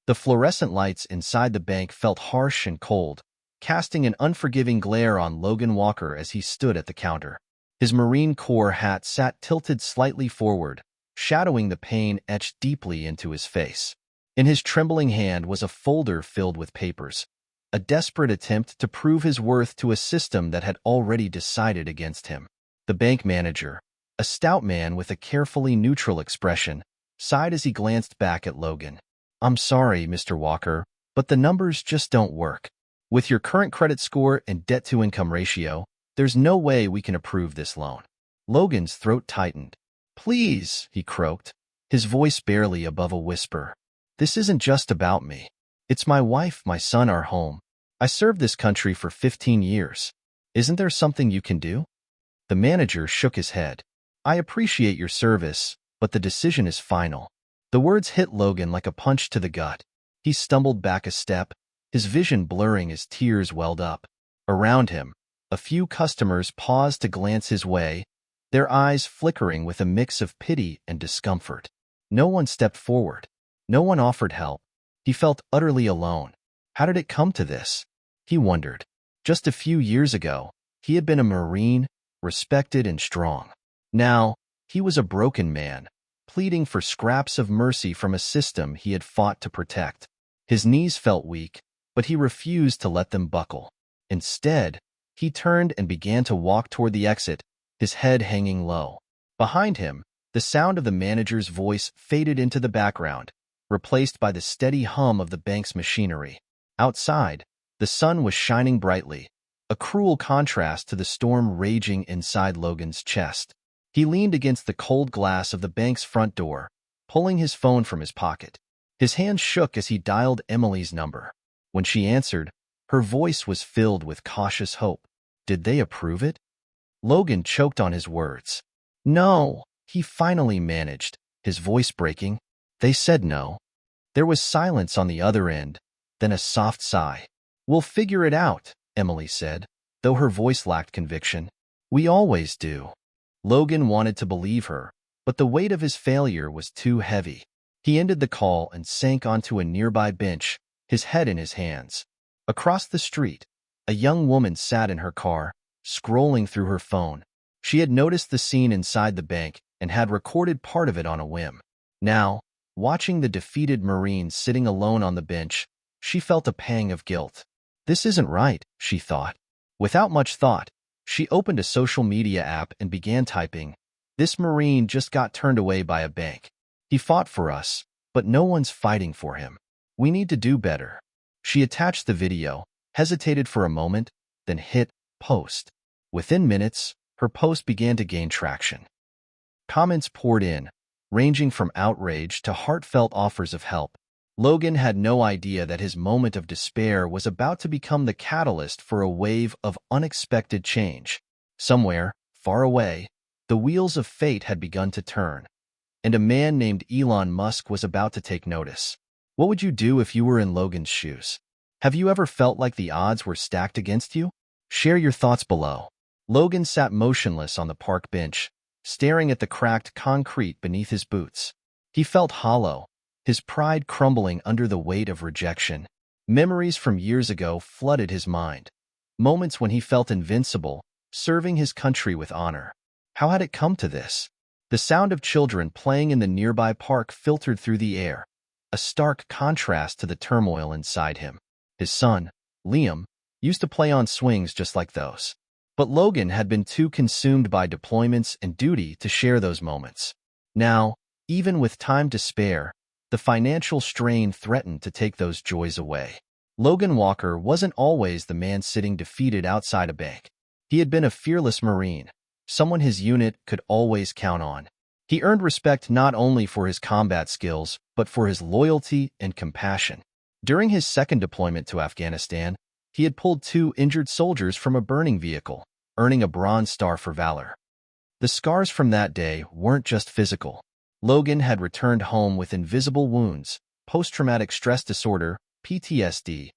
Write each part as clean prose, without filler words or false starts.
The fluorescent lights inside the bank felt harsh and cold, casting an unforgiving glare on Logan Walker as he stood at the counter. His Marine Corps hat sat tilted slightly forward, shadowing the pain etched deeply into his face. In his trembling hand was a folder filled with papers, a desperate attempt to prove his worth to a system that had already decided against him. The bank manager, a stout man with a carefully neutral expression, sighed as he glanced back at Logan. "I'm sorry, Mr. Walker, but the numbers just don't work. With your current credit score and debt-to-income ratio, there's no way we can approve this loan." Logan's throat tightened. "Please," he croaked, his voice barely above a whisper. "This isn't just about me. It's my wife, my son, our home. I served this country for 15 years. Isn't there something you can do?" The manager shook his head. "I appreciate your service, but the decision is final." The words hit Logan like a punch to the gut. He stumbled back a step, his vision blurring as tears welled up. Around him, a few customers paused to glance his way, their eyes flickering with a mix of pity and discomfort. No one stepped forward. No one offered help. He felt utterly alone. How did it come to this? He wondered. Just a few years ago, he had been a Marine, respected and strong. Now, he was a broken man, pleading for scraps of mercy from a system he had fought to protect. His knees felt weak, but he refused to let them buckle. Instead, he turned and began to walk toward the exit, his head hanging low. Behind him, the sound of the manager's voice faded into the background, replaced by the steady hum of the bank's machinery. Outside, the sun was shining brightly, a cruel contrast to the storm raging inside Logan's chest. He leaned against the cold glass of the bank's front door, pulling his phone from his pocket. His hand shook as he dialed Emily's number. When she answered, her voice was filled with cautious hope. Did they approve it? Logan choked on his words. "No," he finally managed, his voice breaking. "They said no." There was silence on the other end, then a soft sigh. "We'll figure it out," Emily said, though her voice lacked conviction. "We always do." Logan wanted to believe her, but the weight of his failure was too heavy. He ended the call and sank onto a nearby bench, his head in his hands. Across the street, a young woman sat in her car, scrolling through her phone. She had noticed the scene inside the bank and had recorded part of it on a whim. Now, watching the defeated Marine sitting alone on the bench, she felt a pang of guilt. "This isn't right," she thought. Without much thought, she opened a social media app and began typing, "This Marine just got turned away by a bank. He fought for us, but no one's fighting for him. We need to do better." She attached the video, hesitated for a moment, then hit post. Within minutes, her post began to gain traction. Comments poured in, ranging from outrage to heartfelt offers of help. Logan had no idea that his moment of despair was about to become the catalyst for a wave of unexpected change. Somewhere, far away, the wheels of fate had begun to turn, and a man named Elon Musk was about to take notice. What would you do if you were in Logan's shoes? Have you ever felt like the odds were stacked against you? Share your thoughts below. Logan sat motionless on the park bench, staring at the cracked concrete beneath his boots. He felt hollow, his pride crumbling under the weight of rejection. Memories from years ago flooded his mind. Moments when he felt invincible, serving his country with honor. How had it come to this? The sound of children playing in the nearby park filtered through the air, a stark contrast to the turmoil inside him. His son, Liam, used to play on swings just like those. But Logan had been too consumed by deployments and duty to share those moments. Now, even with time to spare, the financial strain threatened to take those joys away. Logan Walker wasn't always the man sitting defeated outside a bank. He had been a fearless Marine, someone his unit could always count on. He earned respect not only for his combat skills, but for his loyalty and compassion. During his second deployment to Afghanistan, he had pulled 2 injured soldiers from a burning vehicle, earning a Bronze Star for valor. The scars from that day weren't just physical. Logan had returned home with invisible wounds, post-traumatic stress disorder, PTSD,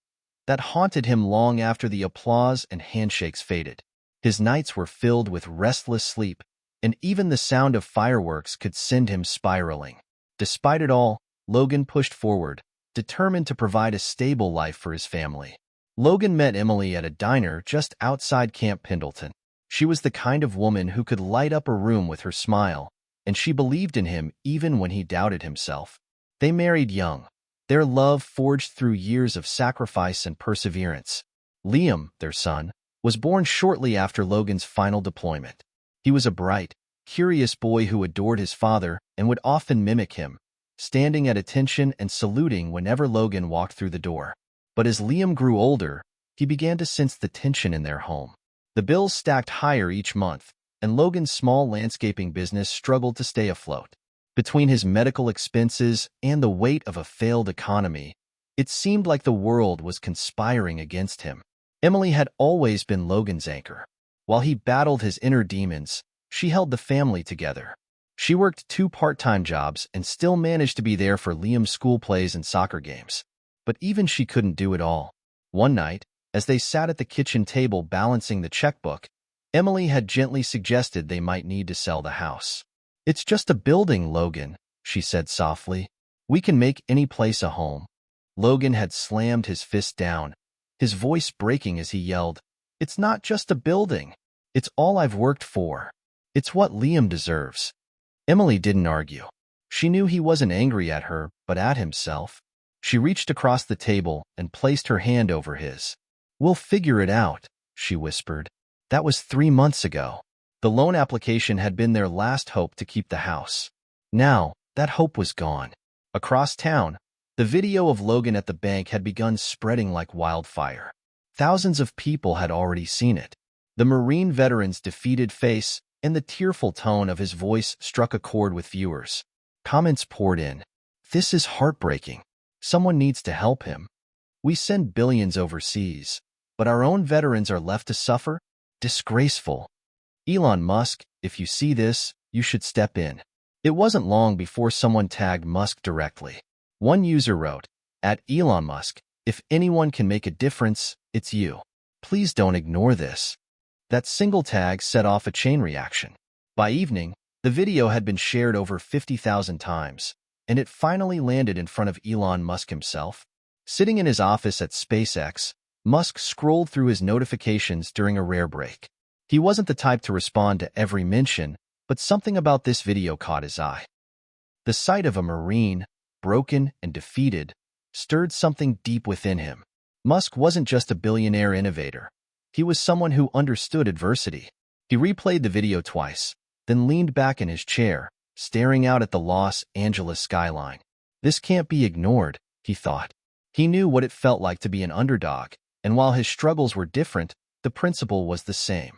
that haunted him long after the applause and handshakes faded. His nights were filled with restless sleep, and even the sound of fireworks could send him spiraling. Despite it all, Logan pushed forward, determined to provide a stable life for his family. Logan met Emily at a diner just outside Camp Pendleton. She was the kind of woman who could light up a room with her smile, and she believed in him even when he doubted himself. They married young, their love forged through years of sacrifice and perseverance. Liam, their son, was born shortly after Logan's final deployment. He was a bright, curious boy who adored his father and would often mimic him, standing at attention and saluting whenever Logan walked through the door. But as Liam grew older, he began to sense the tension in their home. The bills stacked higher each month, and Logan's small landscaping business struggled to stay afloat. Between his medical expenses and the weight of a failed economy, it seemed like the world was conspiring against him. Emily had always been Logan's anchor. While he battled his inner demons, she held the family together. She worked 2 part-time jobs and still managed to be there for Liam's school plays and soccer games. But even she couldn't do it all. One night, as they sat at the kitchen table balancing the checkbook, Emily had gently suggested they might need to sell the house. "It's just a building, Logan," she said softly. "We can make any place a home." Logan had slammed his fist down, his voice breaking as he yelled, "It's not just a building. It's all I've worked for. It's what Liam deserves." Emily didn't argue. She knew he wasn't angry at her, but at himself. She reached across the table and placed her hand over his. "We'll figure it out," she whispered. That was 3 months ago. The loan application had been their last hope to keep the house. Now, that hope was gone. Across town, the video of Logan at the bank had begun spreading like wildfire. Thousands of people had already seen it. The Marine veteran's defeated face and the tearful tone of his voice struck a chord with viewers. Comments poured in. "This is heartbreaking. Someone needs to help him. We send billions overseas, but our own veterans are left to suffer? Disgraceful. Elon Musk, if you see this, you should step in." It wasn't long before someone tagged Musk directly. One user wrote, "At Elon Musk, if anyone can make a difference, it's you. Please don't ignore this." That single tag set off a chain reaction. By evening, the video had been shared over 50,000 times, and it finally landed in front of Elon Musk himself. Sitting in his office at SpaceX, Musk scrolled through his notifications during a rare break. He wasn't the type to respond to every mention, but something about this video caught his eye. The sight of a Marine, broken and defeated, stirred something deep within him. Musk wasn't just a billionaire innovator. He was someone who understood adversity. He replayed the video twice, then leaned back in his chair, staring out at the Los Angeles skyline. This can't be ignored, he thought. He knew what it felt like to be an underdog, and while his struggles were different, the principle was the same.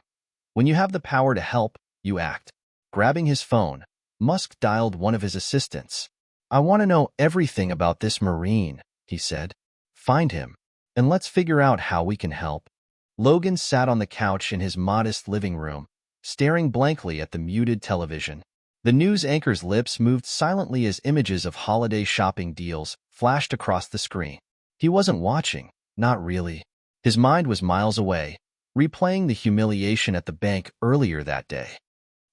When you have the power to help, you act. Grabbing his phone, Musk dialed one of his assistants. "I want to know everything about this Marine," he said. "Find him, and let's figure out how we can help." Logan sat on the couch in his modest living room, staring blankly at the muted television. The news anchor's lips moved silently as images of holiday shopping deals flashed across the screen. He wasn't watching, not really. His mind was miles away, replaying the humiliation at the bank earlier that day.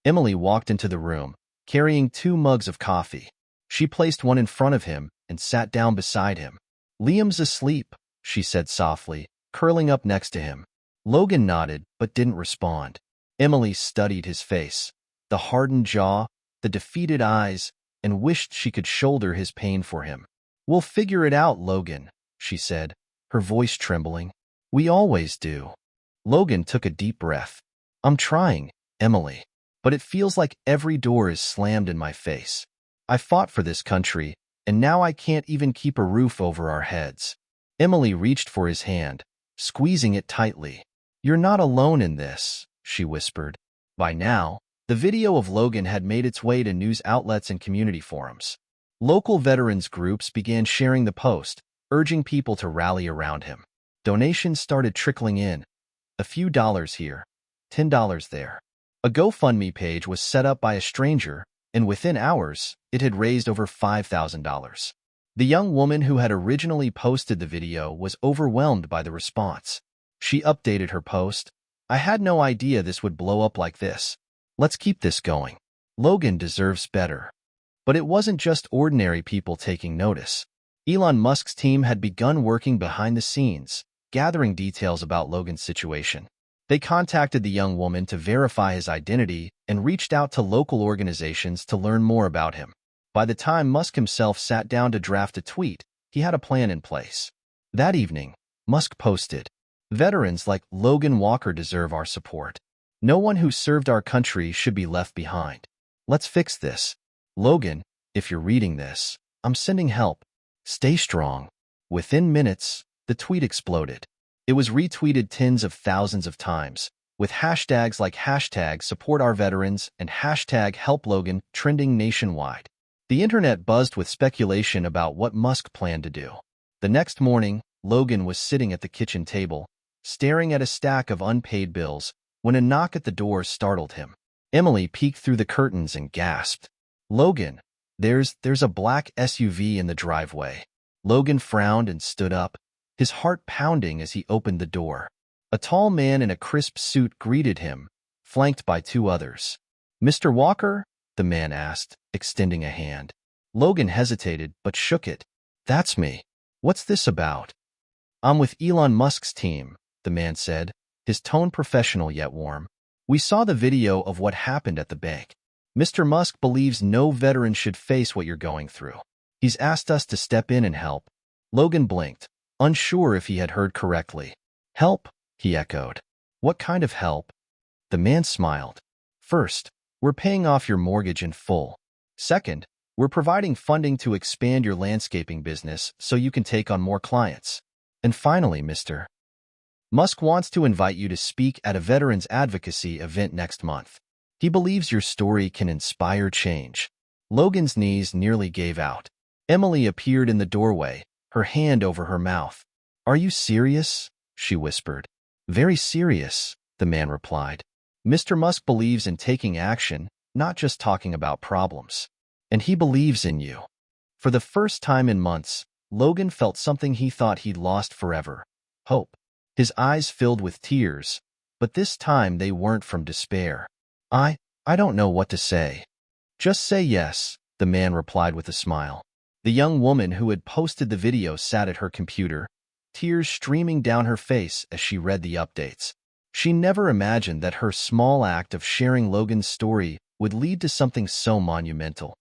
Emily walked into the room, carrying 2 mugs of coffee. She placed one in front of him and sat down beside him. "Liam's asleep," she said softly, curling up next to him. Logan nodded but didn't respond. Emily studied his face, the hardened jaw, the defeated eyes, and wished she could shoulder his pain for him. "We'll figure it out, Logan," she said, her voice trembling. "We always do." Logan took a deep breath. "I'm trying, Emily, but it feels like every door is slammed in my face. I fought for this country, and now I can't even keep a roof over our heads." Emily reached for his hand, squeezing it tightly. "You're not alone in this," she whispered. By now, the video of Logan had made its way to news outlets and community forums. Local veterans groups began sharing the post, urging people to rally around him. Donations started trickling in. A few dollars here, $10 there. A GoFundMe page was set up by a stranger, and within hours, it had raised over $5,000. The young woman who had originally posted the video was overwhelmed by the response. She updated her post. "I had no idea this would blow up like this. Let's keep this going. Logan deserves better." But it wasn't just ordinary people taking notice. Elon Musk's team had begun working behind the scenes, gathering details about Logan's situation. They contacted the young woman to verify his identity and reached out to local organizations to learn more about him. By the time Musk himself sat down to draft a tweet, he had a plan in place. That evening, Musk posted, "Veterans like Logan Walker deserve our support. No one who served our country should be left behind. Let's fix this. Logan, if you're reading this, I'm sending help. Stay strong." Within minutes, the tweet exploded. It was retweeted tens of thousands of times, with hashtags like #SupportOurVeterans and #HelpLogan trending nationwide. The internet buzzed with speculation about what Musk planned to do. The next morning, Logan was sitting at the kitchen table, staring at a stack of unpaid bills, when a knock at the door startled him. Emily peeked through the curtains and gasped, "Logan, there's a black SUV in the driveway." Logan frowned and stood up, his heart pounding as he opened the door. A tall man in a crisp suit greeted him, flanked by two others. "Mr. Walker?" the man asked, extending a hand. Logan hesitated but shook it. "That's me. What's this about?" "I'm with Elon Musk's team," the man said, his tone professional yet warm. "We saw the video of what happened at the bank. Mr. Musk believes no veteran should face what you're going through. He's asked us to step in and help." Logan blinked, unsure if he had heard correctly. "Help?" he echoed. "What kind of help?" The man smiled. "First, we're paying off your mortgage in full. Second, we're providing funding to expand your landscaping business so you can take on more clients. And finally, Mr. Musk wants to invite you to speak at a veterans advocacy event next month. He believes your story can inspire change." Logan's knees nearly gave out. Emily appeared in the doorway, her hand over her mouth. "Are you serious?" she whispered. "Very serious," the man replied. "Mr. Musk believes in taking action, not just talking about problems. And he believes in you." For the first time in months, Logan felt something he thought he'd lost forever: hope. His eyes filled with tears, but this time they weren't from despair. I don't know what to say." "Just say yes," the man replied with a smile. The young woman who had posted the video sat at her computer, tears streaming down her face as she read the updates. She never imagined that her small act of sharing Logan's story would lead to something so monumental.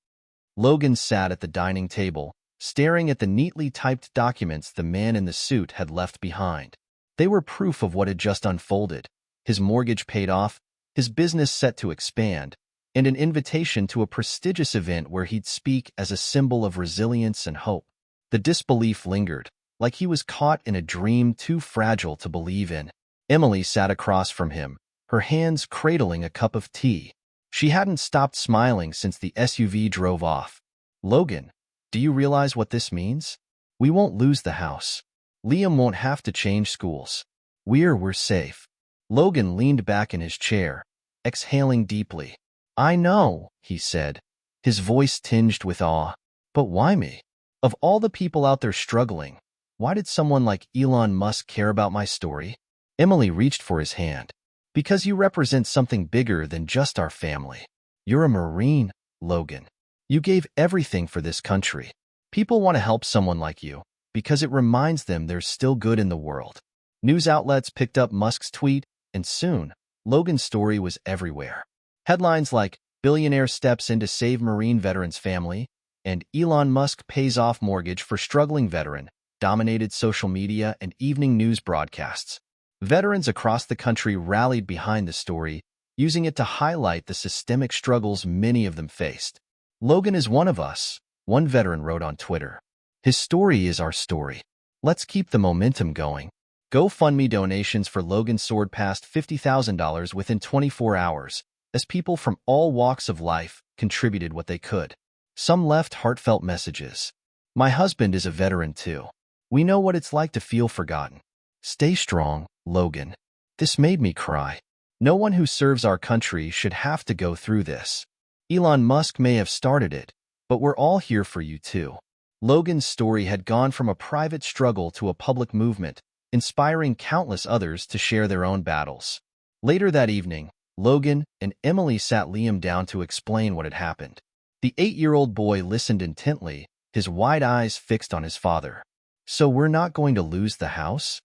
Logan sat at the dining table, staring at the neatly typed documents the man in the suit had left behind. They were proof of what had just unfolded: his mortgage paid off, his business set to expand, and an invitation to a prestigious event where he'd speak as a symbol of resilience and hope. The disbelief lingered, like he was caught in a dream too fragile to believe in. Emily sat across from him, her hands cradling a cup of tea. She hadn't stopped smiling since the SUV drove off. "Logan, do you realize what this means? We won't lose the house. Liam won't have to change schools. We're safe." Logan leaned back in his chair, exhaling deeply. "I know," he said, his voice tinged with awe. "But why me? Of all the people out there struggling, why did someone like Elon Musk care about my story?" Emily reached for his hand. "Because you represent something bigger than just our family. You're a Marine, Logan. You gave everything for this country. People want to help someone like you because it reminds them there's still good in the world." News outlets picked up Musk's tweet, and soon, Logan's story was everywhere. Headlines like "Billionaire Steps in to Save Marine Veteran's Family" and "Elon Musk Pays Off Mortgage for Struggling Veteran" dominated social media and evening news broadcasts. Veterans across the country rallied behind the story, using it to highlight the systemic struggles many of them faced. "Logan is one of us," one veteran wrote on Twitter. "His story is our story. Let's keep the momentum going." GoFundMe donations for Logan soared past $50,000 within 24 hours, as people from all walks of life contributed what they could. Some left heartfelt messages. "My husband is a veteran too. We know what it's like to feel forgotten. Stay strong, Logan. This made me cry. No one who serves our country should have to go through this. Elon Musk may have started it, but we're all here for you too." Logan's story had gone from a private struggle to a public movement, inspiring countless others to share their own battles. Later that evening, Logan and Emily sat Liam down to explain what had happened. The 8-year-old boy listened intently, his wide eyes fixed on his father. "So we're not going to lose the house?"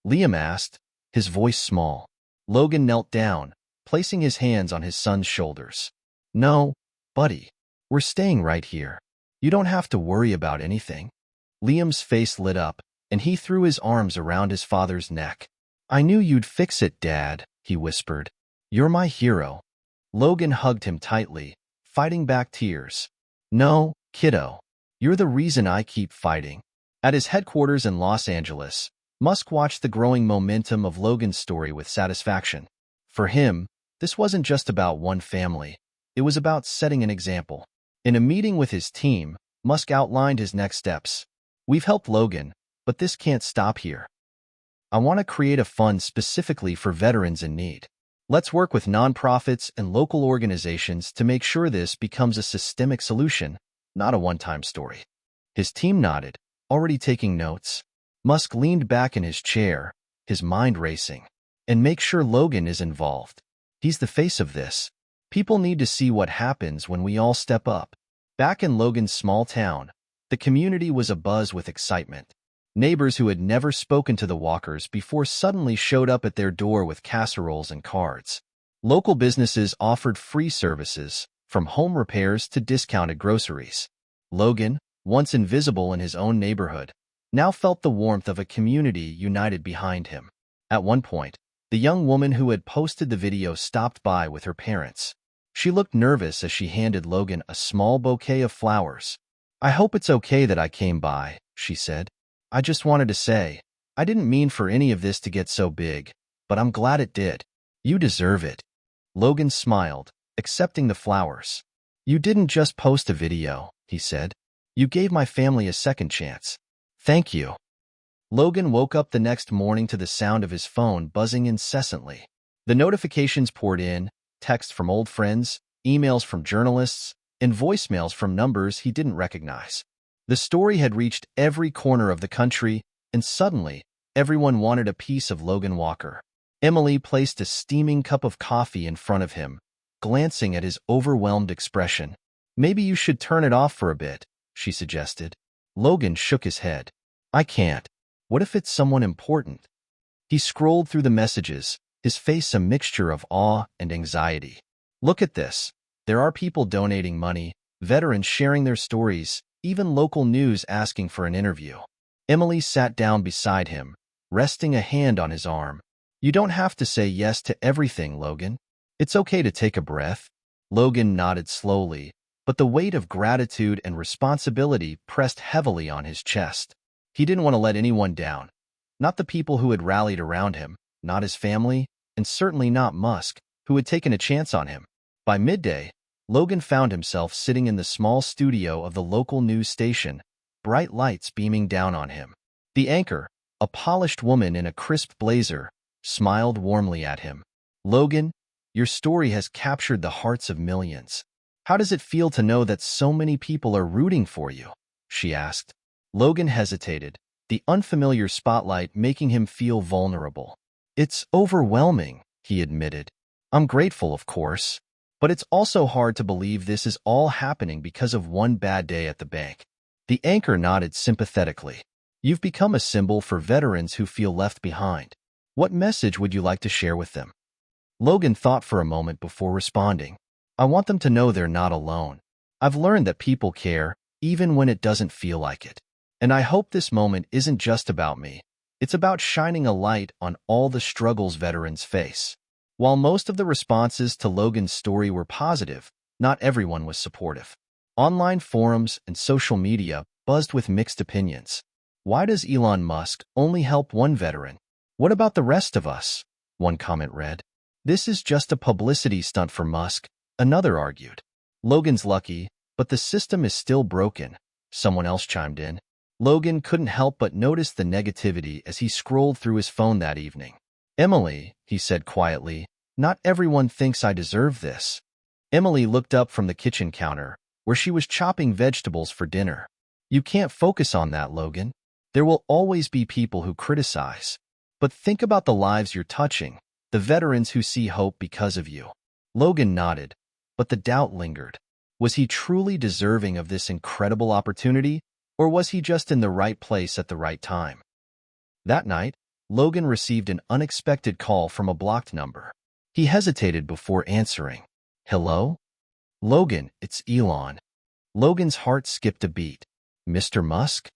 Liam asked, his voice small. Logan knelt down, placing his hands on his son's shoulders. "No, buddy. We're staying right here. You don't have to worry about anything." Liam's face lit up, and he threw his arms around his father's neck. "I knew you'd fix it, Dad," he whispered. "You're my hero." Logan hugged him tightly, fighting back tears. "No, kiddo. You're the reason I keep fighting." At his headquarters in Los Angeles, Musk watched the growing momentum of Logan's story with satisfaction. For him, this wasn't just about one family. It was about setting an example. In a meeting with his team, Musk outlined his next steps. "We've helped Logan, but this can't stop here. I want to create a fund specifically for veterans in need. Let's work with nonprofits and local organizations to make sure this becomes a systemic solution, not a one-time story." His team nodded, already taking notes. Musk leaned back in his chair, his mind racing. "And make sure Logan is involved. He's the face of this. People need to see what happens when we all step up." Back in Logan's small town, the community was abuzz with excitement. Neighbors who had never spoken to the Walkers before suddenly showed up at their door with casseroles and cards. Local businesses offered free services, from home repairs to discounted groceries. Logan, once invisible in his own neighborhood, now felt the warmth of a community united behind him. At one point, the young woman who had posted the video stopped by with her parents. She looked nervous as she handed Logan a small bouquet of flowers. "I hope it's okay that I came by," she said. "I just wanted to say, I didn't mean for any of this to get so big, but I'm glad it did. You deserve it." Logan smiled, accepting the flowers. "You didn't just post a video," he said. "You gave my family a second chance. Thank you." Logan woke up the next morning to the sound of his phone buzzing incessantly. The notifications poured in, texts from old friends, emails from journalists, and voicemails from numbers he didn't recognize. The story had reached every corner of the country, and suddenly, everyone wanted a piece of Logan Walker. Emily placed a steaming cup of coffee in front of him, glancing at his overwhelmed expression. "Maybe you should turn it off for a bit," she suggested. Logan shook his head. "I can't. What if it's someone important?" He scrolled through the messages, his face a mixture of awe and anxiety. "Look at this. There are people donating money, veterans sharing their stories, even local news asking for an interview." Emily sat down beside him, resting a hand on his arm. "You don't have to say yes to everything, Logan. It's okay to take a breath." Logan nodded slowly, but the weight of gratitude and responsibility pressed heavily on his chest. He didn't want to let anyone down. Not the people who had rallied around him, not his family, and certainly not Musk, who had taken a chance on him. By midday, Logan found himself sitting in the small studio of the local news station, bright lights beaming down on him. The anchor, a polished woman in a crisp blazer, smiled warmly at him. "Logan, your story has captured the hearts of millions. How does it feel to know that so many people are rooting for you?" she asked. Logan hesitated, the unfamiliar spotlight making him feel vulnerable. "It's overwhelming," he admitted. "I'm grateful, of course. But it's also hard to believe this is all happening because of one bad day at the bank." The anchor nodded sympathetically. "You've become a symbol for veterans who feel left behind. What message would you like to share with them?" Logan thought for a moment before responding. "I want them to know they're not alone. I've learned that people care, even when it doesn't feel like it. And I hope this moment isn't just about me. It's about shining a light on all the struggles veterans face." While most of the responses to Logan's story were positive, not everyone was supportive. Online forums and social media buzzed with mixed opinions. "Why does Elon Musk only help one veteran? What about the rest of us?" one comment read. "This is just a publicity stunt for Musk," another argued. "Logan's lucky, but the system is still broken," someone else chimed in. Logan couldn't help but notice the negativity as he scrolled through his phone that evening. "Emily," he said quietly, "not everyone thinks I deserve this." Emily looked up from the kitchen counter, where she was chopping vegetables for dinner. "You can't focus on that, Logan. There will always be people who criticize. But think about the lives you're touching, the veterans who see hope because of you." Logan nodded, but the doubt lingered. Was he truly deserving of this incredible opportunity, Or was he just in the right place at the right time? That night, Logan received an unexpected call from a blocked number. He hesitated before answering. Hello? Logan, it's Elon. Logan's heart skipped a beat. Mr. Musk?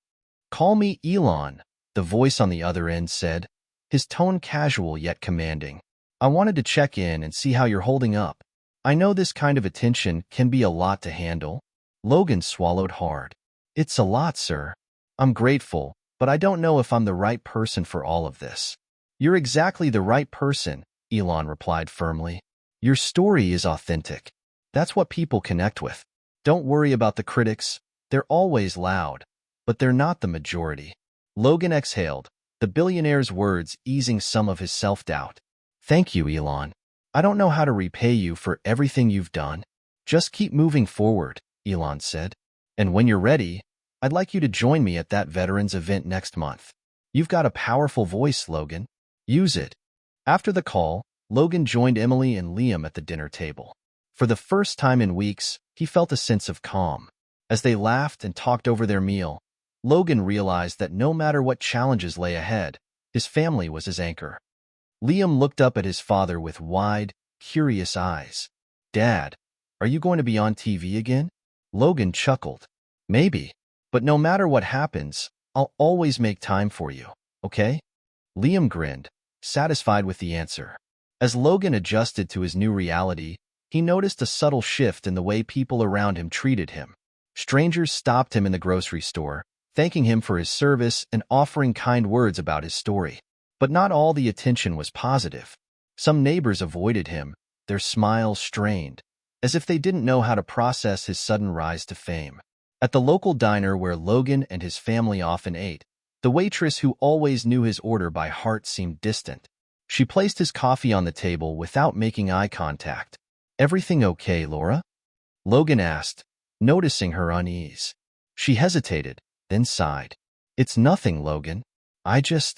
Call me Elon, the voice on the other end said, his tone casual yet commanding. I wanted to check in and see how you're holding up. I know this kind of attention can be a lot to handle. Logan swallowed hard. It's a lot, sir. I'm grateful, but I don't know if I'm the right person for all of this. You're exactly the right person, Elon replied firmly. Your story is authentic. That's what people connect with. Don't worry about the critics. They're always loud, but they're not the majority. Logan exhaled, the billionaire's words easing some of his self-doubt. Thank you, Elon. I don't know how to repay you for everything you've done. Just keep moving forward, Elon said. And when you're ready, I'd like you to join me at that veterans event next month. You've got a powerful voice, Logan. Use it. After the call, Logan joined Emily and Liam at the dinner table. For the first time in weeks, he felt a sense of calm. As they laughed and talked over their meal, Logan realized that no matter what challenges lay ahead, his family was his anchor. Liam looked up at his father with wide, curious eyes. Dad, are you going to be on TV again? Logan chuckled. Maybe. But no matter what happens, I'll always make time for you, okay? Liam grinned, satisfied with the answer. As Logan adjusted to his new reality, he noticed a subtle shift in the way people around him treated him. Strangers stopped him in the grocery store, thanking him for his service and offering kind words about his story. But not all the attention was positive. Some neighbors avoided him, their smiles strained, as if they didn't know how to process his sudden rise to fame. At the local diner where Logan and his family often ate, the waitress who always knew his order by heart seemed distant. She placed his coffee on the table without making eye contact. Everything okay, Laura? Logan asked, noticing her unease. She hesitated, then sighed. It's nothing, Logan. I guess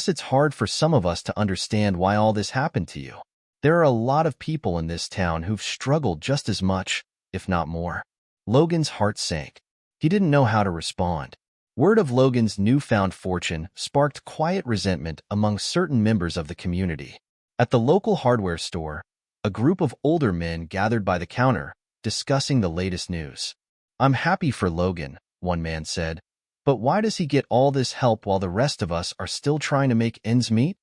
it's hard for some of us to understand why all this happened to you. There are a lot of people in this town who've struggled just as much, if not more. Logan's heart sank. He didn't know how to respond. Word of Logan's newfound fortune sparked quiet resentment among certain members of the community. At the local hardware store, a group of older men gathered by the counter, discussing the latest news. I'm happy for Logan, one man said, but why does he get all this help while the rest of us are still trying to make ends meet?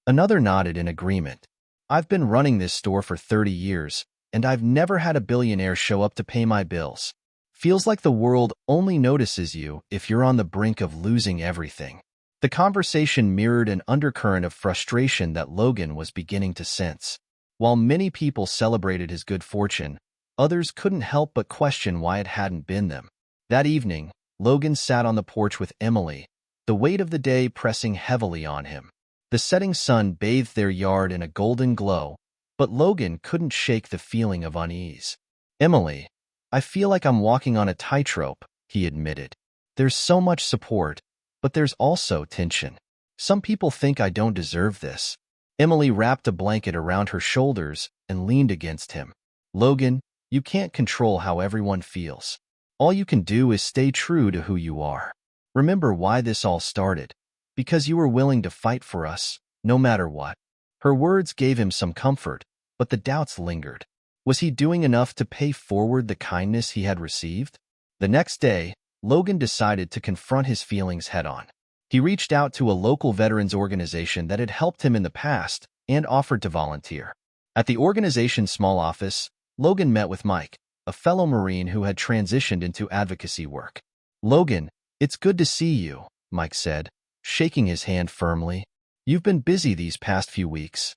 Another nodded in agreement. I've been running this store for 30 years, and I've never had a billionaire show up to pay my bills. Feels like the world only notices you if you're on the brink of losing everything. The conversation mirrored an undercurrent of frustration that Logan was beginning to sense. While many people celebrated his good fortune, others couldn't help but question why it hadn't been them. That evening, Logan sat on the porch with Emily, the weight of the day pressing heavily on him. The setting sun bathed their yard in a golden glow, but Logan couldn't shake the feeling of unease. Emily, I feel like I'm walking on a tightrope, he admitted. There's so much support, but there's also tension. Some people think I don't deserve this. Emily wrapped a blanket around her shoulders and leaned against him. Logan, you can't control how everyone feels. All you can do is stay true to who you are. Remember why this all started. Because you were willing to fight for us, no matter what. Her words gave him some comfort, but the doubts lingered. Was he doing enough to pay forward the kindness he had received? The next day, Logan decided to confront his feelings head-on. He reached out to a local veterans organization that had helped him in the past and offered to volunteer. At the organization's small office, Logan met with Mike, a fellow Marine who had transitioned into advocacy work. Logan, it's good to see you, Mike said, shaking his hand firmly. You've been busy these past few weeks.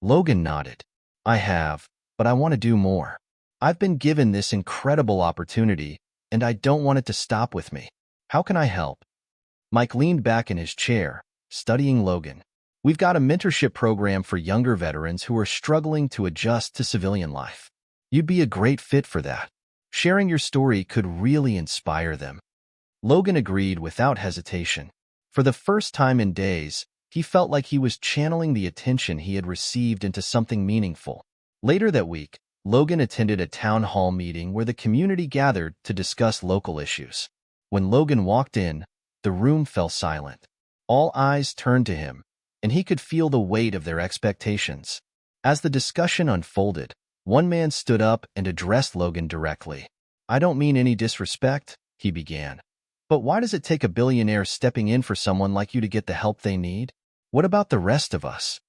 Logan nodded. I have, but I want to do more. I've been given this incredible opportunity, and I don't want it to stop with me. How can I help? Mike leaned back in his chair, studying Logan. We've got a mentorship program for younger veterans who are struggling to adjust to civilian life. You'd be a great fit for that. Sharing your story could really inspire them. Logan agreed without hesitation. For the first time in days, he felt like he was channeling the attention he had received into something meaningful. Later that week, Logan attended a town hall meeting where the community gathered to discuss local issues. When Logan walked in, the room fell silent. All eyes turned to him, and he could feel the weight of their expectations. As the discussion unfolded, one man stood up and addressed Logan directly. "I don't mean any disrespect," he began. "But why does it take a billionaire stepping in for someone like you to get the help they need? What about the rest of us?"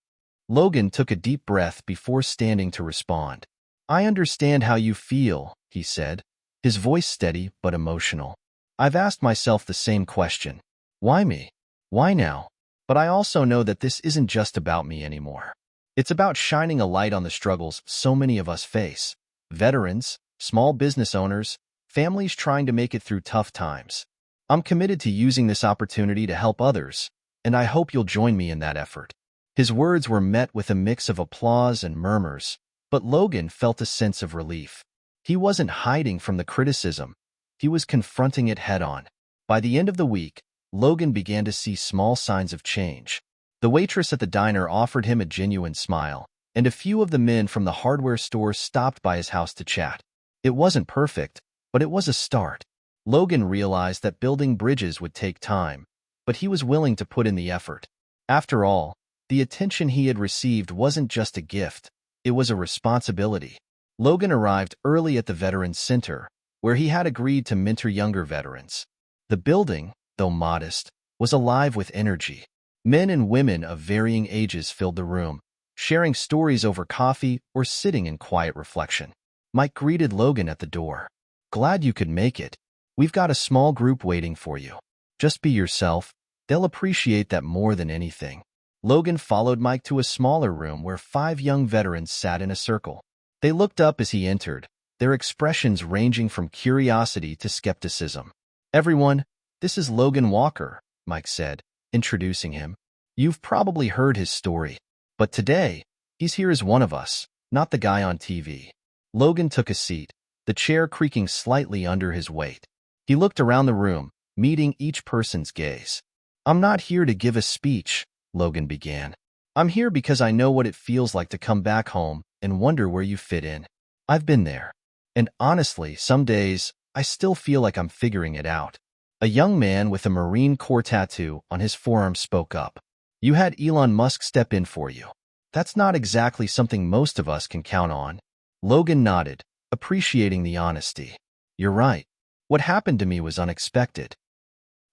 Logan took a deep breath before standing to respond. "I understand how you feel," he said, his voice steady but emotional. "I've asked myself the same question. Why me? Why now? But I also know that this isn't just about me anymore. It's about shining a light on the struggles so many of us face. Veterans, small business owners, families trying to make it through tough times. I'm committed to using this opportunity to help others, and I hope you'll join me in that effort." His words were met with a mix of applause and murmurs, but Logan felt a sense of relief. He wasn't hiding from the criticism. He was confronting it head-on. By the end of the week, Logan began to see small signs of change. The waitress at the diner offered him a genuine smile, and a few of the men from the hardware store stopped by his house to chat. It wasn't perfect, but it was a start. Logan realized that building bridges would take time, but he was willing to put in the effort. After all, the attention he had received wasn't just a gift, it was a responsibility. Logan arrived early at the Veterans Center, where he had agreed to mentor younger veterans. The building, though modest, was alive with energy. Men and women of varying ages filled the room, sharing stories over coffee or sitting in quiet reflection. Mike greeted Logan at the door. "Glad you could make it. We've got a small group waiting for you. Just be yourself. They'll appreciate that more than anything." Logan followed Mike to a smaller room where 5 young veterans sat in a circle. They looked up as he entered, their expressions ranging from curiosity to skepticism. "Everyone, this is Logan Walker," Mike said, introducing him. "You've probably heard his story, but today, he's here as one of us, not the guy on TV." Logan took a seat, the chair creaking slightly under his weight. He looked around the room, meeting each person's gaze. "I'm not here to give a speech," Logan began. "I'm here because I know what it feels like to come back home and wonder where you fit in. I've been there. And honestly, some days, I still feel like I'm figuring it out." A young man with a Marine Corps tattoo on his forearm spoke up. "You had Elon Musk step in for you. That's not exactly something most of us can count on." Logan nodded, appreciating the honesty. "You're right. What happened to me was unexpected.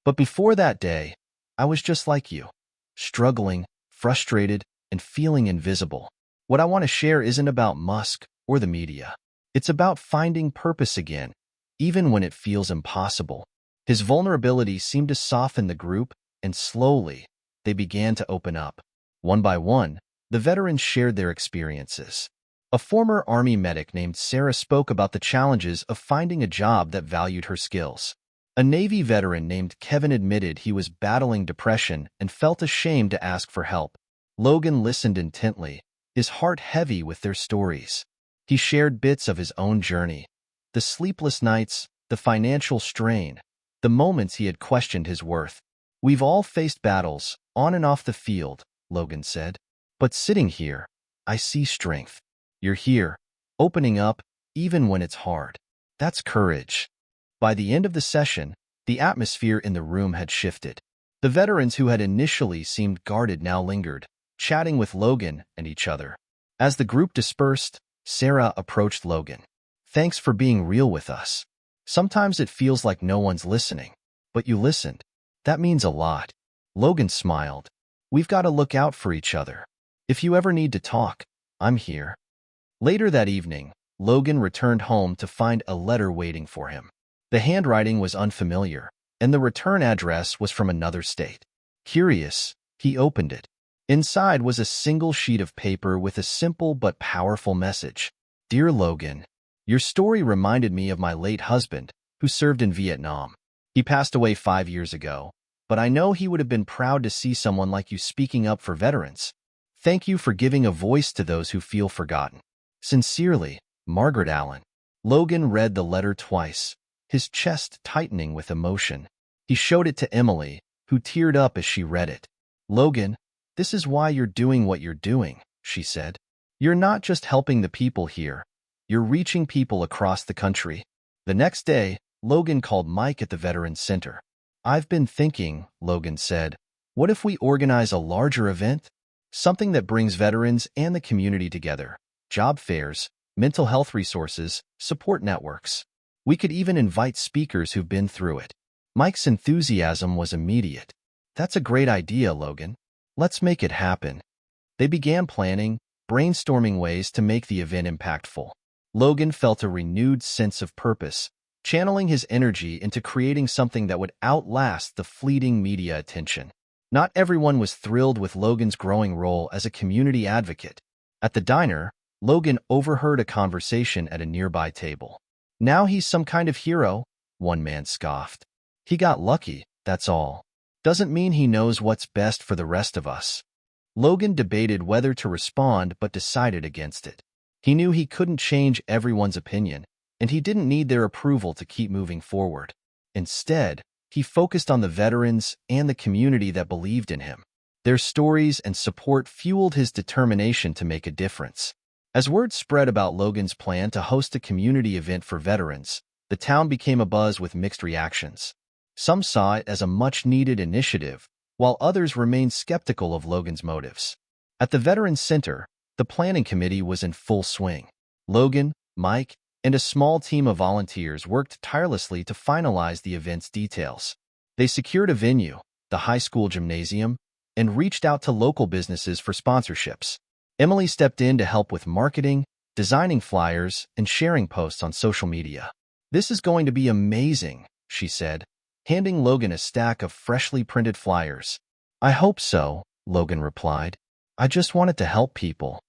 But before that day, I was just like you. Struggling, frustrated, and feeling invisible. What I want to share isn't about Musk or the media. It's about finding purpose again, even when it feels impossible." His vulnerability seemed to soften the group, and slowly, they began to open up. One by one, the veterans shared their experiences. A former Army medic named Sarah spoke about the challenges of finding a job that valued her skills. A Navy veteran named Kevin admitted he was battling depression and felt ashamed to ask for help. Logan listened intently, his heart heavy with their stories. He shared bits of his own journey, the sleepless nights, the financial strain, the moments he had questioned his worth. "We've all faced battles, on and off the field," Logan said. "But sitting here, I see strength. You're here, opening up, even when it's hard. That's courage." By the end of the session, the atmosphere in the room had shifted. The veterans who had initially seemed guarded now lingered, chatting with Logan and each other. As the group dispersed, Sarah approached Logan. "Thanks for being real with us. Sometimes it feels like no one's listening, but you listened. That means a lot." Logan smiled. "We've got to look out for each other. If you ever need to talk, I'm here." Later that evening, Logan returned home to find a letter waiting for him. The handwriting was unfamiliar, and the return address was from another state. Curious, he opened it. Inside was a single sheet of paper with a simple but powerful message. "Dear Logan, your story reminded me of my late husband, who served in Vietnam. He passed away 5 years ago, but I know he would have been proud to see someone like you speaking up for veterans. Thank you for giving a voice to those who feel forgotten. Sincerely, Margaret Allen." Logan read the letter twice, his chest tightening with emotion. He showed it to Emily, who teared up as she read it. "Logan, this is why you're doing what you're doing," she said. "You're not just helping the people here. You're reaching people across the country." The next day, Logan called Mike at the Veterans Center. "I've been thinking," Logan said, "what if we organize a larger event? Something that brings veterans and the community together. Job fairs, mental health resources, support networks. We could even invite speakers who've been through it." Mike's enthusiasm was immediate. "That's a great idea, Logan. Let's make it happen." They began planning, brainstorming ways to make the event impactful. Logan felt a renewed sense of purpose, channeling his energy into creating something that would outlast the fleeting media attention. Not everyone was thrilled with Logan's growing role as a community advocate. At the diner, Logan overheard a conversation at a nearby table. "Now he's some kind of hero," one man scoffed. "He got lucky, that's all. Doesn't mean he knows what's best for the rest of us." Logan debated whether to respond but decided against it. He knew he couldn't change everyone's opinion, and he didn't need their approval to keep moving forward. Instead, he focused on the veterans and the community that believed in him. Their stories and support fueled his determination to make a difference. As word spread about Logan's plan to host a community event for veterans, the town became abuzz with mixed reactions. Some saw it as a much-needed initiative, while others remained skeptical of Logan's motives. At the Veterans Center, the planning committee was in full swing. Logan, Mike, and a small team of volunteers worked tirelessly to finalize the event's details. They secured a venue, the high school gymnasium, and reached out to local businesses for sponsorships. Emily stepped in to help with marketing, designing flyers, and sharing posts on social media. "This is going to be amazing," she said, handing Logan a stack of freshly printed flyers. "I hope so," Logan replied. "I just wanted to help people."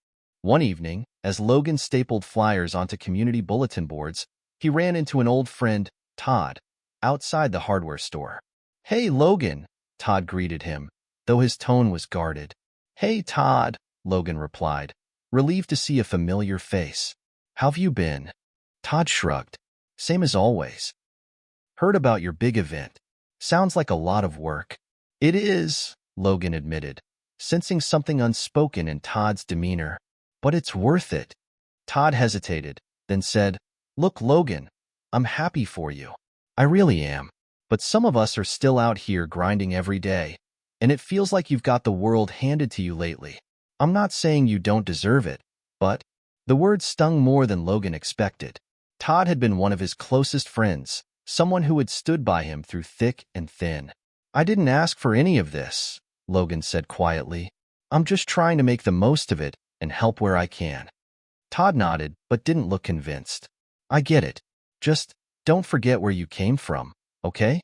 One evening, as Logan stapled flyers onto community bulletin boards, he ran into an old friend, Todd, outside the hardware store. "Hey, Logan," Todd greeted him, though his tone was guarded. "Hey, Todd," Logan replied, relieved to see a familiar face. "How've you been?" Todd shrugged. "Same as always. Heard about your big event. Sounds like a lot of work." "It is," Logan admitted, sensing something unspoken in Todd's demeanor. "But it's worth it." Todd hesitated, then said, "Look, Logan, I'm happy for you. I really am. But some of us are still out here grinding every day, and it feels like you've got the world handed to you lately. I'm not saying you don't deserve it, but—" The words stung more than Logan expected. Todd had been one of his closest friends, someone who had stood by him through thick and thin. "I didn't ask for any of this," Logan said quietly. "I'm just trying to make the most of it and help where I can." Todd nodded, but didn't look convinced. "I get it. Just don't forget where you came from, okay?"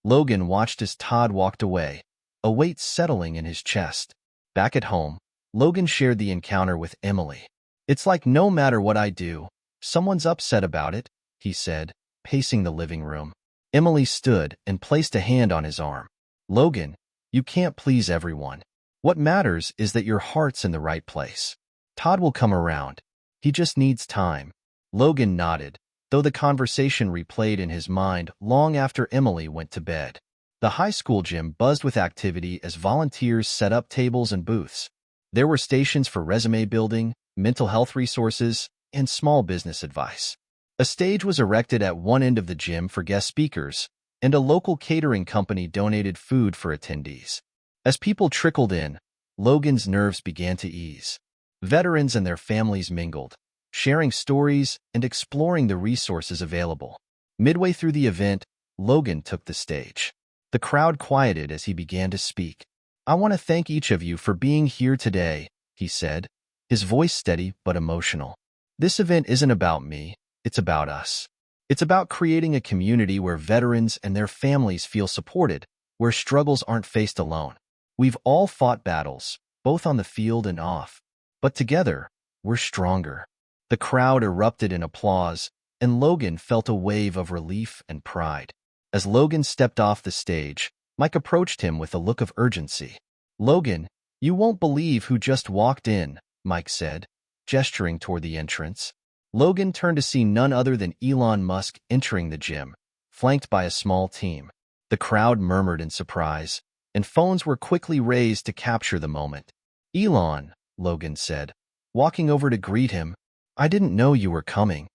Logan watched as Todd walked away, a weight settling in his chest. Back at home, Logan shared the encounter with Emily. "It's like no matter what I do, someone's upset about it," he said, pacing the living room. Emily stood and placed a hand on his arm. "Logan, you can't please everyone. What matters is that your heart's in the right place. Todd will come around. He just needs time." Logan nodded, though the conversation replayed in his mind long after Emily went to bed. The high school gym buzzed with activity as volunteers set up tables and booths. There were stations for resume building, mental health resources, and small business advice. A stage was erected at one end of the gym for guest speakers, and a local catering company donated food for attendees. As people trickled in, Logan's nerves began to ease. Veterans and their families mingled, sharing stories and exploring the resources available. Midway through the event, Logan took the stage. The crowd quieted as he began to speak. "I want to thank each of you for being here today," he said, his voice steady but emotional. "This event isn't about me. It's about us. It's about creating a community where veterans and their families feel supported, where struggles aren't faced alone. We've all fought battles, both on the field and off. But together, we're stronger." The crowd erupted in applause, and Logan felt a wave of relief and pride. As Logan stepped off the stage, Mike approached him with a look of urgency. "Logan, you won't believe who just walked in," Mike said, gesturing toward the entrance. Logan turned to see none other than Elon Musk entering the gym, flanked by a small team. The crowd murmured in surprise, and phones were quickly raised to capture the moment. "Elon," Logan said, walking over to greet him, "I didn't know you were coming."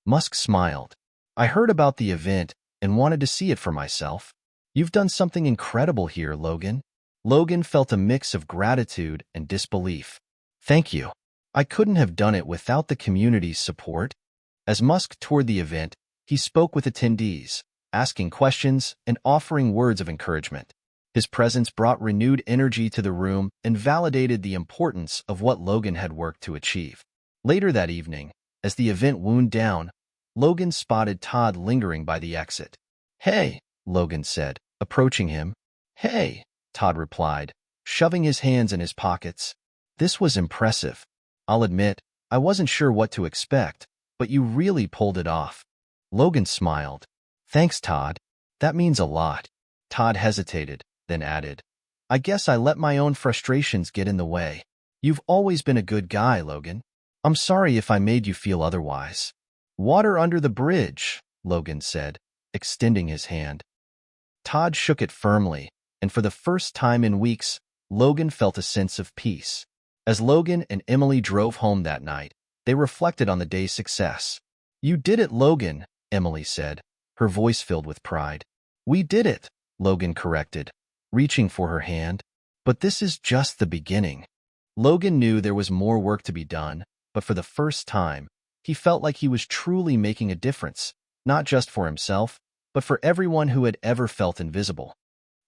Musk smiled. "I heard about the event, and wanted to see it for myself. You've done something incredible here, Logan. Logan felt a mix of gratitude and disbelief. Thank you. I couldn't have done it without the community's support. As Musk toured the event, he spoke with attendees, asking questions and offering words of encouragement. His presence brought renewed energy to the room and validated the importance of what Logan had worked to achieve. Later that evening, as the event wound down, Logan spotted Todd lingering by the exit. "Hey," Logan said, approaching him. "Hey," Todd replied, shoving his hands in his pockets. "This was impressive. I'll admit, I wasn't sure what to expect, but you really pulled it off." Logan smiled. "Thanks, Todd. That means a lot." Todd hesitated, then added, "I guess I let my own frustrations get in the way. You've always been a good guy, Logan. I'm sorry if I made you feel otherwise." "Water under the bridge," Logan said, extending his hand. Todd shook it firmly, and for the first time in weeks, Logan felt a sense of peace. As Logan and Emily drove home that night, they reflected on the day's success. "You did it, Logan," Emily said, her voice filled with pride. "We did it," Logan corrected, reaching for her hand. "But this is just the beginning." Logan knew there was more work to be done, but for the first time, he felt like he was truly making a difference, not just for himself, but for everyone who had ever felt invisible.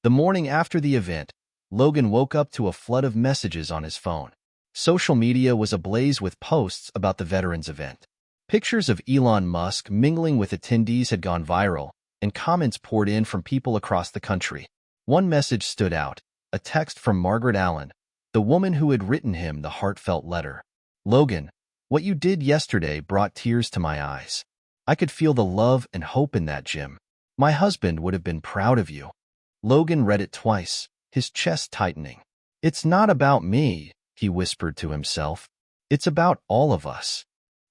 The morning after the event, Logan woke up to a flood of messages on his phone. Social media was ablaze with posts about the Veterans event. Pictures of Elon Musk mingling with attendees had gone viral, and comments poured in from people across the country. One message stood out, a text from Margaret Allen, the woman who had written him the heartfelt letter. "Logan, what you did yesterday brought tears to my eyes. I could feel the love and hope in that, Jim. My husband would have been proud of you." Logan read it twice, his chest tightening. "It's not about me," he whispered to himself. "It's about all of us."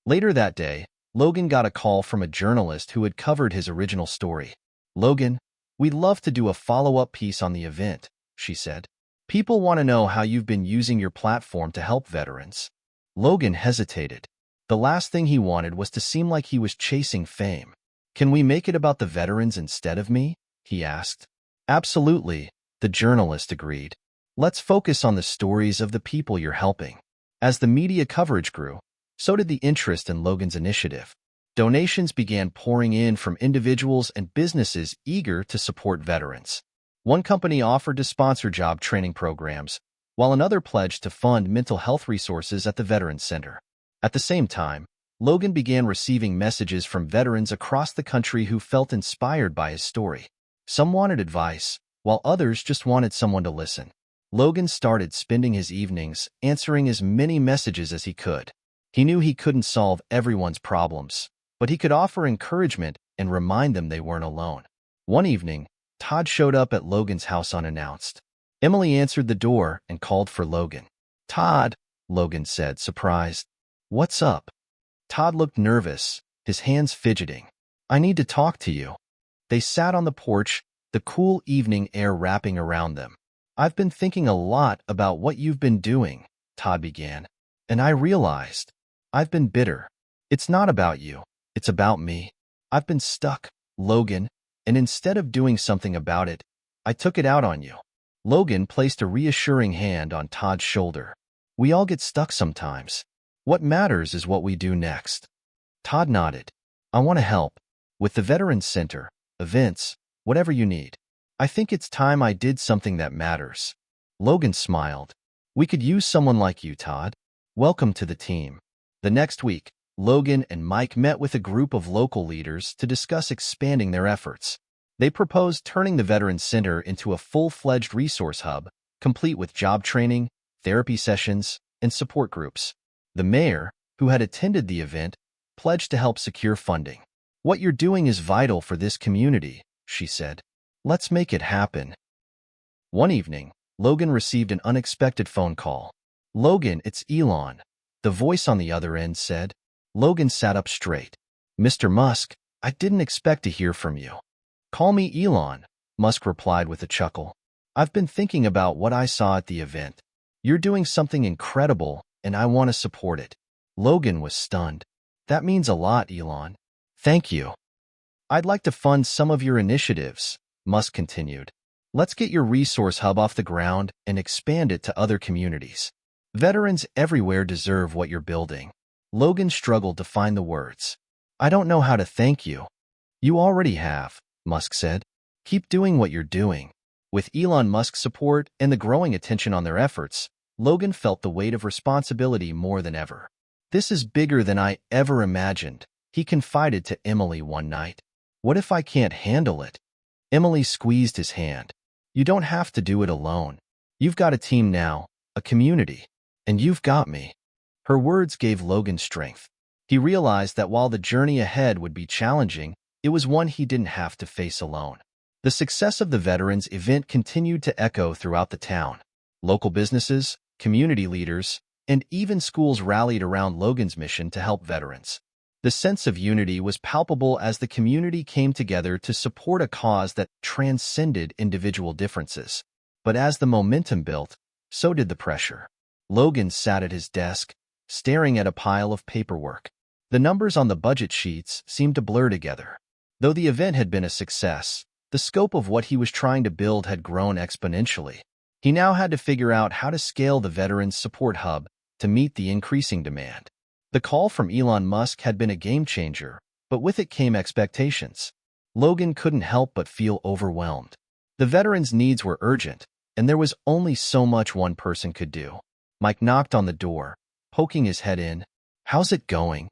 Later that day, Logan got a call from a journalist who had covered his original story. "Logan, we'd love to do a follow-up piece on the event," she said. "People want to know how you've been using your platform to help veterans." Logan hesitated. The last thing he wanted was to seem like he was chasing fame. "Can we make it about the veterans instead of me?" he asked. "Absolutely," the journalist agreed. "Let's focus on the stories of the people you're helping." As the media coverage grew, so did the interest in Logan's initiative. Donations began pouring in from individuals and businesses eager to support veterans. One company offered to sponsor job training programs, while another pledged to fund mental health resources at the Veterans Center. At the same time, Logan began receiving messages from veterans across the country who felt inspired by his story. Some wanted advice, while others just wanted someone to listen. Logan started spending his evenings answering as many messages as he could. He knew he couldn't solve everyone's problems, but he could offer encouragement and remind them they weren't alone. One evening, Todd showed up at Logan's house unannounced. Emily answered the door and called for Logan. "Todd," Logan said, surprised. "What's up?" Todd looked nervous, his hands fidgeting. "I need to talk to you." They sat on the porch, the cool evening air wrapping around them. "I've been thinking a lot about what you've been doing," Todd began, "and I realized I've been bitter. It's not about you. It's about me. I've been stuck, Logan, and instead of doing something about it, I took it out on you." Logan placed a reassuring hand on Todd's shoulder. "We all get stuck sometimes. What matters is what we do next." Todd nodded. "I want to help. With the Veterans Center, events, whatever you need. I think it's time I did something that matters." Logan smiled. "We could use someone like you, Todd. Welcome to the team." The next week, Logan and Mike met with a group of local leaders to discuss expanding their efforts. They proposed turning the Veterans Center into a full-fledged resource hub, complete with job training, therapy sessions, and support groups. The mayor, who had attended the event, pledged to help secure funding. "What you're doing is vital for this community," she said. "Let's make it happen." One evening, Logan received an unexpected phone call. "Logan, it's Elon," the voice on the other end said. Logan sat up straight. "Mr. Musk, I didn't expect to hear from you." "Call me Elon," Musk replied with a chuckle. "I've been thinking about what I saw at the event. You're doing something incredible, and I want to support it." Logan was stunned. "That means a lot, Elon. Thank you." I'd like to fund some of your initiatives, Musk continued. Let's get your resource hub off the ground and expand it to other communities. Veterans everywhere deserve what you're building. Logan struggled to find the words. I don't know how to thank you. You already have, Musk said. Keep doing what you're doing. With Elon Musk's support and the growing attention on their efforts, Logan felt the weight of responsibility more than ever. This is bigger than I ever imagined, he confided to Emily one night. What if I can't handle it? Emily squeezed his hand. You don't have to do it alone. You've got a team now, a community, and you've got me. Her words gave Logan strength. He realized that while the journey ahead would be challenging, it was one he didn't have to face alone. The success of the Veterans event continued to echo throughout the town. Local businesses, community leaders, and even schools rallied around Logan's mission to help veterans. The sense of unity was palpable as the community came together to support a cause that transcended individual differences. But as the momentum built, so did the pressure. Logan sat at his desk, staring at a pile of paperwork. The numbers on the budget sheets seemed to blur together. Though the event had been a success, the scope of what he was trying to build had grown exponentially. He now had to figure out how to scale the Veterans Support Hub to meet the increasing demand. The call from Elon Musk had been a game-changer, but with it came expectations. Logan couldn't help but feel overwhelmed. The veterans' needs were urgent, and there was only so much one person could do. Mike knocked on the door, poking his head in. How's it going?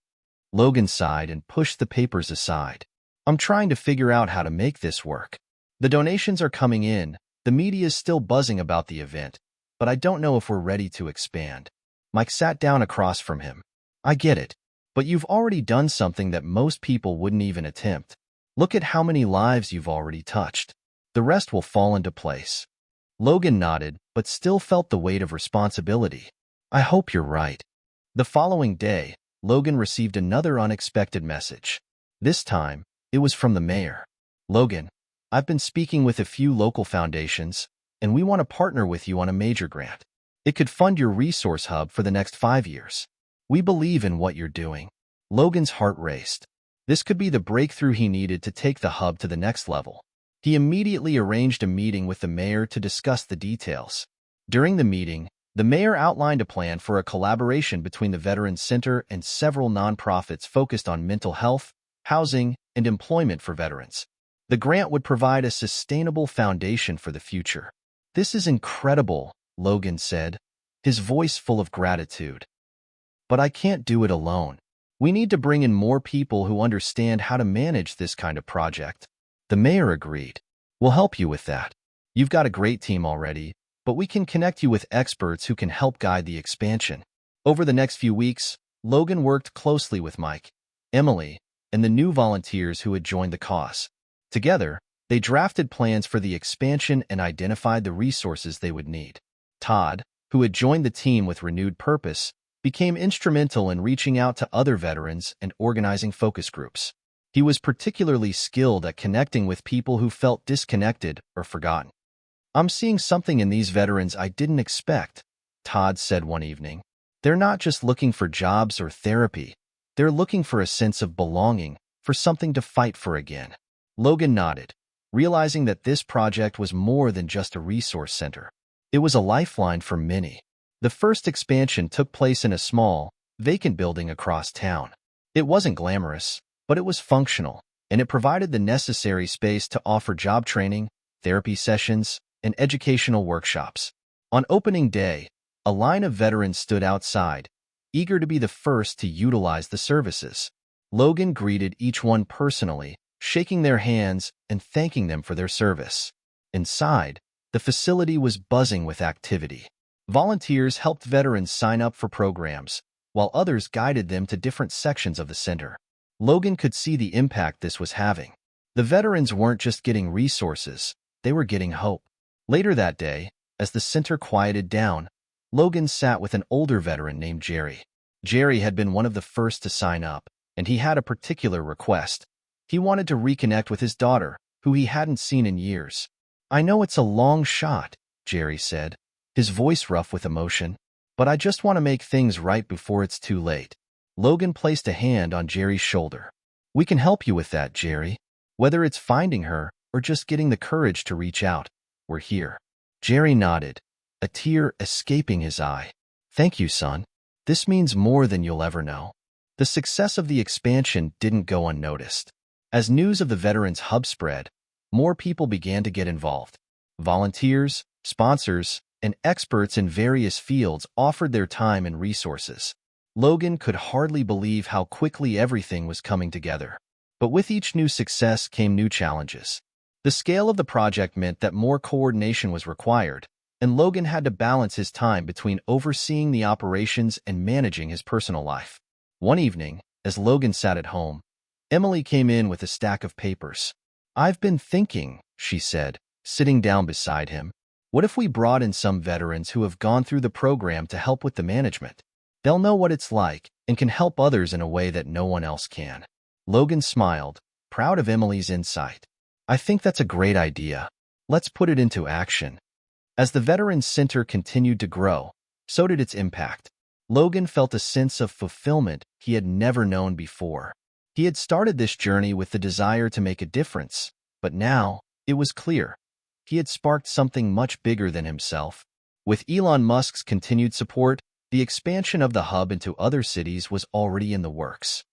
Logan sighed and pushed the papers aside. I'm trying to figure out how to make this work. The donations are coming in, the media is still buzzing about the event, but I don't know if we're ready to expand. Mike sat down across from him. I get it, but you've already done something that most people wouldn't even attempt. Look at how many lives you've already touched. The rest will fall into place. Logan nodded, but still felt the weight of responsibility. I hope you're right. The following day, Logan received another unexpected message. This time, it was from the mayor. Logan, I've been speaking with a few local foundations, and we want to partner with you on a major grant. It could fund your resource hub for the next 5 years. We believe in what you're doing. Logan's heart raced. This could be the breakthrough he needed to take the hub to the next level. He immediately arranged a meeting with the mayor to discuss the details. During the meeting, the mayor outlined a plan for a collaboration between the Veterans Center and several nonprofits focused on mental health, housing, and employment for veterans. The grant would provide a sustainable foundation for the future. This is incredible, Logan said, his voice full of gratitude. But I can't do it alone. We need to bring in more people who understand how to manage this kind of project. The mayor agreed. We'll help you with that. You've got a great team already, but we can connect you with experts who can help guide the expansion. Over the next few weeks, Logan worked closely with Mike, Emily, and the new volunteers who had joined the cause. Together, they drafted plans for the expansion and identified the resources they would need. Todd, who had joined the team with renewed purpose, became instrumental in reaching out to other veterans and organizing focus groups. He was particularly skilled at connecting with people who felt disconnected or forgotten. I'm seeing something in these veterans I didn't expect, Todd said one evening. They're not just looking for jobs or therapy. They're looking for a sense of belonging, for something to fight for again. Logan nodded, realizing that this project was more than just a resource center. It was a lifeline for many. The first expansion took place in a small, vacant building across town. It wasn't glamorous, but it was functional, and it provided the necessary space to offer job training, therapy sessions, and educational workshops. On opening day, a line of veterans stood outside, eager to be the first to utilize the services. Logan greeted each one personally, shaking their hands and thanking them for their service. Inside, the facility was buzzing with activity. Volunteers helped veterans sign up for programs, while others guided them to different sections of the center. Logan could see the impact this was having. The veterans weren't just getting resources, they were getting hope. Later that day, as the center quieted down, Logan sat with an older veteran named Jerry. Jerry had been one of the first to sign up, and he had a particular request. He wanted to reconnect with his daughter, who he hadn't seen in years. I know it's a long shot, Jerry said, his voice rough with emotion, but I just want to make things right before it's too late. Logan placed a hand on Jerry's shoulder. We can help you with that, Jerry. Whether it's finding her or just getting the courage to reach out, we're here. Jerry nodded, a tear escaping his eye. Thank you, son. This means more than you'll ever know. The success of the expansion didn't go unnoticed. As news of the Veterans Hub spread, more people began to get involved. Volunteers, sponsors, and experts in various fields offered their time and resources. Logan could hardly believe how quickly everything was coming together. But with each new success came new challenges. The scale of the project meant that more coordination was required, and Logan had to balance his time between overseeing the operations and managing his personal life. One evening, as Logan sat at home, Emily came in with a stack of papers. "I've been thinking," she said, sitting down beside him. "What if we brought in some veterans who have gone through the program to help with the management? They'll know what it's like and can help others in a way that no one else can." Logan smiled, proud of Emily's insight. "I think that's a great idea. Let's put it into action." As the Veterans Center continued to grow, so did its impact. Logan felt a sense of fulfillment he had never known before. He had started this journey with the desire to make a difference, but now it was clear. He had sparked something much bigger than himself. With Elon Musk's continued support, the expansion of the hub into other cities was already in the works.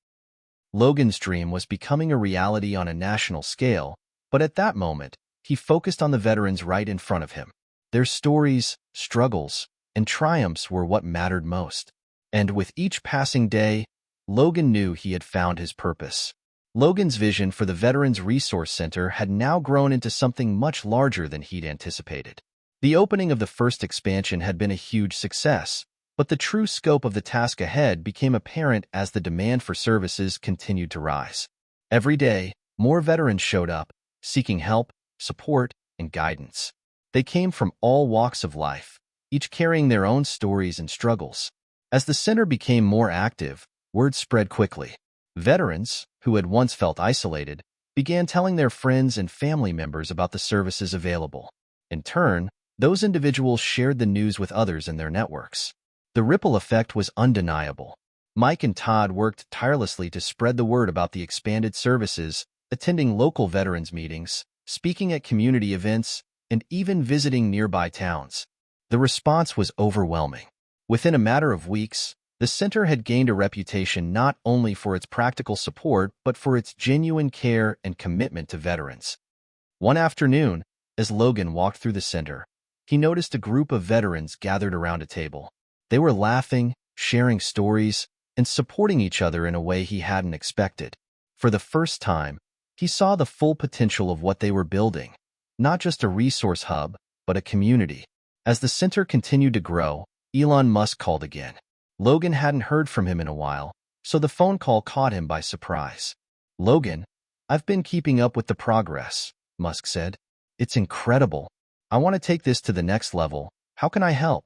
Logan's dream was becoming a reality on a national scale, but at that moment, he focused on the veterans right in front of him. Their stories, struggles, and triumphs were what mattered most. And with each passing day, Logan knew he had found his purpose. Logan's vision for the Veterans Resource Center had now grown into something much larger than he'd anticipated. The opening of the first expansion had been a huge success, but the true scope of the task ahead became apparent as the demand for services continued to rise. Every day, more veterans showed up, seeking help, support, and guidance. They came from all walks of life, each carrying their own stories and struggles. As the center became more active, word spread quickly. Veterans, who had once felt isolated, began telling their friends and family members about the services available. In turn, those individuals shared the news with others in their networks. The ripple effect was undeniable. Mike and Todd worked tirelessly to spread the word about the expanded services, attending local veterans meetings, speaking at community events, and even visiting nearby towns. The response was overwhelming. Within a matter of weeks, the center had gained a reputation not only for its practical support but for its genuine care and commitment to veterans. One afternoon, as Logan walked through the center, he noticed a group of veterans gathered around a table. They were laughing, sharing stories, and supporting each other in a way he hadn't expected. For the first time, he saw the full potential of what they were building, not just a resource hub, but a community. As the center continued to grow, Elon Musk called again. Logan hadn't heard from him in a while, so the phone call caught him by surprise. "Logan, I've been keeping up with the progress," Musk said. "It's incredible. I want to take this to the next level. How can I help?"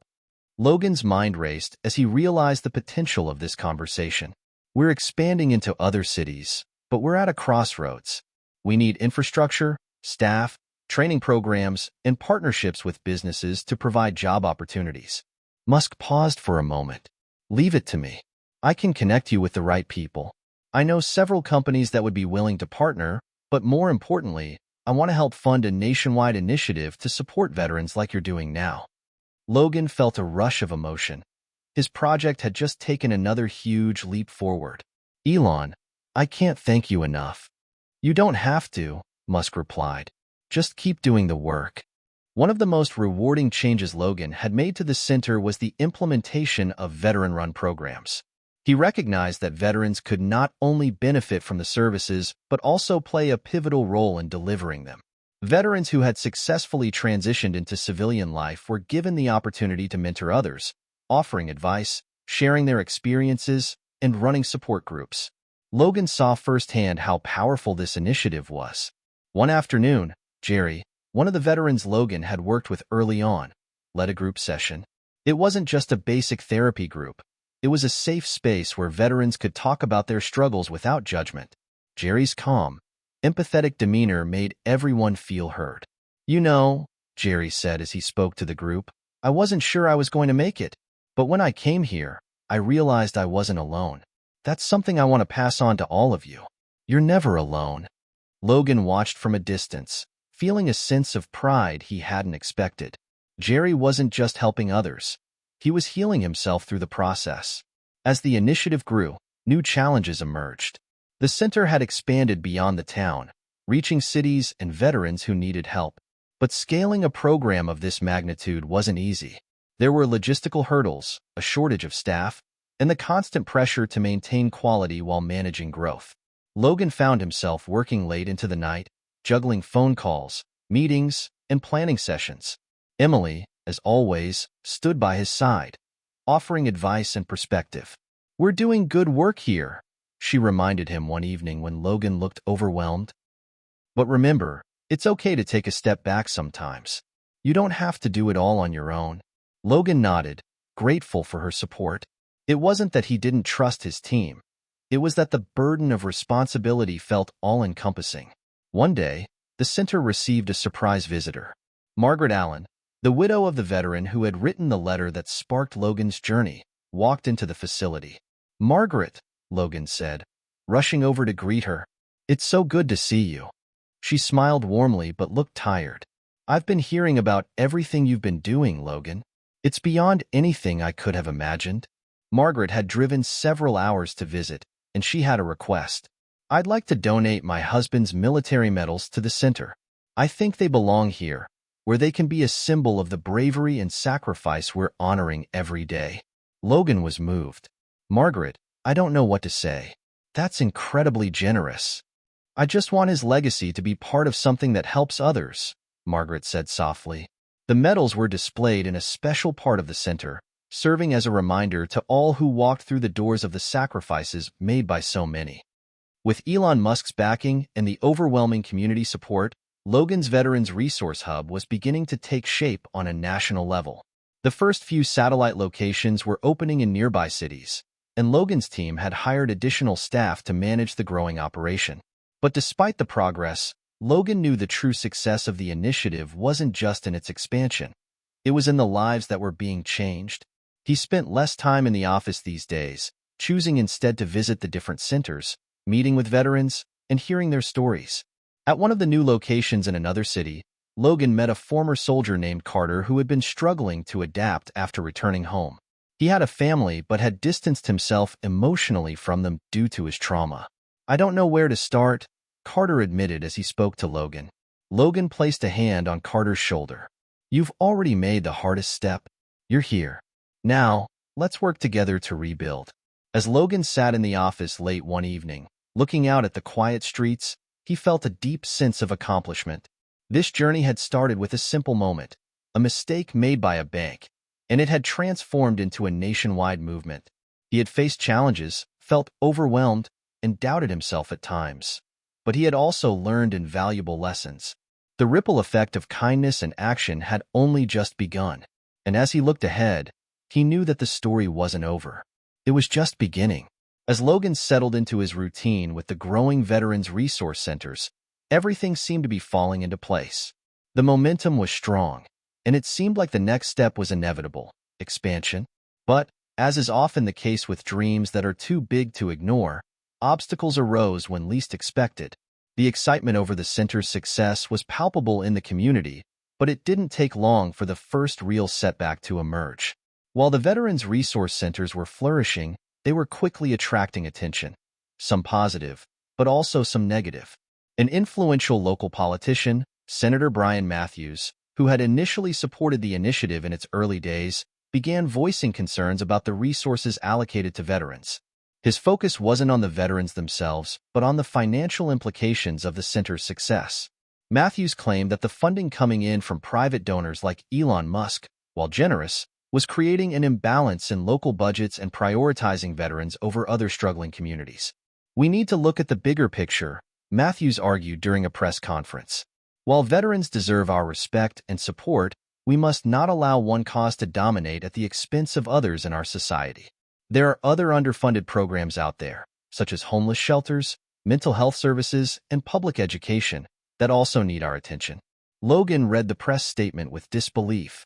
Logan's mind raced as he realized the potential of this conversation. "We're expanding into other cities, but we're at a crossroads. We need infrastructure, staff, training programs, and partnerships with businesses to provide job opportunities." Musk paused for a moment. "Leave it to me. I can connect you with the right people. I know several companies that would be willing to partner, but more importantly, I want to help fund a nationwide initiative to support veterans like you're doing now." Logan felt a rush of emotion. His project had just taken another huge leap forward. "Elon, I can't thank you enough." "You don't have to," Musk replied. "Just keep doing the work." One of the most rewarding changes Logan had made to the center was the implementation of veteran-run programs. He recognized that veterans could not only benefit from the services, but also play a pivotal role in delivering them. Veterans who had successfully transitioned into civilian life were given the opportunity to mentor others, offering advice, sharing their experiences, and running support groups. Logan saw firsthand how powerful this initiative was. One afternoon, Jerry, one of the veterans Logan had worked with early on, led a group session. It wasn't just a basic therapy group. It was a safe space where veterans could talk about their struggles without judgment. Jerry's calm, empathetic demeanor made everyone feel heard. "You know," Jerry said as he spoke to the group, "I wasn't sure I was going to make it, but when I came here, I realized I wasn't alone. That's something I want to pass on to all of you. You're never alone." Logan watched from a distance, feeling a sense of pride he hadn't expected. Jerry wasn't just helping others. He was healing himself through the process. As the initiative grew, new challenges emerged. The center had expanded beyond the town, reaching cities and veterans who needed help. But scaling a program of this magnitude wasn't easy. There were logistical hurdles, a shortage of staff, and the constant pressure to maintain quality while managing growth. Logan found himself working late into the night, juggling phone calls, meetings, and planning sessions. Emily, as always, stood by his side, offering advice and perspective. "We're doing good work here," she reminded him one evening when Logan looked overwhelmed. "But remember, it's okay to take a step back sometimes. You don't have to do it all on your own." Logan nodded, grateful for her support. It wasn't that he didn't trust his team. It was that the burden of responsibility felt all-encompassing. One day, the center received a surprise visitor. Margaret Allen, the widow of the veteran who had written the letter that sparked Logan's journey, walked into the facility. "Margaret," Logan said, rushing over to greet her. "It's so good to see you." She smiled warmly but looked tired. "I've been hearing about everything you've been doing, Logan. It's beyond anything I could have imagined." Margaret had driven several hours to visit, and she had a request. "I'd like to donate my husband's military medals to the center. I think they belong here, where they can be a symbol of the bravery and sacrifice we're honoring every day." Logan was moved. "Margaret, I don't know what to say. That's incredibly generous. I just want his legacy to be part of something that helps others," Margaret said softly. The medals were displayed in a special part of the center, serving as a reminder to all who walked through the doors of the sacrifices made by so many. With Elon Musk's backing and the overwhelming community support, Logan's Veterans Resource Hub was beginning to take shape on a national level. The first few satellite locations were opening in nearby cities, and Logan's team had hired additional staff to manage the growing operation. But despite the progress, Logan knew the true success of the initiative wasn't just in its expansion. It was in the lives that were being changed. He spent less time in the office these days, choosing instead to visit the different centers, meeting with veterans, and hearing their stories. At one of the new locations in another city, Logan met a former soldier named Carter who had been struggling to adapt after returning home. He had a family but had distanced himself emotionally from them due to his trauma. "I don't know where to start," Carter admitted as he spoke to Logan. Logan placed a hand on Carter's shoulder. "You've already made the hardest step. You're here. Now, let's work together to rebuild." As Logan sat in the office late one evening, looking out at the quiet streets, he felt a deep sense of accomplishment. This journey had started with a simple moment, a mistake made by a bank, and it had transformed into a nationwide movement. He had faced challenges, felt overwhelmed, and doubted himself at times. But he had also learned invaluable lessons. The ripple effect of kindness and action had only just begun, and as he looked ahead, he knew that the story wasn't over. It was just beginning. As Logan settled into his routine with the growing Veterans Resource Centers, everything seemed to be falling into place. The momentum was strong, and it seemed like the next step was inevitable, expansion. But, as is often the case with dreams that are too big to ignore, obstacles arose when least expected. The excitement over the center's success was palpable in the community, but it didn't take long for the first real setback to emerge. While the Veterans Resource Centers were flourishing, they were quickly attracting attention, some positive, but also some negative. An influential local politician, Senator Brian Matthews, who had initially supported the initiative in its early days, began voicing concerns about the resources allocated to veterans. His focus wasn't on the veterans themselves, but on the financial implications of the center's success. Matthews claimed that the funding coming in from private donors like Elon Musk, while generous, was creating an imbalance in local budgets and prioritizing veterans over other struggling communities. "We need to look at the bigger picture," Matthews argued during a press conference. "While veterans deserve our respect and support, we must not allow one cause to dominate at the expense of others in our society. There are other underfunded programs out there, such as homeless shelters, mental health services, and public education, that also need our attention." Logan read the press statement with disbelief.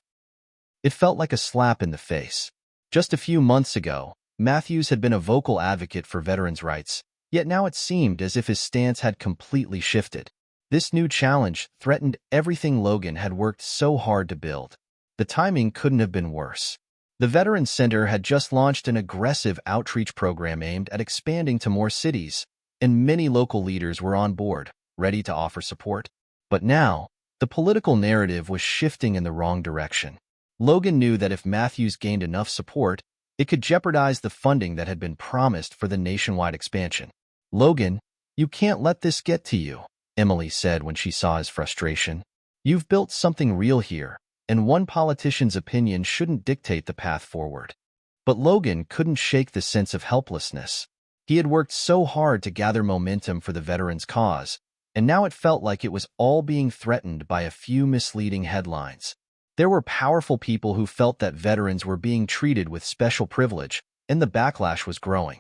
It felt like a slap in the face. Just a few months ago, Matthews had been a vocal advocate for veterans' rights, Yet now it seemed as if his stance had completely shifted. This new challenge threatened everything Logan had worked so hard to build. The timing couldn't have been worse. The Veterans Center had just launched an aggressive outreach program aimed at expanding to more cities, and many local leaders were on board, ready to offer support. But now, the political narrative was shifting in the wrong direction. Logan knew that if Matthews gained enough support, it could jeopardize the funding that had been promised for the nationwide expansion. "Logan, you can't let this get to you," Emily said when she saw his frustration. "You've built something real here, and one politician's opinion shouldn't dictate the path forward." But Logan couldn't shake the sense of helplessness. He had worked so hard to gather momentum for the veterans' cause, and now it felt like it was all being threatened by a few misleading headlines. There were powerful people who felt that veterans were being treated with special privilege, and the backlash was growing.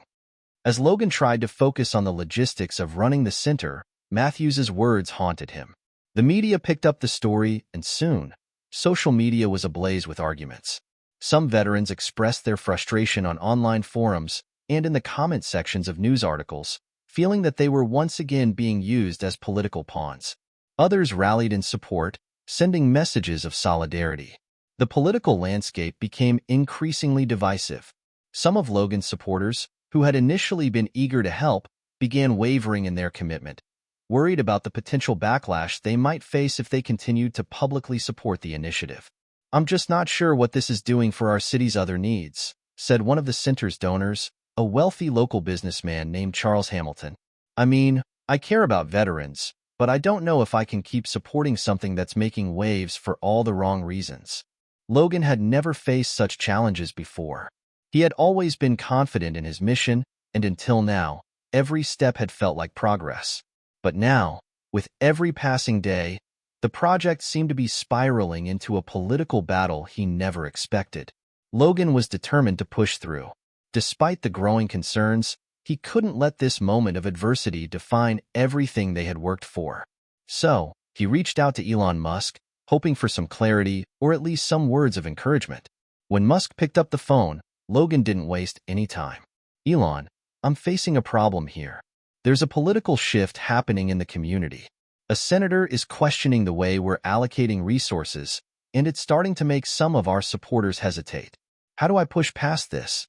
As Logan tried to focus on the logistics of running the center, Matthews's words haunted him. The media picked up the story, and soon, social media was ablaze with arguments. Some veterans expressed their frustration on online forums and in the comment sections of news articles, feeling that they were once again being used as political pawns. Others rallied in support, sending messages of solidarity. The political landscape became increasingly divisive. Some of Logan's supporters, who had initially been eager to help, began wavering in their commitment, worried about the potential backlash they might face if they continued to publicly support the initiative. "I'm just not sure what this is doing for our city's other needs," said one of the center's donors, a wealthy local businessman named Charles Hamilton. "I mean, I care about veterans, but I don't know if I can keep supporting something that's making waves for all the wrong reasons." Logan had never faced such challenges before. He had always been confident in his mission, and until now, every step had felt like progress. But now, with every passing day, the project seemed to be spiraling into a political battle he never expected. Logan was determined to push through. Despite the growing concerns, he couldn't let this moment of adversity define everything they had worked for. So, he reached out to Elon Musk, hoping for some clarity or at least some words of encouragement. When Musk picked up the phone, Logan didn't waste any time. "Elon, I'm facing a problem here. There's a political shift happening in the community. A senator is questioning the way we're allocating resources, and it's starting to make some of our supporters hesitate. How do I push past this?"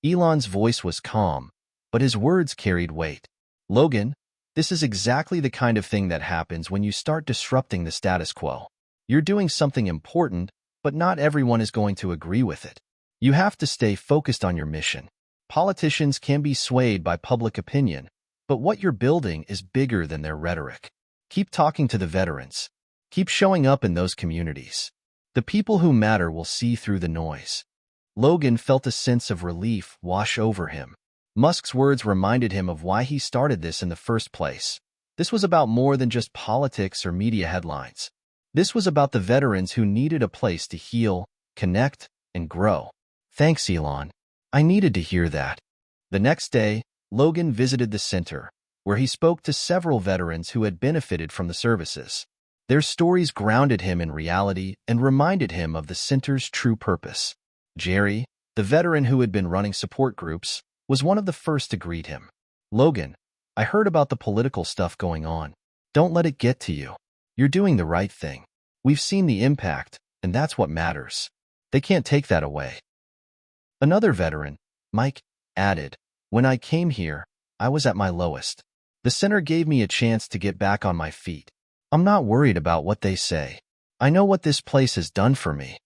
Elon's voice was calm, but his words carried weight. "Logan, this is exactly the kind of thing that happens when you start disrupting the status quo. You're doing something important, but not everyone is going to agree with it. You have to stay focused on your mission. Politicians can be swayed by public opinion, but what you're building is bigger than their rhetoric. Keep talking to the veterans. Keep showing up in those communities. The people who matter will see through the noise." Logan felt a sense of relief wash over him. Musk's words reminded him of why he started this in the first place. This was about more than just politics or media headlines. This was about the veterans who needed a place to heal, connect, and grow. "Thanks, Elon. I needed to hear that." The next day, Logan visited the center, where he spoke to several veterans who had benefited from the services. Their stories grounded him in reality and reminded him of the center's true purpose. Jerry, the veteran who had been running support groups, was one of the first to greet him. "Logan, I heard about the political stuff going on. Don't let it get to you. You're doing the right thing. We've seen the impact, and that's what matters. They can't take that away." Another veteran, Mike, added, "When I came here, I was at my lowest. The center gave me a chance to get back on my feet. I'm not worried about what they say. I know what this place has done for me."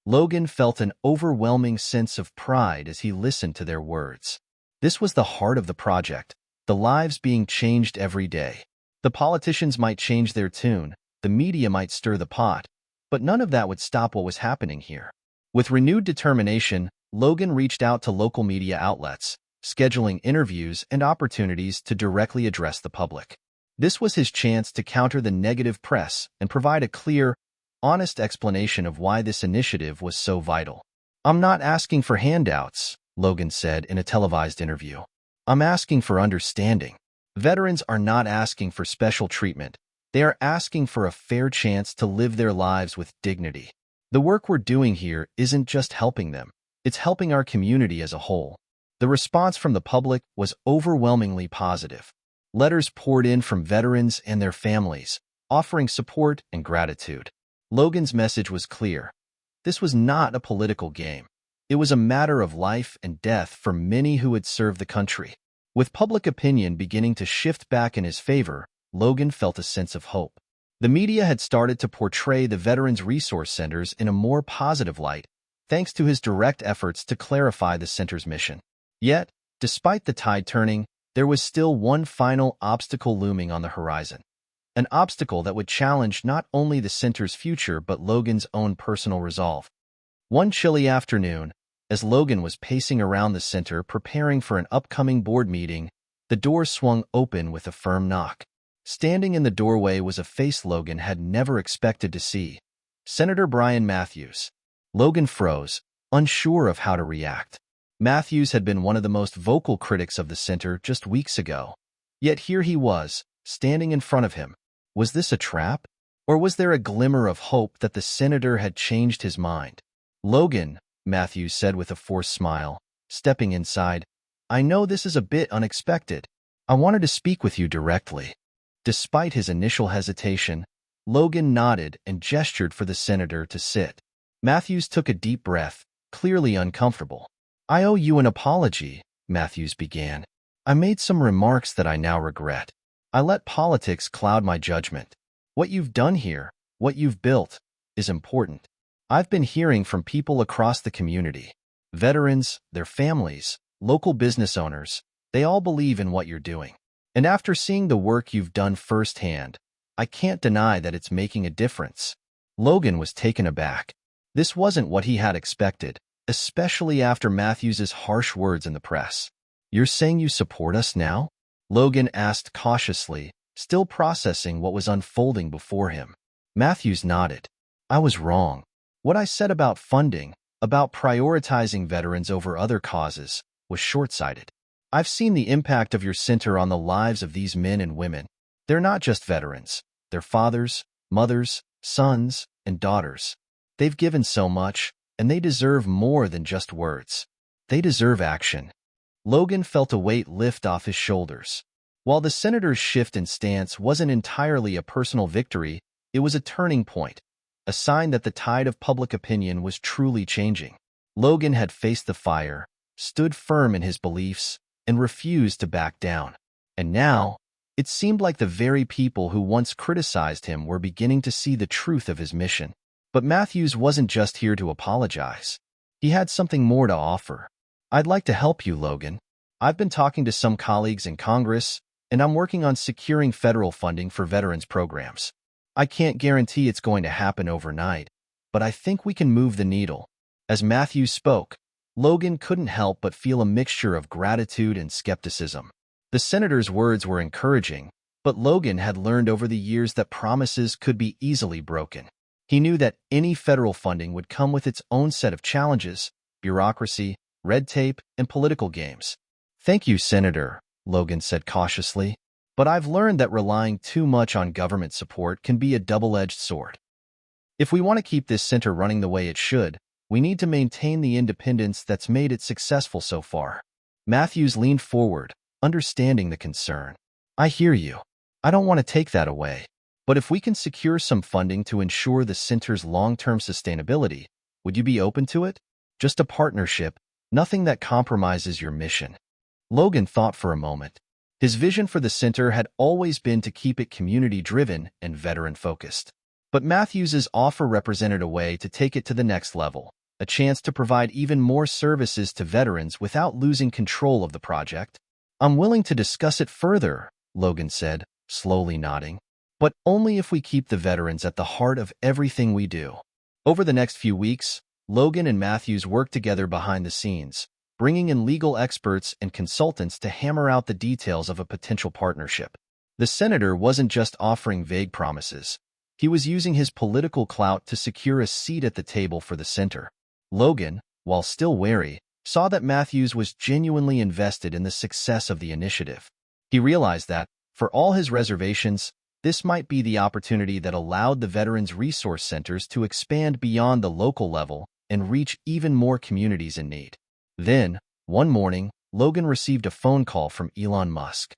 Logan felt an overwhelming sense of pride as he listened to their words. This was the heart of the project, the lives being changed every day. The politicians might change their tune, the media might stir the pot, but none of that would stop what was happening here. With renewed determination, Logan reached out to local media outlets, scheduling interviews and opportunities to directly address the public. This was his chance to counter the negative press and provide a clear, honest explanation of why this initiative was so vital. "I'm not asking for handouts," Logan said in a televised interview. "I'm asking for understanding. Veterans are not asking for special treatment. They are asking for a fair chance to live their lives with dignity. The work we're doing here isn't just helping them. It's helping our community as a whole." The response from the public was overwhelmingly positive. Letters poured in from veterans and their families, offering support and gratitude. Logan's message was clear. This was not a political game. It was a matter of life and death for many who had served the country. With public opinion beginning to shift back in his favor, Logan felt a sense of hope. The media had started to portray the Veterans Resource Centers in a more positive light, thanks to his direct efforts to clarify the center's mission. Yet, despite the tide turning, there was still one final obstacle looming on the horizon. An obstacle that would challenge not only the center's future but Logan's own personal resolve. One chilly afternoon, as Logan was pacing around the center preparing for an upcoming board meeting, the door swung open with a firm knock. Standing in the doorway was a face Logan had never expected to see. Senator Brian Matthews. Logan froze, unsure of how to react. Matthews had been one of the most vocal critics of the center just weeks ago. Yet here he was, standing in front of him. Was this a trap? Or was there a glimmer of hope that the senator had changed his mind? Logan, Matthews said with a forced smile, stepping inside, I know this is a bit unexpected. I wanted to speak with you directly. Despite his initial hesitation, Logan nodded and gestured for the senator to sit. Matthews took a deep breath, clearly uncomfortable. I owe you an apology, Matthews began. I made some remarks that I now regret. I let politics cloud my judgment. What you've done here, what you've built, is important. I've been hearing from people across the community. Veterans, their families, local business owners, they all believe in what you're doing. And after seeing the work you've done firsthand, I can't deny that it's making a difference. Logan was taken aback. This wasn't what he had expected, especially after Matthews's harsh words in the press. You're saying you support us now? Logan asked cautiously, still processing what was unfolding before him. Matthews nodded. I was wrong. What I said about funding, about prioritizing veterans over other causes, was short-sighted. I've seen the impact of your center on the lives of these men and women. They're not just veterans. They're fathers, mothers, sons, and daughters. They've given so much, and they deserve more than just words. They deserve action. Logan felt a weight lift off his shoulders. While the senator's shift in stance wasn't entirely a personal victory, it was a turning point, a sign that the tide of public opinion was truly changing. Logan had faced the fire, stood firm in his beliefs, and refused to back down. And now, it seemed like the very people who once criticized him were beginning to see the truth of his mission. But Matthews wasn't just here to apologize. He had something more to offer. I'd like to help you, Logan. I've been talking to some colleagues in Congress, and I'm working on securing federal funding for veterans programs. I can't guarantee it's going to happen overnight, but I think we can move the needle. As Matthews spoke, Logan couldn't help but feel a mixture of gratitude and skepticism. The senator's words were encouraging, but Logan had learned over the years that promises could be easily broken. He knew that any federal funding would come with its own set of challenges, bureaucracy, red tape, and political games. Thank you, Senator, Logan said cautiously. But I've learned that relying too much on government support can be a double-edged sword. If we want to keep this center running the way it should, we need to maintain the independence that's made it successful so far. Matthews leaned forward, understanding the concern. I hear you. I don't want to take that away. But if we can secure some funding to ensure the center's long-term sustainability, would you be open to it? Just a partnership, nothing that compromises your mission. Logan thought for a moment. His vision for the center had always been to keep it community-driven and veteran-focused. But Matthews's offer represented a way to take it to the next level, a chance to provide even more services to veterans without losing control of the project. I'm willing to discuss it further, Logan said, slowly nodding. But only if we keep the veterans at the heart of everything we do. Over the next few weeks, Logan and Matthews worked together behind the scenes, bringing in legal experts and consultants to hammer out the details of a potential partnership. The senator wasn't just offering vague promises. He was using his political clout to secure a seat at the table for the center. Logan, while still wary, saw that Matthews was genuinely invested in the success of the initiative. He realized that, for all his reservations, this might be the opportunity that allowed the Veterans Resource Centers to expand beyond the local level and reach even more communities in need. Then, one morning, Logan received a phone call from Elon Musk.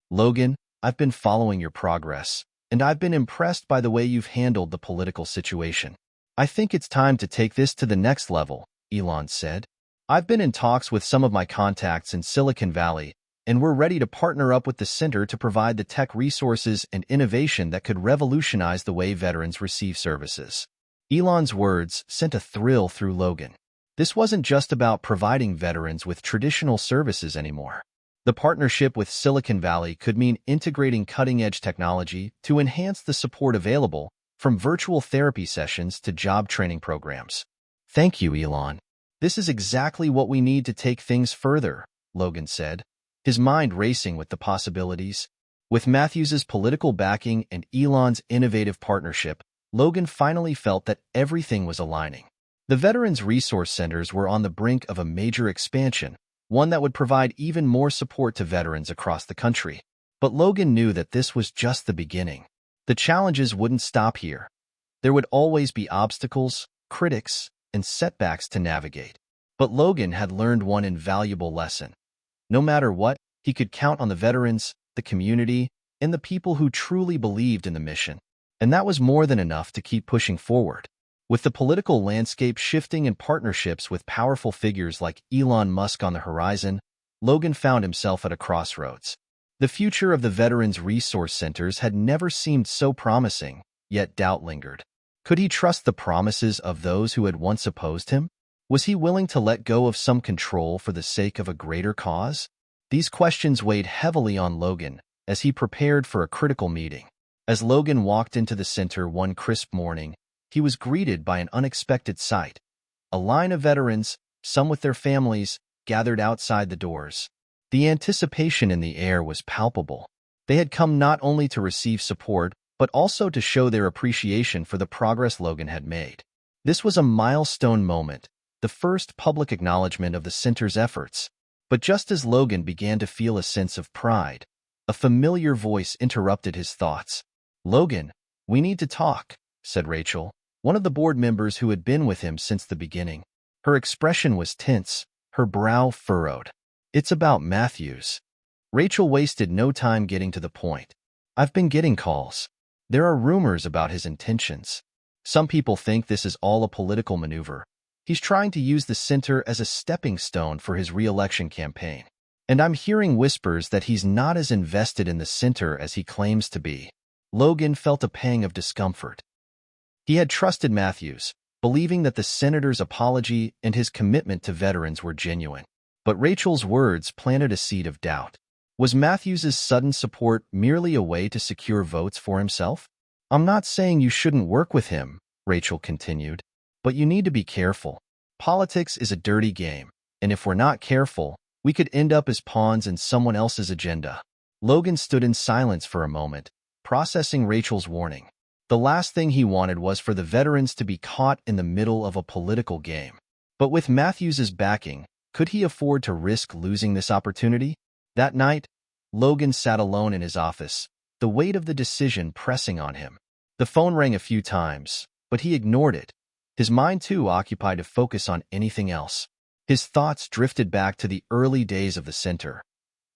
"Logan, I've been following your progress, and I've been impressed by the way you've handled the political situation. I think it's time to take this to the next level," Elon said. "I've been in talks with some of my contacts in Silicon Valley, and we're ready to partner up with the center to provide the tech resources and innovation that could revolutionize the way veterans receive services." Elon's words sent a thrill through Logan. This wasn't just about providing veterans with traditional services anymore. The partnership with Silicon Valley could mean integrating cutting-edge technology to enhance the support available, from virtual therapy sessions to job training programs. "Thank you, Elon. This is exactly what we need to take things further," Logan said, his mind racing with the possibilities. With Matthews's political backing and Elon's innovative partnership, Logan finally felt that everything was aligning. The Veterans Resource Centers were on the brink of a major expansion, one that would provide even more support to veterans across the country. But Logan knew that this was just the beginning. The challenges wouldn't stop here. There would always be obstacles, critics, and setbacks to navigate. But Logan had learned one invaluable lesson. No matter what, he could count on the veterans, the community, and the people who truly believed in the mission. And that was more than enough to keep pushing forward. With the political landscape shifting and partnerships with powerful figures like Elon Musk on the horizon, Logan found himself at a crossroads. The future of the Veterans Resource Centers had never seemed so promising, yet doubt lingered. Could he trust the promises of those who had once opposed him? Was he willing to let go of some control for the sake of a greater cause? These questions weighed heavily on Logan as he prepared for a critical meeting. As Logan walked into the center one crisp morning, he was greeted by an unexpected sight. A line of veterans, some with their families, gathered outside the doors. The anticipation in the air was palpable. They had come not only to receive support, but also to show their appreciation for the progress Logan had made. This was a milestone moment, the first public acknowledgement of the center's efforts. But just as Logan began to feel a sense of pride, a familiar voice interrupted his thoughts. "Logan, we need to talk," said Rachel, one of the board members who had been with him since the beginning. Her expression was tense, her brow furrowed. "It's about Matthews." Rachel wasted no time getting to the point. "I've been getting calls. There are rumors about his intentions. Some people think this is all a political maneuver. He's trying to use the center as a stepping stone for his re-election campaign. And I'm hearing whispers that he's not as invested in the center as he claims to be." Logan felt a pang of discomfort. He had trusted Matthews, believing that the senator's apology and his commitment to veterans were genuine. But Rachel's words planted a seed of doubt. Was Matthews's sudden support merely a way to secure votes for himself? "I'm not saying you shouldn't work with him," Rachel continued, "but you need to be careful. Politics is a dirty game, and if we're not careful, we could end up as pawns in someone else's agenda." Logan stood in silence for a moment, processing Rachel's warning. The last thing he wanted was for the veterans to be caught in the middle of a political game. But with Matthews's backing, could he afford to risk losing this opportunity? That night, Logan sat alone in his office, the weight of the decision pressing on him. The phone rang a few times, but he ignored it. His mind too occupied to focus on anything else. His thoughts drifted back to the early days of the center.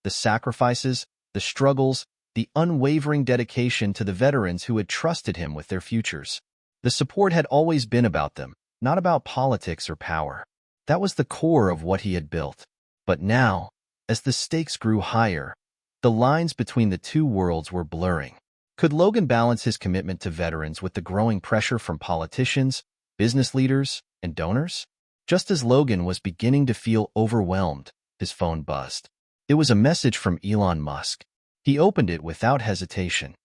The sacrifices, the struggles, the unwavering dedication to the veterans who had trusted him with their futures. The support had always been about them, not about politics or power. That was the core of what he had built. But now, as the stakes grew higher, the lines between the two worlds were blurring. Could Logan balance his commitment to veterans with the growing pressure from politicians, business leaders, and donors? Just as Logan was beginning to feel overwhelmed, his phone buzzed. It was a message from Elon Musk. He opened it without hesitation.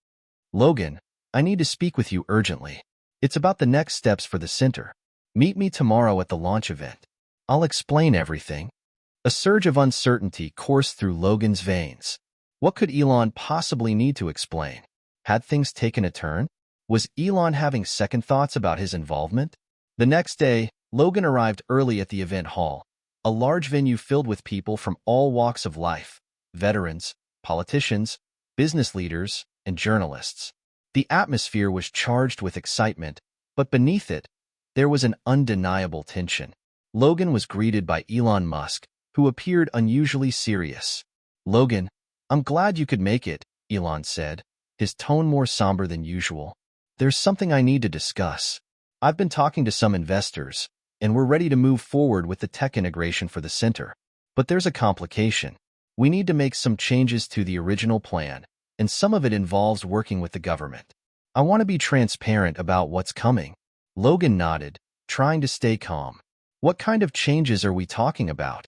"Logan, I need to speak with you urgently. It's about the next steps for the center. Meet me tomorrow at the launch event. I'll explain everything." A surge of uncertainty coursed through Logan's veins. What could Elon possibly need to explain? Had things taken a turn? Was Elon having second thoughts about his involvement? The next day, Logan arrived early at the event hall, a large venue filled with people from all walks of life: veterans, politicians, business leaders, and journalists. The atmosphere was charged with excitement, but beneath it, there was an undeniable tension. Logan was greeted by Elon Musk, who appeared unusually serious. "Logan, I'm glad you could make it," Elon said, his tone more somber than usual. "There's something I need to discuss. I've been talking to some investors, and we're ready to move forward with the tech integration for the center. But there's a complication. We need to make some changes to the original plan, and some of it involves working with the government. I want to be transparent about what's coming." Logan nodded, trying to stay calm. "What kind of changes are we talking about?"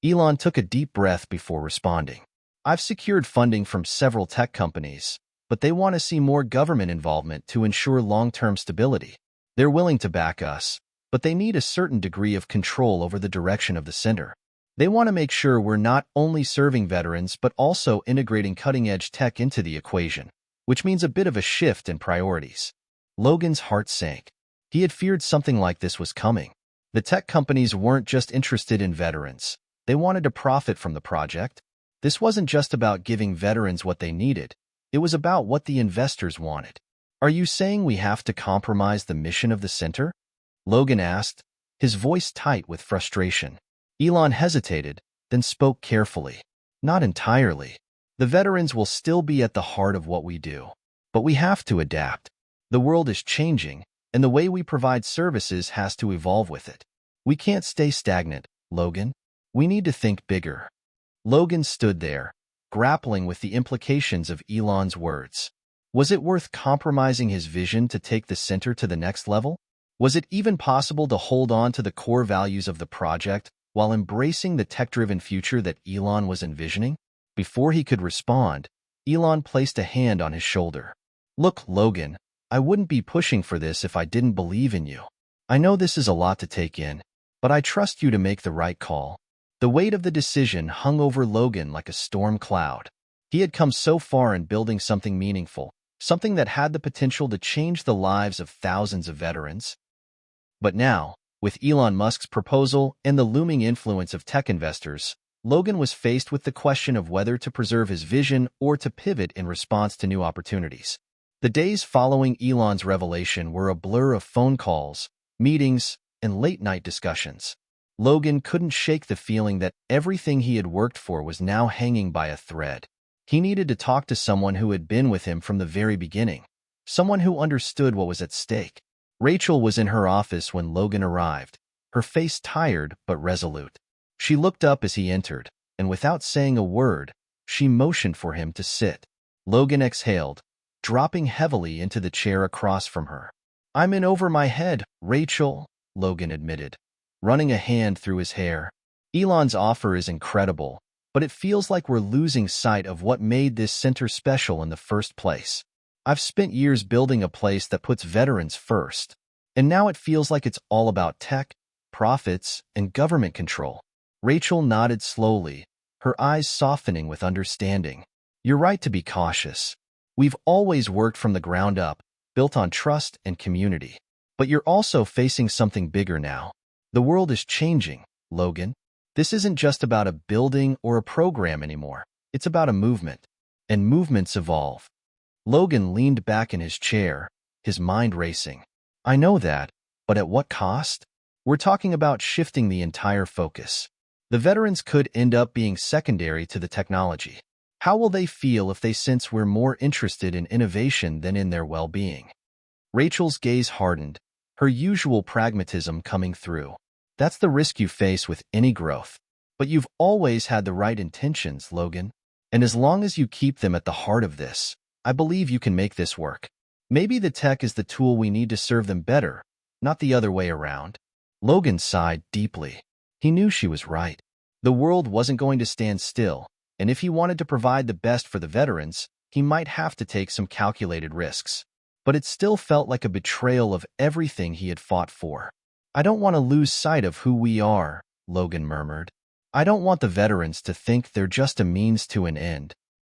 Elon took a deep breath before responding. "I've secured funding from several tech companies, but they want to see more government involvement to ensure long-term stability. They're willing to back us, but they need a certain degree of control over the direction of the center. They want to make sure we're not only serving veterans but also integrating cutting-edge tech into the equation, which means a bit of a shift in priorities." Logan's heart sank. He had feared something like this was coming. The tech companies weren't just interested in veterans. They wanted to profit from the project. This wasn't just about giving veterans what they needed. It was about what the investors wanted. "Are you saying we have to compromise the mission of the center?" Logan asked, his voice tight with frustration. Elon hesitated, then spoke carefully. "Not entirely. The veterans will still be at the heart of what we do. But we have to adapt. The world is changing, and the way we provide services has to evolve with it. We can't stay stagnant, Logan. We need to think bigger." Logan stood there, grappling with the implications of Elon's words. Was it worth compromising his vision to take the center to the next level? Was it even possible to hold on to the core values of the project while embracing the tech-driven future that Elon was envisioning? Before he could respond, Elon placed a hand on his shoulder. "Look, Logan, I wouldn't be pushing for this if I didn't believe in you. I know this is a lot to take in, but I trust you to make the right call." The weight of the decision hung over Logan like a storm cloud. He had come so far in building something meaningful, something that had the potential to change the lives of thousands of veterans. But now, with Elon Musk's proposal and the looming influence of tech investors, Logan was faced with the question of whether to preserve his vision or to pivot in response to new opportunities. The days following Elon's revelation were a blur of phone calls, meetings, and late-night discussions. Logan couldn't shake the feeling that everything he had worked for was now hanging by a thread. He needed to talk to someone who had been with him from the very beginning, someone who understood what was at stake. Rachel was in her office when Logan arrived, her face tired but resolute. She looked up as he entered, and without saying a word, she motioned for him to sit. Logan exhaled, dropping heavily into the chair across from her. "I'm in over my head, Rachel," Logan admitted, running a hand through his hair. "Elon's offer is incredible, but it feels like we're losing sight of what made this center special in the first place. I've spent years building a place that puts veterans first, and now it feels like it's all about tech, profits, and government control." Rachel nodded slowly, her eyes softening with understanding. "You're right to be cautious. We've always worked from the ground up, built on trust and community. But you're also facing something bigger now. The world is changing, Logan. This isn't just about a building or a program anymore. It's about a movement. And movements evolve." Logan leaned back in his chair, his mind racing. "I know that, but at what cost? We're talking about shifting the entire focus. The veterans could end up being secondary to the technology. How will they feel if they sense we're more interested in innovation than in their well-being?" Rachel's gaze hardened, her usual pragmatism coming through. "That's the risk you face with any growth. But you've always had the right intentions, Logan. And as long as you keep them at the heart of this, I believe you can make this work. Maybe the tech is the tool we need to serve them better, not the other way around." Logan sighed deeply. He knew she was right. The world wasn't going to stand still, and if he wanted to provide the best for the veterans, he might have to take some calculated risks. But it still felt like a betrayal of everything he had fought for. "I don't want to lose sight of who we are," Logan murmured. "I don't want the veterans to think they're just a means to an end."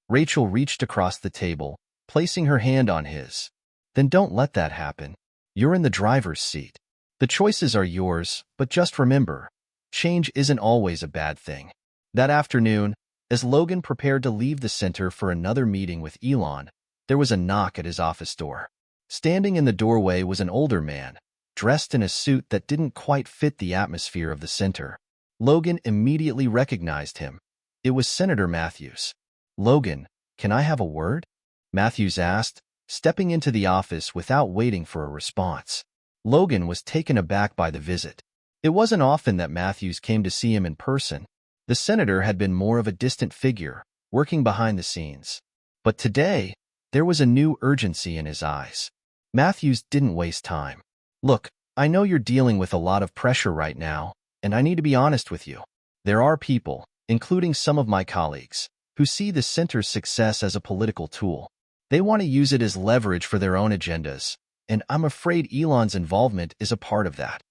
Rachel reached across the table, placing her hand on his. "Then don't let that happen. You're in the driver's seat. The choices are yours, but just remember, change isn't always a bad thing." That afternoon, as Logan prepared to leave the center for another meeting with Elon, there was a knock at his office door. Standing in the doorway was an older man, dressed in a suit that didn't quite fit the atmosphere of the center. Logan immediately recognized him. It was Senator Matthews. "Logan, can I have a word?" Matthews asked, stepping into the office without waiting for a response. Logan was taken aback by the visit. It wasn't often that Matthews came to see him in person. The senator had been more of a distant figure, working behind the scenes. But today, there was a new urgency in his eyes. Matthews didn't waste time. "Look, I know you're dealing with a lot of pressure right now, and I need to be honest with you. There are people, including some of my colleagues, who see the center's success as a political tool. They want to use it as leverage for their own agendas, and I'm afraid Elon's involvement is a part of that."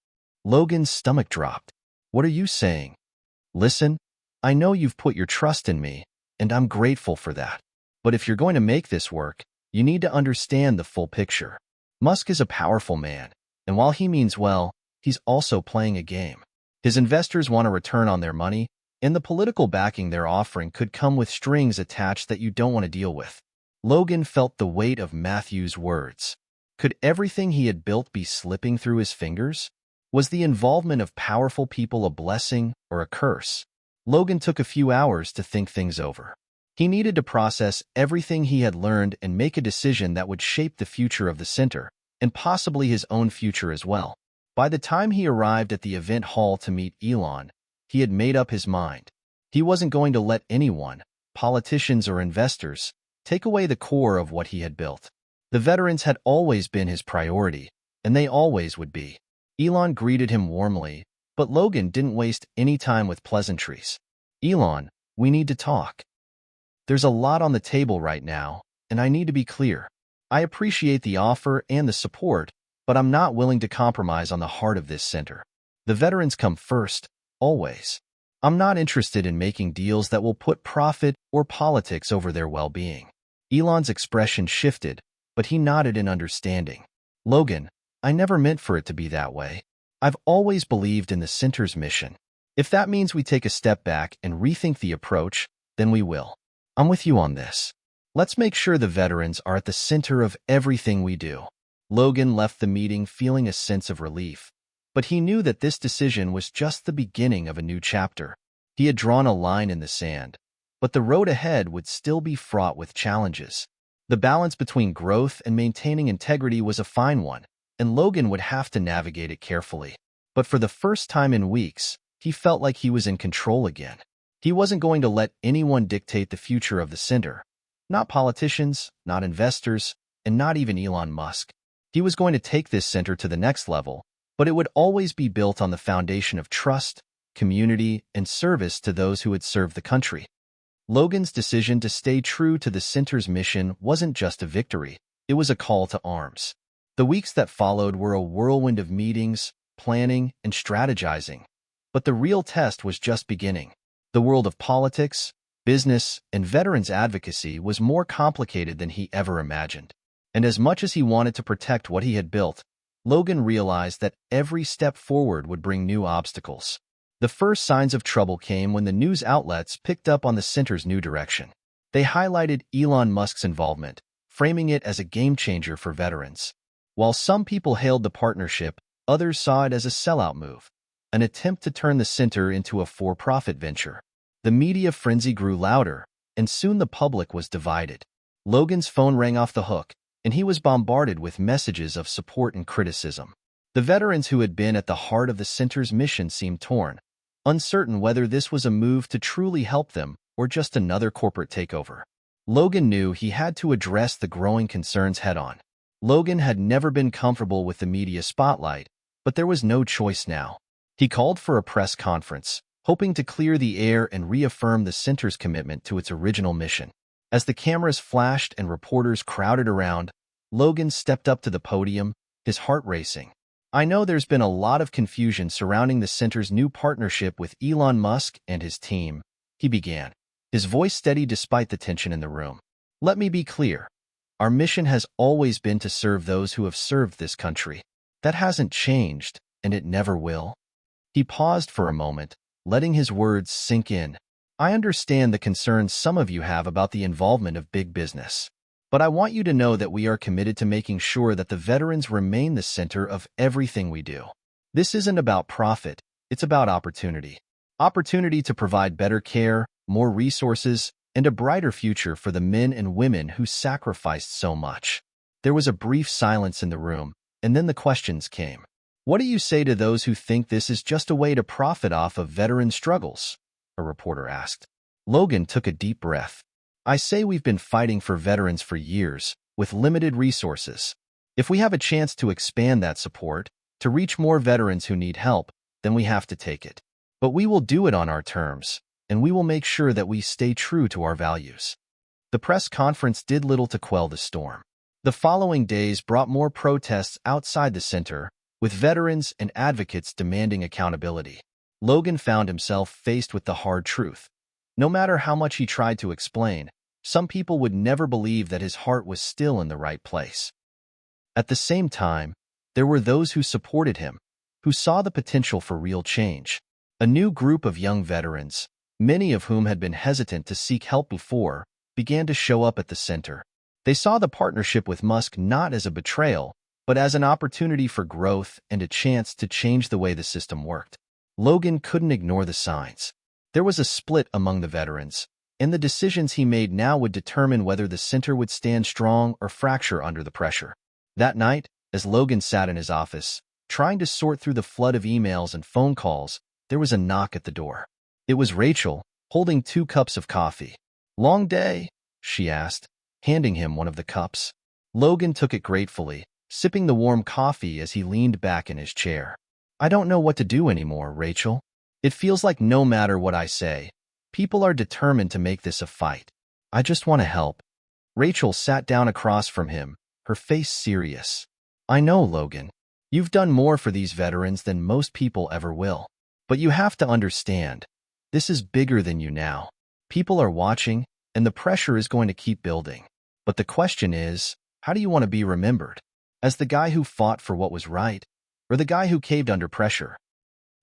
Logan's stomach dropped. "What are you saying?" "Listen, I know you've put your trust in me, and I'm grateful for that. But if you're going to make this work, you need to understand the full picture. Musk is a powerful man, and while he means well, he's also playing a game. His investors want a return on their money, and the political backing they're offering could come with strings attached that you don't want to deal with." Logan felt the weight of Matthews' words. Could everything he had built be slipping through his fingers? Was the involvement of powerful people a blessing or a curse? Logan took a few hours to think things over. He needed to process everything he had learned and make a decision that would shape the future of the center, and possibly his own future as well. By the time he arrived at the event hall to meet Elon, he had made up his mind. He wasn't going to let anyone, politicians or investors, take away the core of what he had built. The veterans had always been his priority, and they always would be. Elon greeted him warmly, but Logan didn't waste any time with pleasantries. "Elon, we need to talk. There's a lot on the table right now, and I need to be clear. I appreciate the offer and the support, but I'm not willing to compromise on the heart of this center. The veterans come first, always. I'm not interested in making deals that will put profit or politics over their well-being." Elon's expression shifted, but he nodded in understanding. "Logan, I never meant for it to be that way. I've always believed in the center's mission. If that means we take a step back and rethink the approach, then we will. I'm with you on this. Let's make sure the veterans are at the center of everything we do." Logan left the meeting feeling a sense of relief, but he knew that this decision was just the beginning of a new chapter. He had drawn a line in the sand, but the road ahead would still be fraught with challenges. The balance between growth and maintaining integrity was a fine one, and Logan would have to navigate it carefully. But for the first time in weeks, he felt like he was in control again. He wasn't going to let anyone dictate the future of the center. Not politicians, not investors, and not even Elon Musk. He was going to take this center to the next level, but it would always be built on the foundation of trust, community, and service to those who had served the country. Logan's decision to stay true to the center's mission wasn't just a victory, it was a call to arms. The weeks that followed were a whirlwind of meetings, planning, and strategizing. But the real test was just beginning. The world of politics, business, and veterans advocacy was more complicated than he ever imagined. And as much as he wanted to protect what he had built, Logan realized that every step forward would bring new obstacles. The first signs of trouble came when the news outlets picked up on the center's new direction. They highlighted Elon Musk's involvement, framing it as a game-changer for veterans. While some people hailed the partnership, others saw it as a sellout move, an attempt to turn the center into a for-profit venture. The media frenzy grew louder, and soon the public was divided. Logan's phone rang off the hook, and he was bombarded with messages of support and criticism. The veterans who had been at the heart of the center's mission seemed torn, uncertain whether this was a move to truly help them or just another corporate takeover. Logan knew he had to address the growing concerns head-on. Logan had never been comfortable with the media spotlight, but there was no choice now. He called for a press conference, hoping to clear the air and reaffirm the center's commitment to its original mission. As the cameras flashed and reporters crowded around, Logan stepped up to the podium, his heart racing. "I know there's been a lot of confusion surrounding the center's new partnership with Elon Musk and his team," he began, his voice steady despite the tension in the room. "Let me be clear. Our mission has always been to serve those who have served this country. That hasn't changed, and it never will." He paused for a moment, letting his words sink in. "I understand the concerns some of you have about the involvement of big business. But I want you to know that we are committed to making sure that the veterans remain the center of everything we do. This isn't about profit, it's about opportunity. Opportunity to provide better care, more resources, and a brighter future for the men and women who sacrificed so much. There was a brief silence in the room, and then the questions came. What do you say to those who think this is just a way to profit off of veteran struggles? A reporter asked. Logan took a deep breath. I say we've been fighting for veterans for years, with limited resources. If we have a chance to expand that support, to reach more veterans who need help, then we have to take it. But we will do it on our terms, and we will make sure that we stay true to our values. The press conference did little to quell the storm. The following days brought more protests outside the center, with veterans and advocates demanding accountability. Logan found himself faced with the hard truth. No matter how much he tried to explain, some people would never believe that his heart was still in the right place. At the same time, there were those who supported him, who saw the potential for real change. A new group of young veterans, many of whom had been hesitant to seek help before, began to show up at the center. They saw the partnership with Musk not as a betrayal, but as an opportunity for growth and a chance to change the way the system worked. Logan couldn't ignore the signs. There was a split among the veterans, and the decisions he made now would determine whether the center would stand strong or fracture under the pressure. That night, as Logan sat in his office, trying to sort through the flood of emails and phone calls, there was a knock at the door. It was Rachel, holding 2 cups of coffee. Long day? She asked, handing him one of the cups. Logan took it gratefully, sipping the warm coffee as he leaned back in his chair. I don't know what to do anymore, Rachel. It feels like no matter what I say, people are determined to make this a fight. I just want to help. Rachel sat down across from him, her face serious. I know, Logan. You've done more for these veterans than most people ever will. But you have to understand, this is bigger than you now. People are watching, and the pressure is going to keep building. But the question is, how do you want to be remembered? As the guy who fought for what was right, or the guy who caved under pressure?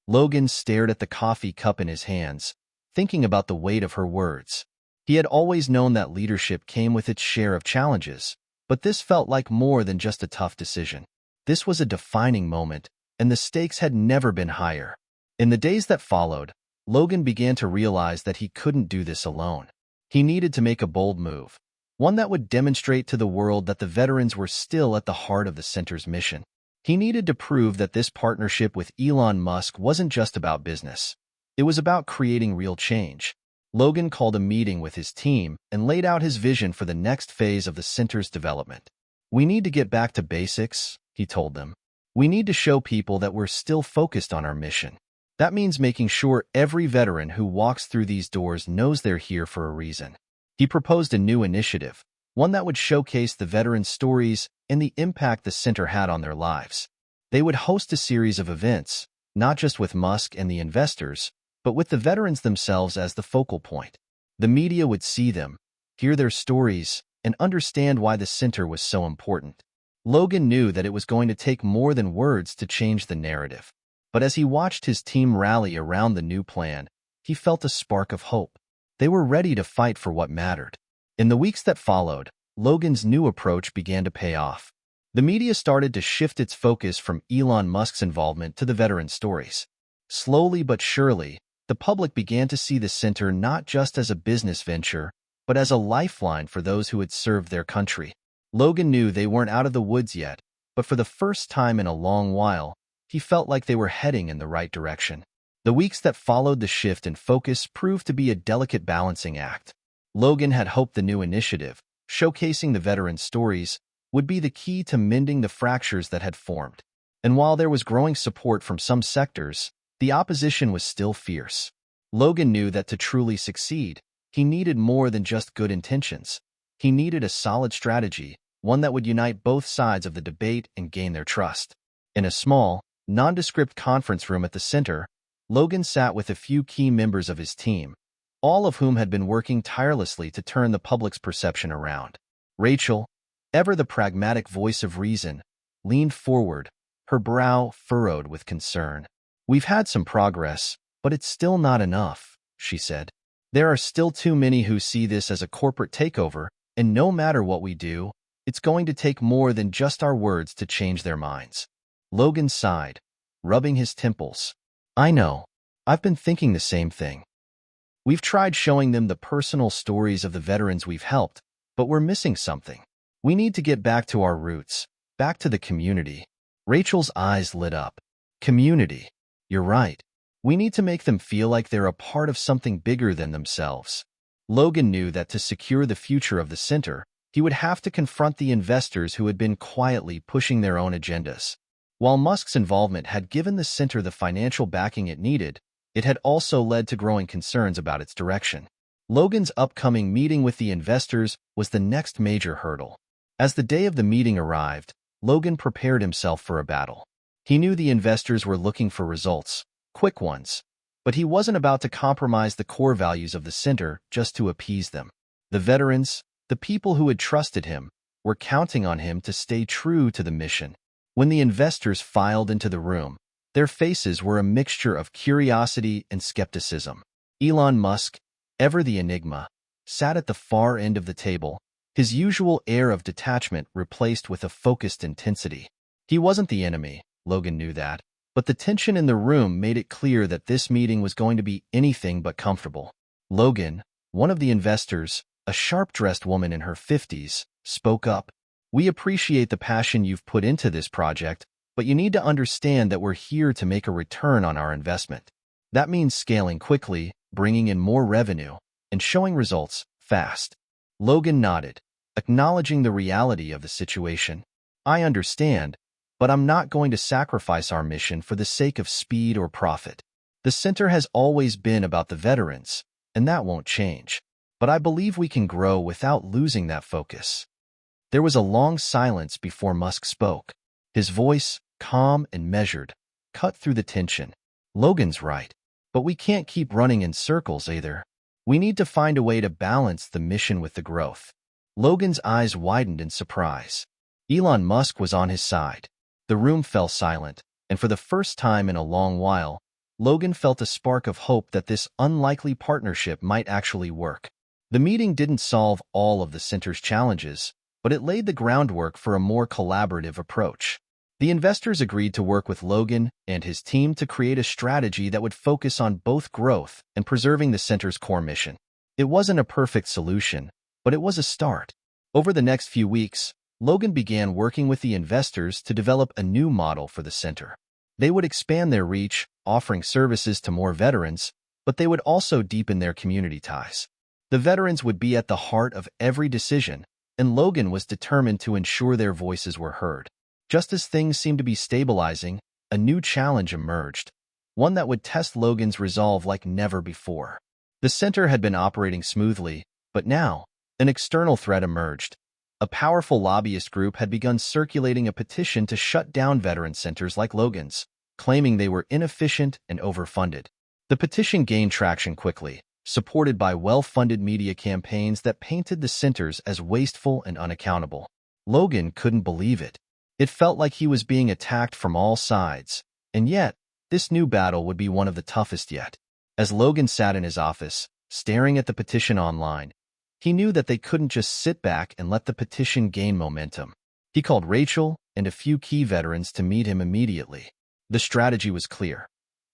Logan stared at the coffee cup in his hands, thinking about the weight of her words. He had always known that leadership came with its share of challenges, but this felt like more than just a tough decision. This was a defining moment, and the stakes had never been higher. In the days that followed, Logan began to realize that he couldn't do this alone. He needed to make a bold move, one that would demonstrate to the world that the veterans were still at the heart of the center's mission. He needed to prove that this partnership with Elon Musk wasn't just about business. It was about creating real change. Logan called a meeting with his team and laid out his vision for the next phase of the center's development. We need to get back to basics, he told them. We need to show people that we're still focused on our mission. That means making sure every veteran who walks through these doors knows they're here for a reason. He proposed a new initiative, one that would showcase the veterans' stories and the impact the center had on their lives. They would host a series of events, not just with Musk and the investors, but with the veterans themselves as the focal point. The media would see them, hear their stories, and understand why the center was so important. Logan knew that it was going to take more than words to change the narrative. But as he watched his team rally around the new plan, he felt a spark of hope. They were ready to fight for what mattered. In the weeks that followed, Logan's new approach began to pay off. The media started to shift its focus from Elon Musk's involvement to the veteran stories. Slowly but surely, the public began to see the center not just as a business venture, but as a lifeline for those who had served their country. Logan knew they weren't out of the woods yet, but for the first time in a long while, he felt like they were heading in the right direction. The weeks that followed the shift in focus proved to be a delicate balancing act. Logan had hoped the new initiative, showcasing the veterans' stories, would be the key to mending the fractures that had formed. And while there was growing support from some sectors, the opposition was still fierce. Logan knew that to truly succeed, he needed more than just good intentions. He needed a solid strategy, one that would unite both sides of the debate and gain their trust. In a small, nondescript conference room at the center, Logan sat with a few key members of his team, all of whom had been working tirelessly to turn the public's perception around. Rachel, ever the pragmatic voice of reason, leaned forward, her brow furrowed with concern. We've had some progress, but it's still not enough, she said. There are still too many who see this as a corporate takeover, and no matter what we do, it's going to take more than just our words to change their minds. Logan sighed, rubbing his temples. I know. I've been thinking the same thing. We've tried showing them the personal stories of the veterans we've helped, but we're missing something. We need to get back to our roots, back to the community. Rachel's eyes lit up. Community. You're right. We need to make them feel like they're a part of something bigger than themselves. Logan knew that to secure the future of the center, he would have to confront the investors who had been quietly pushing their own agendas. While Musk's involvement had given the center the financial backing it needed, it had also led to growing concerns about its direction. Logan's upcoming meeting with the investors was the next major hurdle. As the day of the meeting arrived, Logan prepared himself for a battle. He knew the investors were looking for results, quick ones, but he wasn't about to compromise the core values of the center just to appease them. The veterans, the people who had trusted him, were counting on him to stay true to the mission. When the investors filed into the room, their faces were a mixture of curiosity and skepticism. Elon Musk, ever the enigma, sat at the far end of the table, his usual air of detachment replaced with a focused intensity. He wasn't the enemy, Logan knew that, but the tension in the room made it clear that this meeting was going to be anything but comfortable. Logan, one of the investors, a sharp-dressed woman in her 50s, spoke up. "We appreciate the passion you've put into this project, but you need to understand that we're here to make a return on our investment. That means scaling quickly, bringing in more revenue, and showing results fast." Logan nodded, acknowledging the reality of the situation. "I understand, but I'm not going to sacrifice our mission for the sake of speed or profit. The center has always been about the veterans, and that won't change. But I believe we can grow without losing that focus." There was a long silence before Musk spoke. His voice, calm and measured, cut through the tension. "Logan's right, but we can't keep running in circles either. We need to find a way to balance the mission with the growth." Logan's eyes widened in surprise. Elon Musk was on his side. The room fell silent, and for the first time in a long while, Logan felt a spark of hope that this unlikely partnership might actually work. The meeting didn't solve all of the center's challenges, but it laid the groundwork for a more collaborative approach. The investors agreed to work with Logan and his team to create a strategy that would focus on both growth and preserving the center's core mission. It wasn't a perfect solution, but it was a start. Over the next few weeks, Logan began working with the investors to develop a new model for the center. They would expand their reach, offering services to more veterans, but they would also deepen their community ties. The veterans would be at the heart of every decision, and Logan was determined to ensure their voices were heard. Just as things seemed to be stabilizing, a new challenge emerged, one that would test Logan's resolve like never before. The center had been operating smoothly, but now, an external threat emerged. A powerful lobbyist group had begun circulating a petition to shut down veteran centers like Logan's, claiming they were inefficient and overfunded. The petition gained traction quickly, supported by well-funded media campaigns that painted the centers as wasteful and unaccountable. Logan couldn't believe it. It felt like he was being attacked from all sides, and yet, this new battle would be one of the toughest yet. As Logan sat in his office, staring at the petition online, he knew that they couldn't just sit back and let the petition gain momentum. He called Rachel and a few key veterans to meet him immediately. The strategy was clear.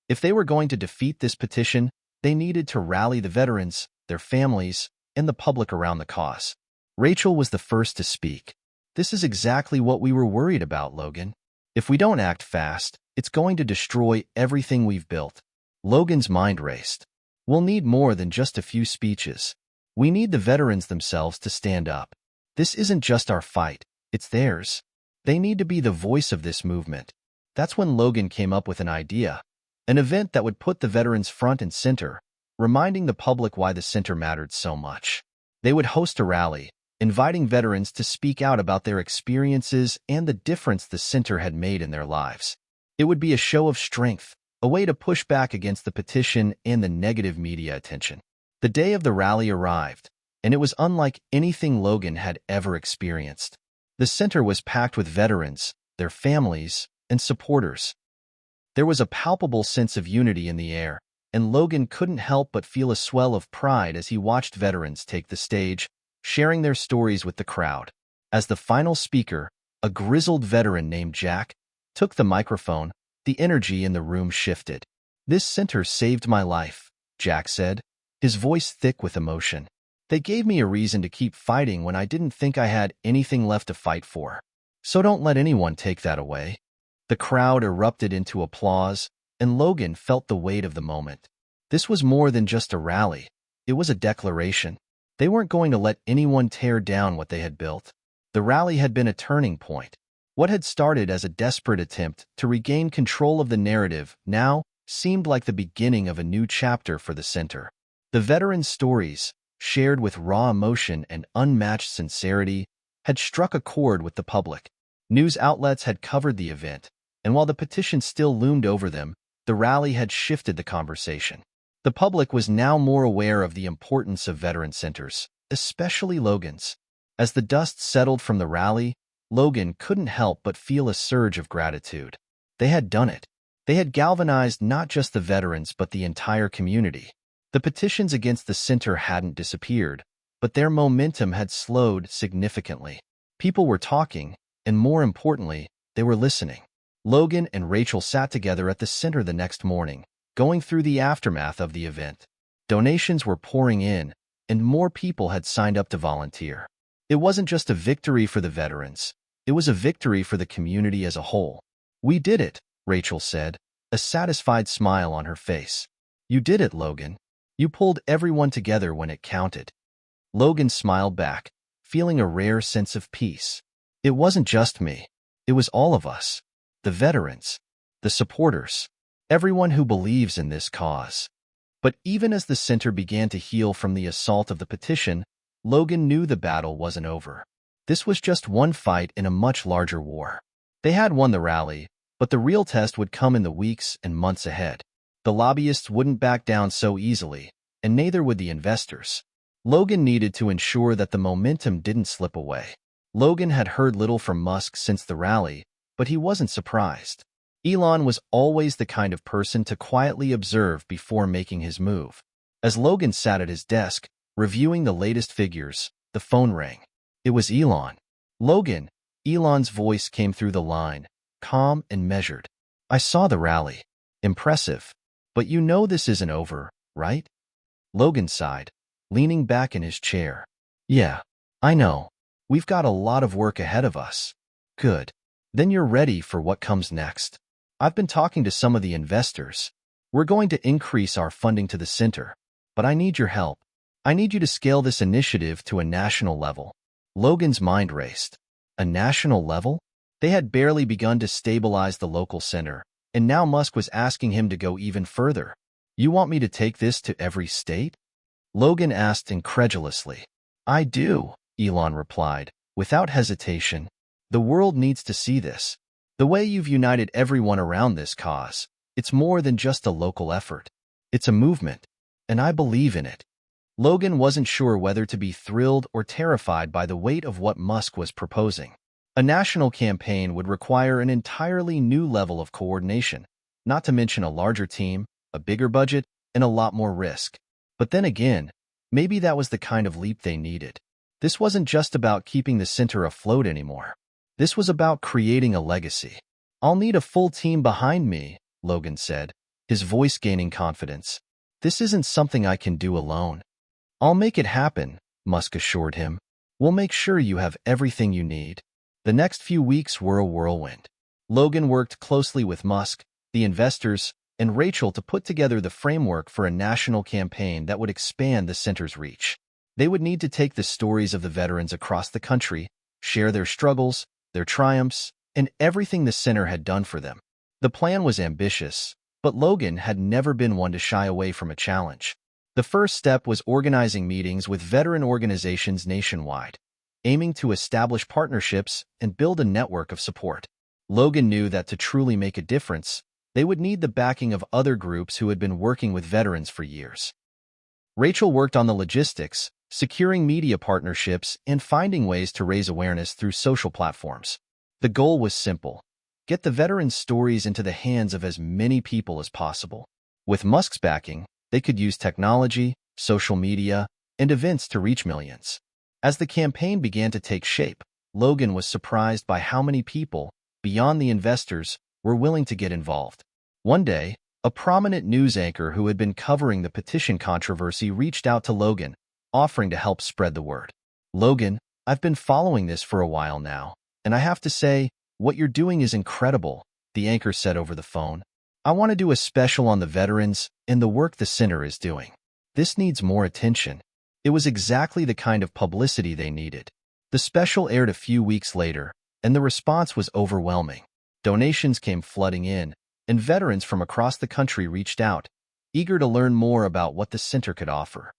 If they were going to defeat this petition, they needed to rally the veterans, their families, and the public around the cause. Rachel was the first to speak. "This is exactly what we were worried about, Logan. If we don't act fast, it's going to destroy everything we've built." Logan's mind raced. "We'll need more than just a few speeches. We need the veterans themselves to stand up. This isn't just our fight, it's theirs. They need to be the voice of this movement." That's when Logan came up with an idea, an event that would put the veterans front and center, reminding the public why the center mattered so much. They would host a rally, inviting veterans to speak out about their experiences and the difference the center had made in their lives. It would be a show of strength, a way to push back against the petition and the negative media attention. The day of the rally arrived, and it was unlike anything Logan had ever experienced. The center was packed with veterans, their families, and supporters. There was a palpable sense of unity in the air, and Logan couldn't help but feel a swell of pride as he watched veterans take the stage, sharing their stories with the crowd. As the final speaker, a grizzled veteran named Jack, took the microphone, the energy in the room shifted. "This center saved my life," Jack said, his voice thick with emotion. "They gave me a reason to keep fighting when I didn't think I had anything left to fight for. So don't let anyone take that away." The crowd erupted into applause, and Logan felt the weight of the moment. This was more than just a rally. It was a declaration. They weren't going to let anyone tear down what they had built. The rally had been a turning point. What had started as a desperate attempt to regain control of the narrative now seemed like the beginning of a new chapter for the center. The veterans' stories, shared with raw emotion and unmatched sincerity, had struck a chord with the public. News outlets had covered the event, and while the petition still loomed over them, the rally had shifted the conversation. The public was now more aware of the importance of veteran centers, especially Logan's. As the dust settled from the rally, Logan couldn't help but feel a surge of gratitude. They had done it. They had galvanized not just the veterans but the entire community. The petitions against the center hadn't disappeared, but their momentum had slowed significantly. People were talking, and more importantly, they were listening. Logan and Rachel sat together at the center the next morning, going through the aftermath of the event. Donations were pouring in, and more people had signed up to volunteer. It wasn't just a victory for the veterans. It was a victory for the community as a whole. "We did it," Rachel said, a satisfied smile on her face. "You did it, Logan. You pulled everyone together when it counted." Logan smiled back, feeling a rare sense of peace. "It wasn't just me. It was all of us. The veterans, the supporters, everyone who believes in this cause." But even as the center began to heal from the assault of the petition, Logan knew the battle wasn't over. This was just one fight in a much larger war. They had won the rally, but the real test would come in the weeks and months ahead. The lobbyists wouldn't back down so easily, and neither would the investors. Logan needed to ensure that the momentum didn't slip away. Logan had heard little from Musk since the rally, but he wasn't surprised. Elon was always the kind of person to quietly observe before making his move. As Logan sat at his desk, reviewing the latest figures, the phone rang. It was Elon. "Logan," Elon's voice came through the line, calm and measured. "I saw the rally. Impressive. But you know this isn't over, right?" Logan sighed, leaning back in his chair. "Yeah, I know. We've got a lot of work ahead of us." "Good. Then you're ready for what comes next." "I've been talking to some of the investors. We're going to increase our funding to the center, but I need your help. I need you to scale this initiative to a national level." Logan's mind raced. A national level? They had barely begun to stabilize the local center, and now Musk was asking him to go even further. "You want me to take this to every state?" Logan asked incredulously. "I do," Elon replied, without hesitation. "The world needs to see this. The way you've united everyone around this cause, it's more than just a local effort. It's a movement, and I believe in it." Logan wasn't sure whether to be thrilled or terrified by the weight of what Musk was proposing. A national campaign would require an entirely new level of coordination, not to mention a larger team, a bigger budget, and a lot more risk. But then again, maybe that was the kind of leap they needed. This wasn't just about keeping the center afloat anymore. This was about creating a legacy. "I'll need a full team behind me," Logan said, his voice gaining confidence. "This isn't something I can do alone." "I'll make it happen," Musk assured him. "We'll make sure you have everything you need." The next few weeks were a whirlwind. Logan worked closely with Musk, the investors, and Rachel to put together the framework for a national campaign that would expand the center's reach. They would need to take the stories of the veterans across the country, share their struggles, their triumphs, and everything the center had done for them. The plan was ambitious, but Logan had never been one to shy away from a challenge. The first step was organizing meetings with veteran organizations nationwide, aiming to establish partnerships and build a network of support. Logan knew that to truly make a difference, they would need the backing of other groups who had been working with veterans for years. Rachel worked on the logistics, securing media partnerships, and finding ways to raise awareness through social platforms. The goal was simple: get the veterans' stories into the hands of as many people as possible. With Musk's backing, they could use technology, social media, and events to reach millions. As the campaign began to take shape, Logan was surprised by how many people, beyond the investors, were willing to get involved. One day, A prominent news anchor who had been covering the petition controversy reached out to Logan, offering to help spread the word. "Logan, I've been following this for a while now, and I have to say, what you're doing is incredible," the anchor said over the phone. "I want to do a special on the veterans and the work the center is doing. This needs more attention." It was exactly the kind of publicity they needed. The special aired a few weeks later, and the response was overwhelming. Donations came flooding in, and veterans from across the country reached out, eager to learn more about what the center could offer.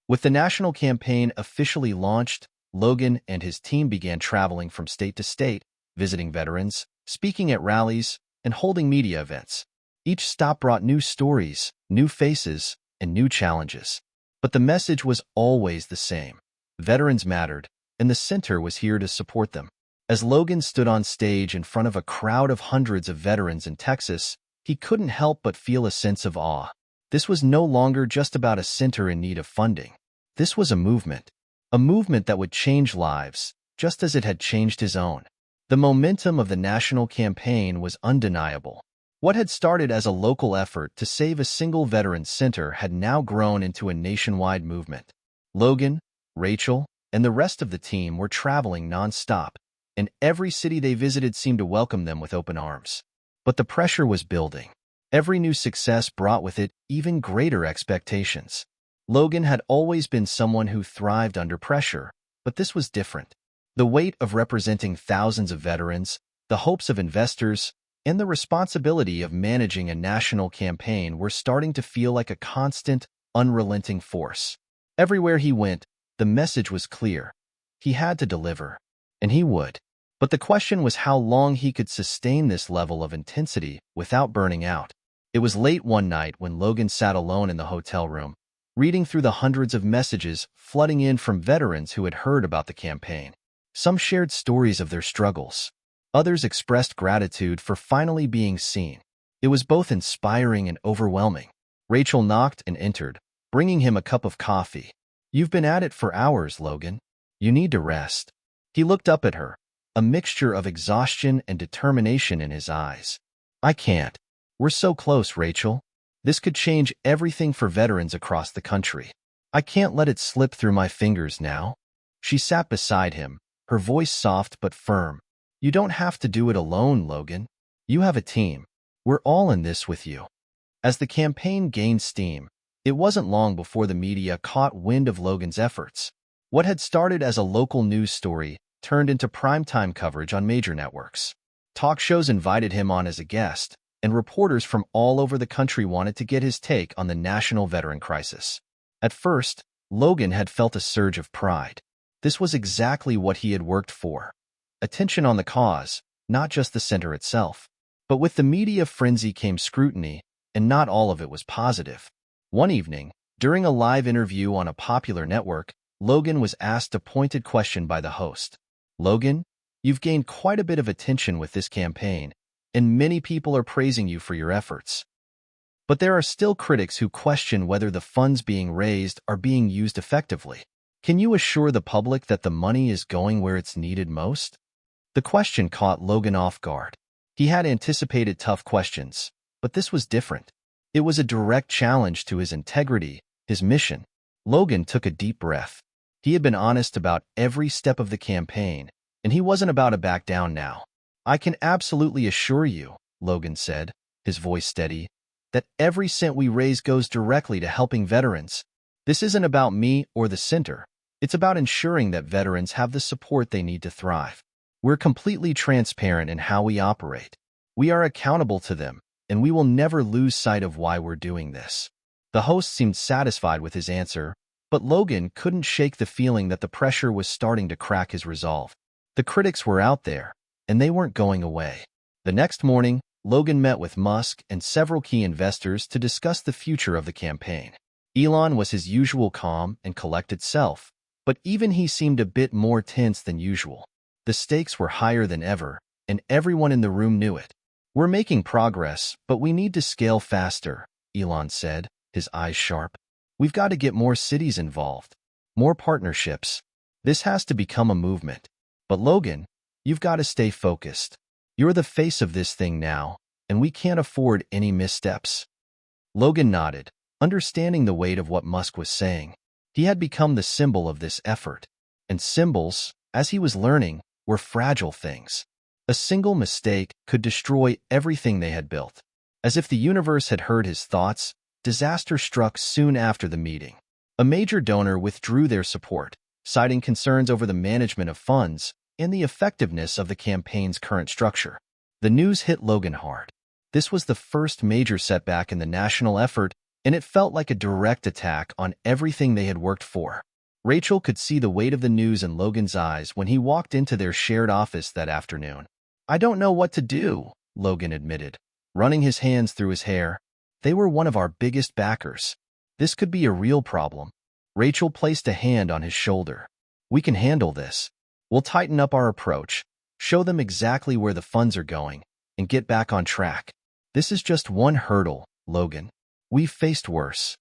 With the national campaign officially launched, Logan and his team began traveling from state to state, visiting veterans, speaking at rallies, and holding media events. Each stop brought new stories, new faces, and new challenges. But the message was always the same. Veterans mattered, and the center was here to support them. As Logan stood on stage in front of a crowd of hundreds of veterans in Texas, he couldn't help but feel a sense of awe. This was no longer just about a center in need of funding. This was a movement that would change lives, just as it had changed his own. The momentum of the national campaign was undeniable. What had started as a local effort to save a single veterans center had now grown into a nationwide movement. Logan, Rachel, and the rest of the team were traveling nonstop, and every city they visited seemed to welcome them with open arms. But the pressure was building. Every new success brought with it even greater expectations. Logan had always been someone who thrived under pressure, but this was different. The weight of representing thousands of veterans, the hopes of investors, and the responsibility of managing a national campaign were starting to feel like a constant, unrelenting force. Everywhere he went, the message was clear. He had to deliver, and he would. But the question was how long he could sustain this level of intensity without burning out. It was late one night when Logan sat alone in the hotel room, reading through the hundreds of messages flooding in from veterans who had heard about the campaign. Some shared stories of their struggles. Others expressed gratitude for finally being seen. It was both inspiring and overwhelming. Rachel knocked and entered, bringing him a cup of coffee. "You've been at it for hours, Logan. You need to rest." He looked up at her, a mixture of exhaustion and determination in his eyes. "I can't. We're so close, Rachel. This could change everything for veterans across the country. I can't let it slip through my fingers now." She sat beside him, her voice soft but firm. "You don't have to do it alone, Logan. You have a team. We're all in this with you." As the campaign gained steam, it wasn't long before the media caught wind of Logan's efforts. What had started as a local news story turned into primetime coverage on major networks. Talk shows invited him on as a guest, and reporters from all over the country wanted to get his take on the national veteran crisis. At first, Logan had felt a surge of pride. This was exactly what he had worked for. Attention on the cause, not just the center itself. But with the media frenzy came scrutiny, and not all of it was positive. One evening, during a live interview on a popular network, Logan was asked a pointed question by the host. "Logan, you've gained quite a bit of attention with this campaign, and many people are praising you for your efforts. But there are still critics who question whether the funds being raised are being used effectively. Can you assure the public that the money is going where it's needed most?" The question caught Logan off guard. He had anticipated tough questions, but this was different. It was a direct challenge to his integrity, his mission. Logan took a deep breath. He had been honest about every step of the campaign, and he wasn't about to back down now. "I can absolutely assure you," Logan said, his voice steady, "that every cent we raise goes directly to helping veterans. This isn't about me or the center. It's about ensuring that veterans have the support they need to thrive. We're completely transparent in how we operate. We are accountable to them, and we will never lose sight of why we're doing this." The host seemed satisfied with his answer, but Logan couldn't shake the feeling that the pressure was starting to crack his resolve. The critics were out there, and they weren't going away. The next morning, Logan met with Musk and several key investors to discuss the future of the campaign. Elon was his usual calm and collected self, but even he seemed a bit more tense than usual. The stakes were higher than ever, and everyone in the room knew it. "We're making progress, but we need to scale faster," Elon said, his eyes sharp. "We've got to get more cities involved, more partnerships. This has to become a movement. But Logan, you've got to stay focused. You're the face of this thing now, and we can't afford any missteps." Logan nodded, understanding the weight of what Musk was saying. He had become the symbol of this effort. And symbols, as he was learning, were fragile things. A single mistake could destroy everything they had built. As if the universe had heard his thoughts, disaster struck soon after the meeting. A major donor withdrew their support, citing concerns over the management of funds and the effectiveness of the campaign's current structure. The news hit Logan hard. This was the first major setback in the national effort, and it felt like a direct attack on everything they had worked for. Rachel could see the weight of the news in Logan's eyes when he walked into their shared office that afternoon. "I don't know what to do," Logan admitted, running his hands through his hair. "They were one of our biggest backers. This could be a real problem." Rachel placed a hand on his shoulder. "We can handle this. We'll tighten up our approach, show them exactly where the funds are going, and get back on track. This is just one hurdle, Logan. We've faced worse."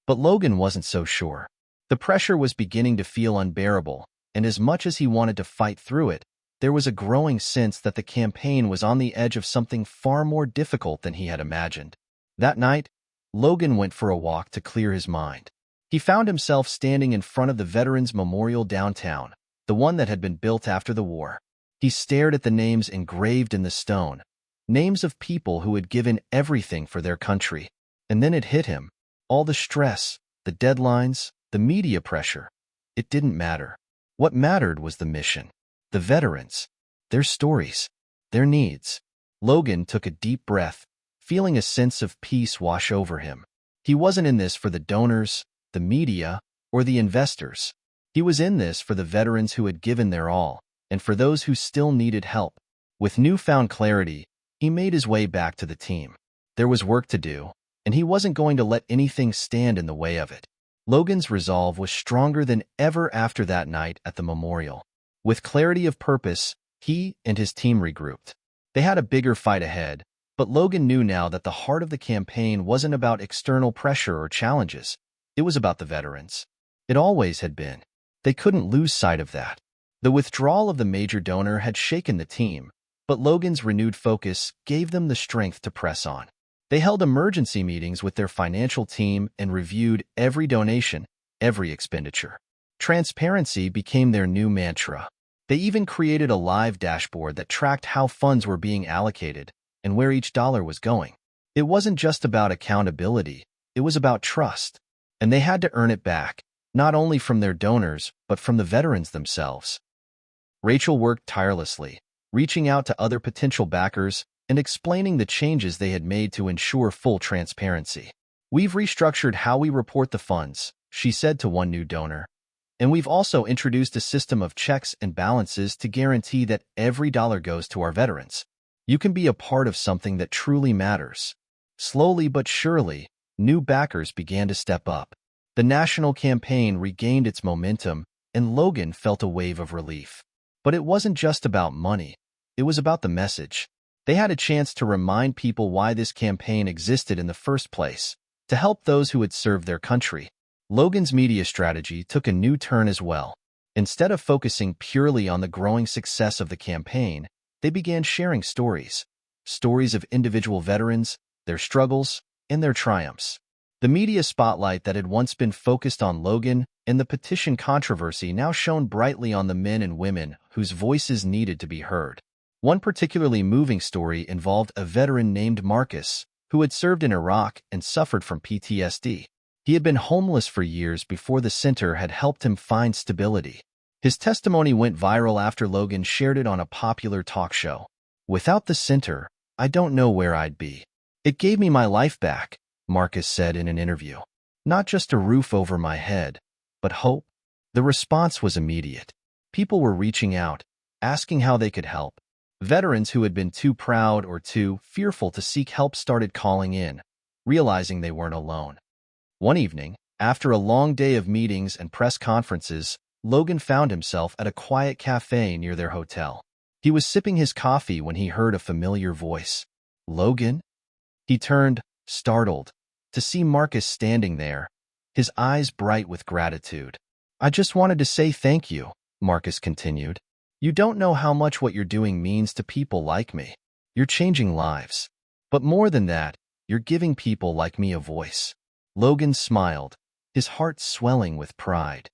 But Logan wasn't so sure. The pressure was beginning to feel unbearable, and as much as he wanted to fight through it, there was a growing sense that the campaign was on the edge of something far more difficult than he had imagined. That night, Logan went for a walk to clear his mind. He found himself standing in front of the Veterans Memorial downtown, the one that had been built after the war. He stared at the names engraved in the stone, names of people who had given everything for their country. And then it hit him. All the stress, the deadlines, the media pressure. It didn't matter. What mattered was the mission. The veterans. Their stories. Their needs. Logan took a deep breath, feeling a sense of peace wash over him. He wasn't in this for the donors, the media, or the investors. He was in this for the veterans who had given their all, and for those who still needed help. With newfound clarity, he made his way back to the team. There was work to do, and he wasn't going to let anything stand in the way of it. Logan's resolve was stronger than ever after that night at the memorial. With clarity of purpose, he and his team regrouped. They had a bigger fight ahead, but Logan knew now that the heart of the campaign wasn't about external pressure or challenges. It was about the veterans. It always had been. They couldn't lose sight of that. The withdrawal of the major donor had shaken the team, but Logan's renewed focus gave them the strength to press on. They held emergency meetings with their financial team and reviewed every donation, every expenditure. Transparency became their new mantra. They even created a live dashboard that tracked how funds were being allocated and where each dollar was going. It wasn't just about accountability, it was about trust. And they had to earn it back, not only from their donors, but from the veterans themselves. Rachel worked tirelessly, reaching out to other potential backers and explaining the changes they had made to ensure full transparency. "We've restructured how we report the funds," she said to one new donor. "And we've also introduced a system of checks and balances to guarantee that every dollar goes to our veterans. You can be a part of something that truly matters." Slowly but surely, new backers began to step up. The national campaign regained its momentum, and Logan felt a wave of relief. But it wasn't just about money. It was about the message. They had a chance to remind people why this campaign existed in the first place, to help those who had served their country. Logan's media strategy took a new turn as well. Instead of focusing purely on the growing success of the campaign, they began sharing stories. Stories of individual veterans, their struggles, and their triumphs. The media spotlight that had once been focused on Logan and the petition controversy now shone brightly on the men and women whose voices needed to be heard. One particularly moving story involved a veteran named Marcus, who had served in Iraq and suffered from PTSD. He had been homeless for years before the center had helped him find stability. His testimony went viral after Logan shared it on a popular talk show. "Without the center, I don't know where I'd be. It gave me my life back," Marcus said in an interview. "Not just a roof over my head, but hope." The response was immediate. People were reaching out, asking how they could help. Veterans who had been too proud or too fearful to seek help started calling in, realizing they weren't alone. One evening, after a long day of meetings and press conferences, Logan found himself at a quiet cafe near their hotel. He was sipping his coffee when he heard a familiar voice. "Logan?" He turned, startled, to see Marcus standing there, his eyes bright with gratitude. "I just wanted to say thank you," Marcus continued. "You don't know how much what you're doing means to people like me. You're changing lives. But more than that, You're giving people like me a voice." Logan smiled, his heart swelling with pride.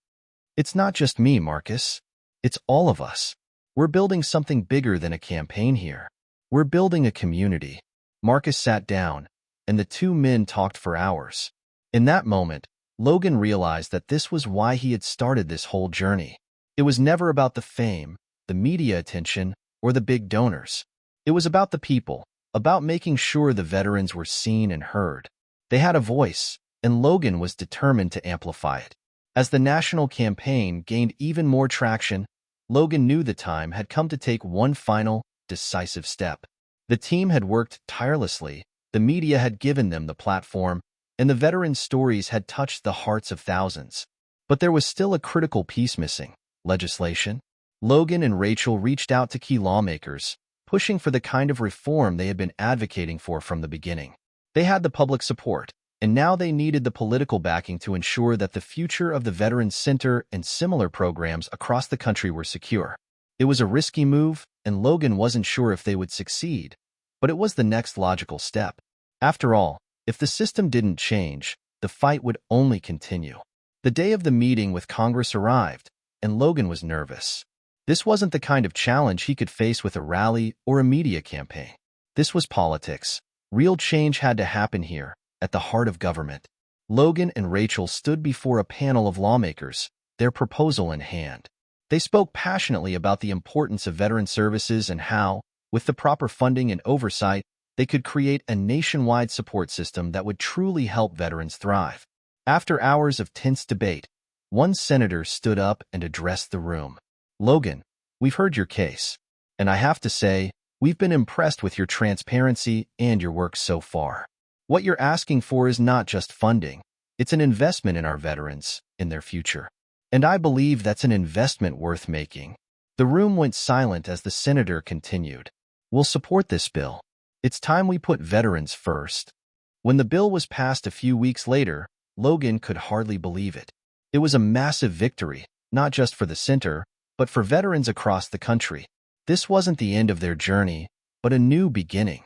"It's not just me, Marcus. It's all of us. We're building something bigger than a campaign here. We're building a community." Marcus sat down, and the two men talked for hours. In that moment, Logan realized that this was why he had started this whole journey. It was never about the fame, the media attention, or the big donors. It was about the people, about making sure the veterans were seen and heard. They had a voice, and Logan was determined to amplify it. As the national campaign gained even more traction, Logan knew the time had come to take one final, decisive step. The team had worked tirelessly, the media had given them the platform, and the veterans' stories had touched the hearts of thousands. But there was still a critical piece missing: legislation. Logan and Rachel reached out to key lawmakers, pushing for the kind of reform they had been advocating for from the beginning. They had the public support, and now they needed the political backing to ensure that the future of the Veterans Center and similar programs across the country were secure. It was a risky move, and Logan wasn't sure if they would succeed, but it was the next logical step. After all, if the system didn't change, the fight would only continue. The day of the meeting with Congress arrived, and Logan was nervous. This wasn't the kind of challenge he could face with a rally or a media campaign. This was politics. Real change had to happen here, at the heart of government. Logan and Rachel stood before a panel of lawmakers, their proposal in hand. They spoke passionately about the importance of veteran services and how, with the proper funding and oversight, they could create a nationwide support system that would truly help veterans thrive. After hours of tense debate, one senator stood up and addressed the room. "Logan, we've heard your case, and I have to say, we've been impressed with your transparency and your work so far. What you're asking for is not just funding, it's an investment in our veterans, in their future. And I believe that's an investment worth making." The room went silent as the senator continued. "We'll support this bill. It's time we put veterans first." When the bill was passed a few weeks later, Logan could hardly believe it. It was a massive victory, not just for the center, but for veterans across the country. This wasn't the end of their journey, but a new beginning.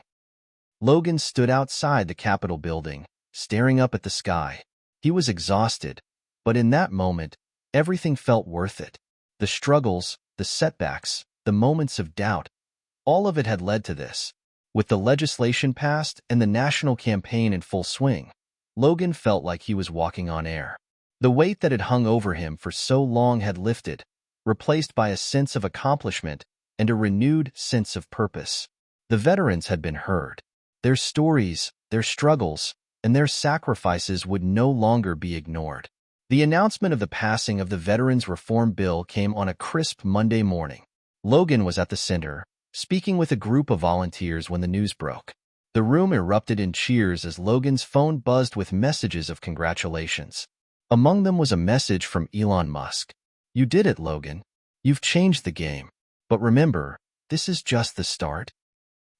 Logan stood outside the Capitol building, staring up at the sky. He was exhausted, but in that moment, everything felt worth it. The struggles, the setbacks, the moments of doubt, all of it had led to this. With the legislation passed and the national campaign in full swing, Logan felt like he was walking on air. The weight that had hung over him for so long had lifted, replaced by a sense of accomplishment and a renewed sense of purpose. The veterans had been heard. Their stories, their struggles, and their sacrifices would no longer be ignored. The announcement of the passing of the Veterans Reform Bill came on a crisp Monday morning. Logan was at the center, speaking with a group of volunteers when the news broke. The room erupted in cheers as Logan's phone buzzed with messages of congratulations. Among them was a message from Elon Musk. "You did it, Logan. You've changed the game. But remember, this is just the start."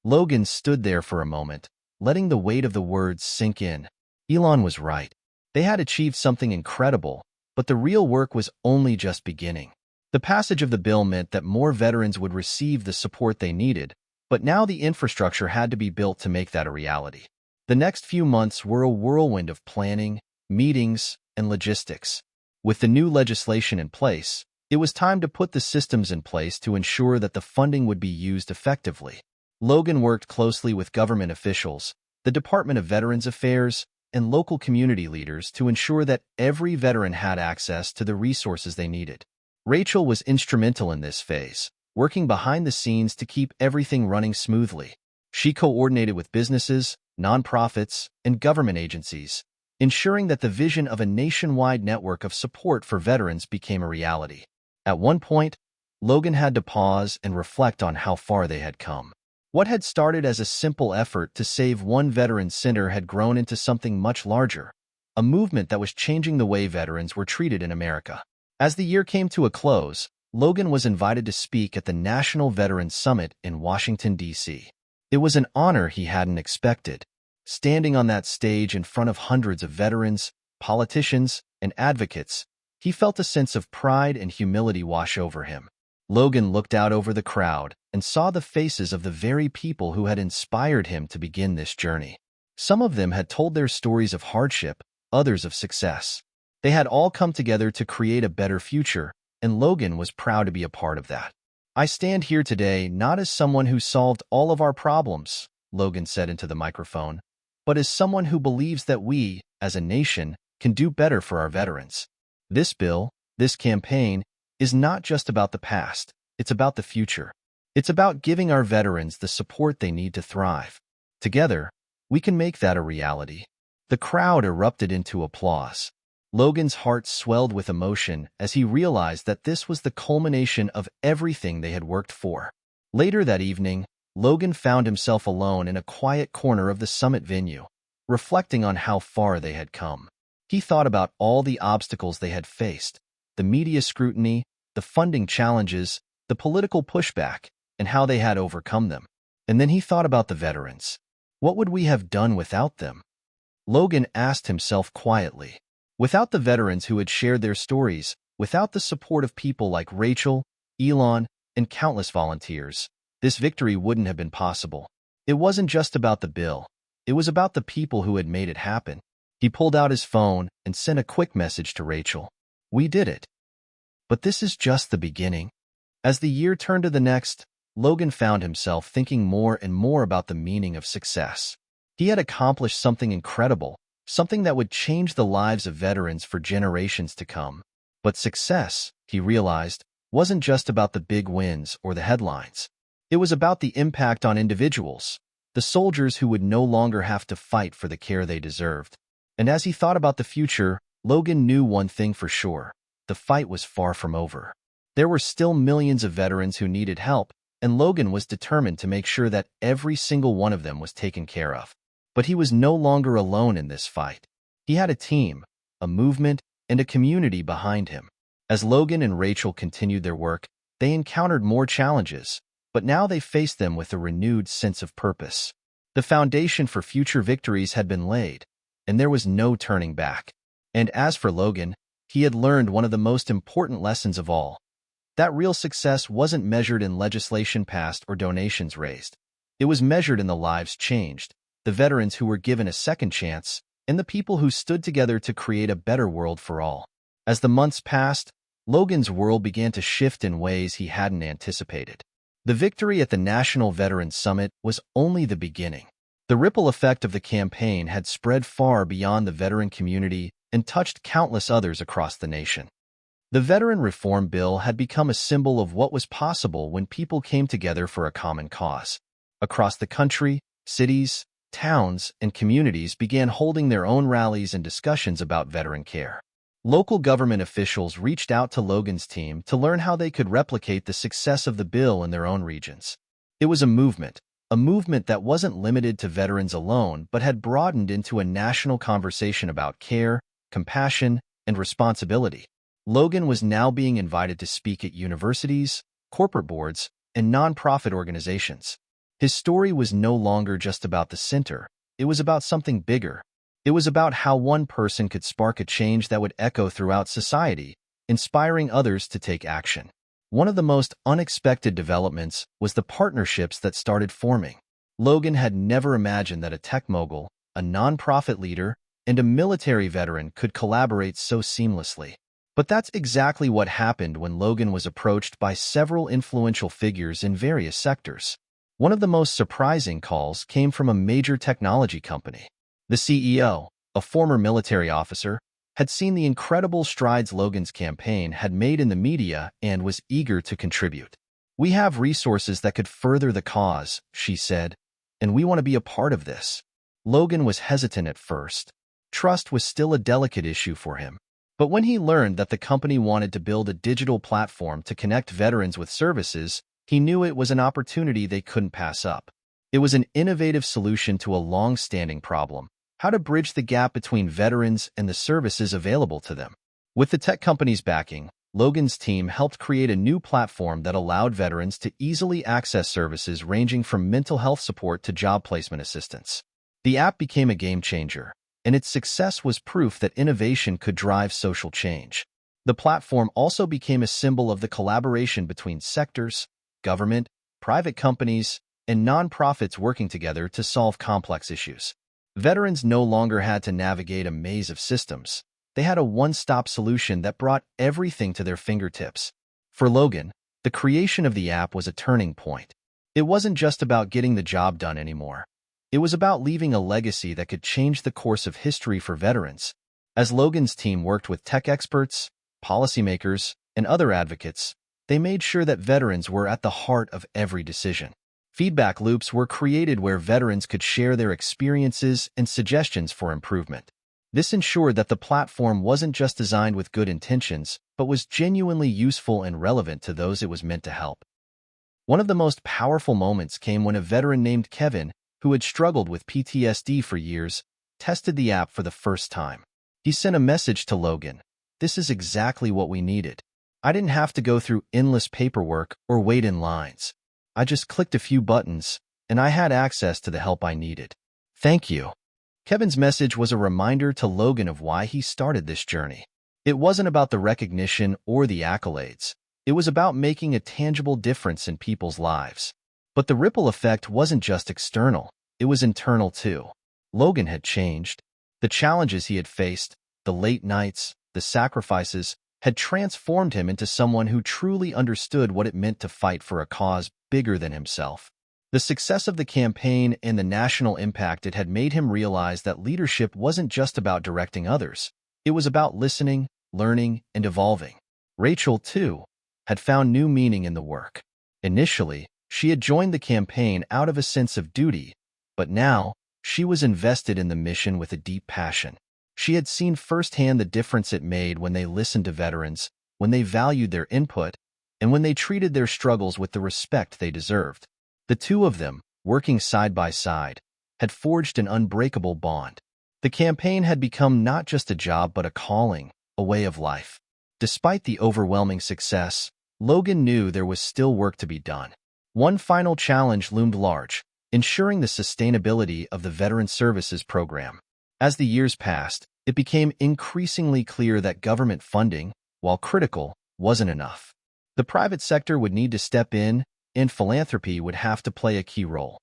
Logan stood there for a moment, letting the weight of the words sink in. Elon was right. They had achieved something incredible, but the real work was only just beginning. The passage of the bill meant that more veterans would receive the support they needed, but now the infrastructure had to be built to make that a reality. The next few months were a whirlwind of planning, meetings, and logistics. With the new legislation in place, it was time to put the systems in place to ensure that the funding would be used effectively. Logan worked closely with government officials, the Department of Veterans Affairs, and local community leaders to ensure that every veteran had access to the resources they needed. Rachel was instrumental in this phase, working behind the scenes to keep everything running smoothly. She coordinated with businesses, nonprofits, and government agencies, ensuring that the vision of a nationwide network of support for veterans became a reality. At one point, Logan had to pause and reflect on how far they had come. What had started as a simple effort to save one veteran center had grown into something much larger, a movement that was changing the way veterans were treated in America. As the year came to a close, Logan was invited to speak at the National Veterans Summit in Washington, D.C. It was an honor he hadn't expected. Standing on that stage in front of hundreds of veterans, politicians, and advocates, he felt a sense of pride and humility wash over him. Logan looked out over the crowd and saw the faces of the very people who had inspired him to begin this journey. Some of them had told their stories of hardship, others of success. They had all come together to create a better future, and Logan was proud to be a part of that. "I stand here today not as someone who solved all of our problems," Logan said into the microphone, "but as someone who believes that we, as a nation, can do better for our veterans. This bill, this campaign, is not just about the past, it's about the future. It's about giving our veterans the support they need to thrive. Together, we can make that a reality." The crowd erupted into applause. Logan's heart swelled with emotion as he realized that this was the culmination of everything they had worked for. Later that evening, Logan found himself alone in a quiet corner of the summit venue, reflecting on how far they had come. He thought about all the obstacles they had faced, the media scrutiny, the funding challenges, the political pushback, and how they had overcome them. And then he thought about the veterans. What would we have done without them? Logan asked himself quietly. Without the veterans who had shared their stories, without the support of people like Rachel, Elon, and countless volunteers, this victory wouldn't have been possible. It wasn't just about the bill. It was about the people who had made it happen. He pulled out his phone and sent a quick message to Rachel. "We did it. But this is just the beginning." As the year turned to the next, Logan found himself thinking more and more about the meaning of success. He had accomplished something incredible, something that would change the lives of veterans for generations to come. But success, he realized, wasn't just about the big wins or the headlines. It was about the impact on individuals, the soldiers who would no longer have to fight for the care they deserved. And as he thought about the future, Logan knew one thing for sure: the fight was far from over. There were still millions of veterans who needed help, and Logan was determined to make sure that every single one of them was taken care of. But he was no longer alone in this fight. He had a team, a movement, and a community behind him. As Logan and Rachel continued their work, they encountered more challenges, but now they faced them with a renewed sense of purpose. The foundation for future victories had been laid, and there was no turning back. And as for Logan, he had learned one of the most important lessons of all: that real success wasn't measured in legislation passed or donations raised. It was measured in the lives changed, the veterans who were given a second chance, and the people who stood together to create a better world for all. As the months passed, Logan's world began to shift in ways he hadn't anticipated. The victory at the National Veterans Summit was only the beginning. The ripple effect of the campaign had spread far beyond the veteran community and touched countless others across the nation. The Veteran Reform Bill had become a symbol of what was possible when people came together for a common cause. Across the country, cities, towns, and communities began holding their own rallies and discussions about veteran care. Local government officials reached out to Logan's team to learn how they could replicate the success of the bill in their own regions. It was a movement that wasn't limited to veterans alone, but had broadened into a national conversation about care, compassion, and responsibility. Logan was now being invited to speak at universities, corporate boards, and nonprofit organizations. His story was no longer just about the center. It was about something bigger. It was about how one person could spark a change that would echo throughout society, inspiring others to take action. One of the most unexpected developments was the partnerships that started forming. Logan had never imagined that a tech mogul, a nonprofit leader, and a military veteran could collaborate so seamlessly. But that's exactly what happened when Logan was approached by several influential figures in various sectors. One of the most surprising calls came from a major technology company. The CEO, a former military officer, had seen the incredible strides Logan's campaign had made in the media and was eager to contribute. "We have resources that could further the cause," she said, "and we want to be a part of this." Logan was hesitant at first. Trust was still a delicate issue for him. But when he learned that the company wanted to build a digital platform to connect veterans with services, he knew it was an opportunity they couldn't pass up. It was an innovative solution to a long-standing problem: how to bridge the gap between veterans and the services available to them. With the tech company's backing, Logan's team helped create a new platform that allowed veterans to easily access services ranging from mental health support to job placement assistance. The app became a game-changer, and its success was proof that innovation could drive social change. The platform also became a symbol of the collaboration between sectors, government, private companies, and nonprofits working together to solve complex issues. Veterans no longer had to navigate a maze of systems. They had a one-stop solution that brought everything to their fingertips. For Logan, the creation of the app was a turning point. It wasn't just about getting the job done anymore. It was about leaving a legacy that could change the course of history for veterans. As Logan's team worked with tech experts, policymakers, and other advocates, they made sure that veterans were at the heart of every decision. Feedback loops were created where veterans could share their experiences and suggestions for improvement. This ensured that the platform wasn't just designed with good intentions, but was genuinely useful and relevant to those it was meant to help. One of the most powerful moments came when a veteran named Kevin, who had struggled with PTSD for years, tested the app for the first time. He sent a message to Logan. "This is exactly what we needed. I didn't have to go through endless paperwork or wait in lines. I just clicked a few buttons, and I had access to the help I needed. Thank you." Kevin's message was a reminder to Logan of why he started this journey. It wasn't about the recognition or the accolades. It was about making a tangible difference in people's lives. But the ripple effect wasn't just external. It was internal too. Logan had changed. The challenges he had faced, the late nights, the sacrifices, had transformed him into someone who truly understood what it meant to fight for a cause bigger than himself. The success of the campaign and the national impact it had made him realize that leadership wasn't just about directing others. It was about listening, learning, and evolving. Rachel, too, had found new meaning in the work. Initially, she had joined the campaign out of a sense of duty, but now she was invested in the mission with a deep passion. She had seen firsthand the difference it made when they listened to veterans, when they valued their input, and when they treated their struggles with the respect they deserved. The two of them, working side by side, had forged an unbreakable bond. The campaign had become not just a job but a calling, a way of life. Despite the overwhelming success, Logan knew there was still work to be done. One final challenge loomed large: ensuring the sustainability of the Veteran Services Program. As the years passed, it became increasingly clear that government funding, while critical, wasn't enough. The private sector would need to step in, and philanthropy would have to play a key role.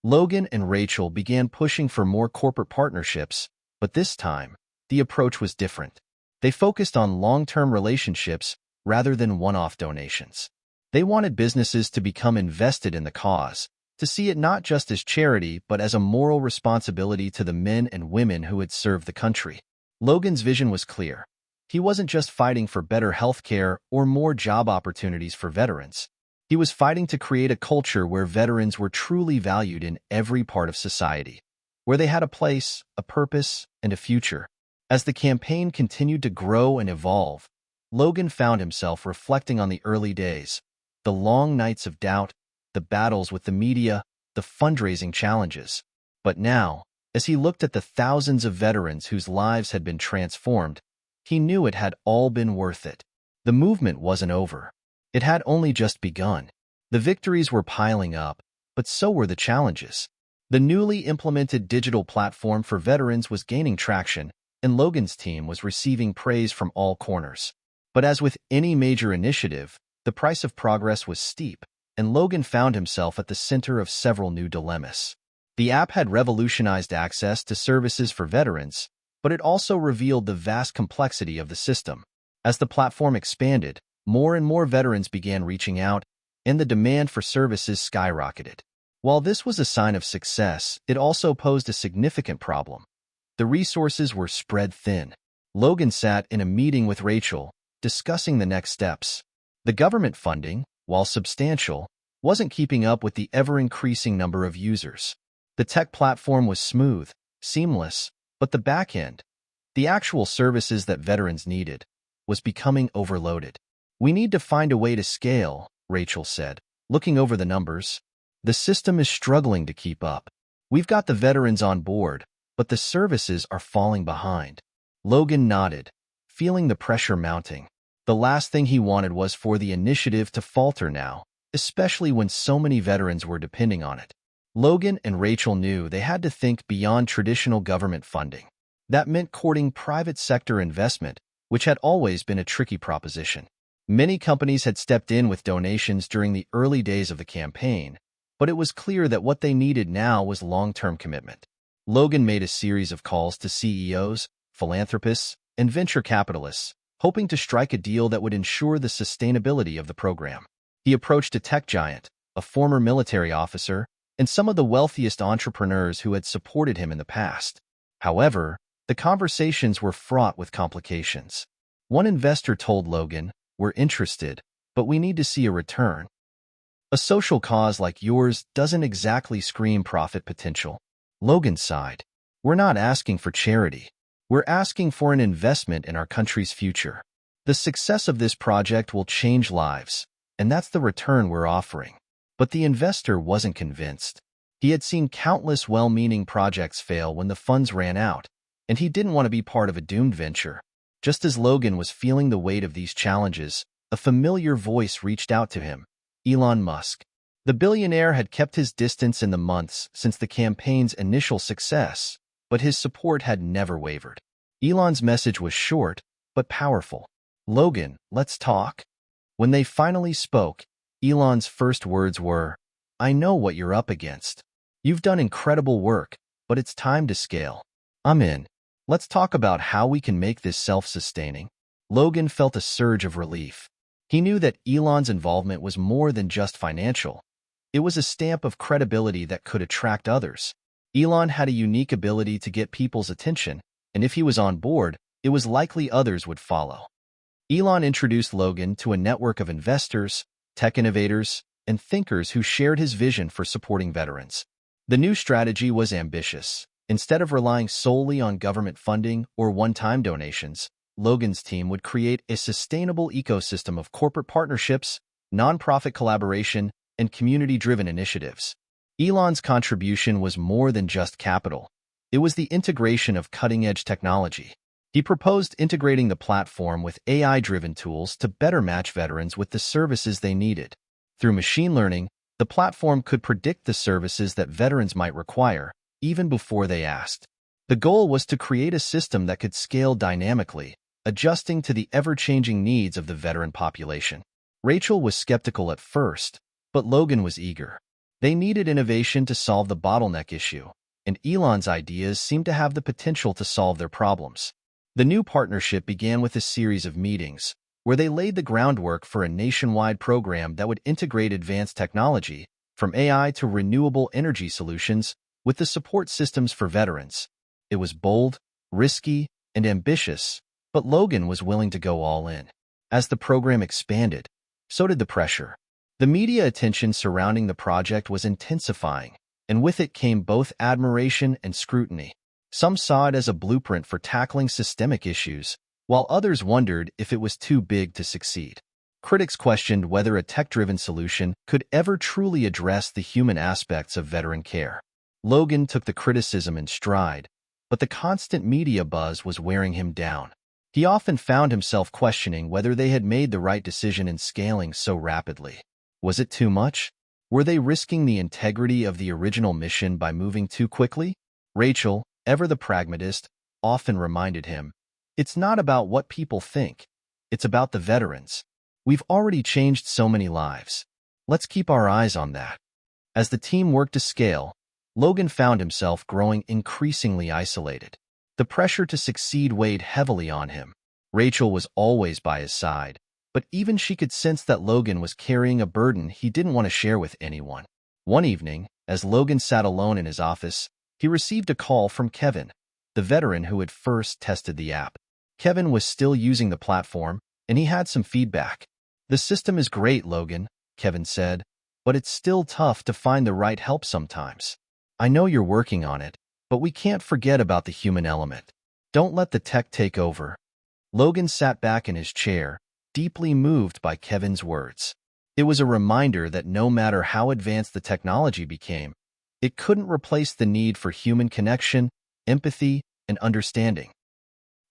Logan and Rachel began pushing for more corporate partnerships, but this time, the approach was different. They focused on long-term relationships rather than one-off donations. They wanted businesses to become invested in the cause, to see it not just as charity but as a moral responsibility to the men and women who had served the country. Logan's vision was clear. He wasn't just fighting for better health care or more job opportunities for veterans. He was fighting to create a culture where veterans were truly valued in every part of society, where they had a place, a purpose, and a future. As the campaign continued to grow and evolve, Logan found himself reflecting on the early days, the long nights of doubt, the battles with the media, the fundraising challenges. But now, as he looked at the thousands of veterans whose lives had been transformed, he knew it had all been worth it. The movement wasn't over. It had only just begun. The victories were piling up, but so were the challenges. The newly implemented digital platform for veterans was gaining traction, and Logan's team was receiving praise from all corners. But as with any major initiative, the price of progress was steep, and Logan found himself at the center of several new dilemmas. The app had revolutionized access to services for veterans, but it also revealed the vast complexity of the system. As the platform expanded, more and more veterans began reaching out, and the demand for services skyrocketed. While this was a sign of success, it also posed a significant problem. The resources were spread thin. Logan sat in a meeting with Rachel, discussing the next steps. The government funding, while substantial, wasn't keeping up with the ever-increasing number of users. The tech platform was smooth, seamless, but the back end, the actual services that veterans needed, was becoming overloaded. "We need to find a way to scale," Rachel said, looking over the numbers. "The system is struggling to keep up. We've got the veterans on board, but the services are falling behind." Logan nodded, feeling the pressure mounting. The last thing he wanted was for the initiative to falter now, especially when so many veterans were depending on it. Logan and Rachel knew they had to think beyond traditional government funding. That meant courting private sector investment, which had always been a tricky proposition. Many companies had stepped in with donations during the early days of the campaign, but it was clear that what they needed now was long-term commitment. Logan made a series of calls to CEOs, philanthropists, and venture capitalists, hoping to strike a deal that would ensure the sustainability of the program. He approached a tech giant, a former military officer, and some of the wealthiest entrepreneurs who had supported him in the past. However, the conversations were fraught with complications. One investor told Logan, "We're interested, but we need to see a return. A social cause like yours doesn't exactly scream profit potential." Logan sighed. "We're not asking for charity. We're asking for an investment in our country's future. The success of this project will change lives, and that's the return we're offering." But the investor wasn't convinced. He had seen countless well-meaning projects fail when the funds ran out, and he didn't want to be part of a doomed venture. Just as Logan was feeling the weight of these challenges, a familiar voice reached out to him: Elon Musk. The billionaire had kept his distance in the months since the campaign's initial success, but his support had never wavered. Elon's message was short, but powerful. "Logan, let's talk." When they finally spoke, Elon's first words were, "I know what you're up against. You've done incredible work, but it's time to scale. I'm in. Let's talk about how we can make this self-sustaining." Logan felt a surge of relief. He knew that Elon's involvement was more than just financial. It was a stamp of credibility that could attract others. Elon had a unique ability to get people's attention, and if he was on board, it was likely others would follow. Elon introduced Logan to a network of investors, tech innovators, and thinkers who shared his vision for supporting veterans. The new strategy was ambitious. Instead of relying solely on government funding or one-time donations, Logan's team would create a sustainable ecosystem of corporate partnerships, nonprofit collaboration, and community-driven initiatives. Elon's contribution was more than just capital. It was the integration of cutting-edge technology. He proposed integrating the platform with AI-driven tools to better match veterans with the services they needed. Through machine learning, the platform could predict the services that veterans might require, even before they asked. The goal was to create a system that could scale dynamically, adjusting to the ever-changing needs of the veteran population. Rachel was skeptical at first, but Logan was eager. They needed innovation to solve the bottleneck issue, and Elon's ideas seemed to have the potential to solve their problems. The new partnership began with a series of meetings, where they laid the groundwork for a nationwide program that would integrate advanced technology, from AI to renewable energy solutions, with the support systems for veterans. It was bold, risky, and ambitious, but Logan was willing to go all in. As the program expanded, so did the pressure. The media attention surrounding the project was intensifying, and with it came both admiration and scrutiny. Some saw it as a blueprint for tackling systemic issues, while others wondered if it was too big to succeed. Critics questioned whether a tech-driven solution could ever truly address the human aspects of veteran care. Logan took the criticism in stride, but the constant media buzz was wearing him down. He often found himself questioning whether they had made the right decision in scaling so rapidly. Was it too much? Were they risking the integrity of the original mission by moving too quickly? Rachel, ever the pragmatist, often reminded him, "It's not about what people think. It's about the veterans. We've already changed so many lives. Let's keep our eyes on that." As the team worked to scale, Logan found himself growing increasingly isolated. The pressure to succeed weighed heavily on him. Rachel was always by his side, but even she could sense that Logan was carrying a burden he didn't want to share with anyone. One evening, as Logan sat alone in his office, he received a call from Kevin, the veteran who had first tested the app. Kevin was still using the platform, and he had some feedback. "The system is great, Logan," Kevin said, "but it's still tough to find the right help sometimes. I know you're working on it, but we can't forget about the human element. Don't let the tech take over." Logan sat back in his chair, deeply moved by Kevin's words. It was a reminder that no matter how advanced the technology became, it couldn't replace the need for human connection, empathy, and understanding.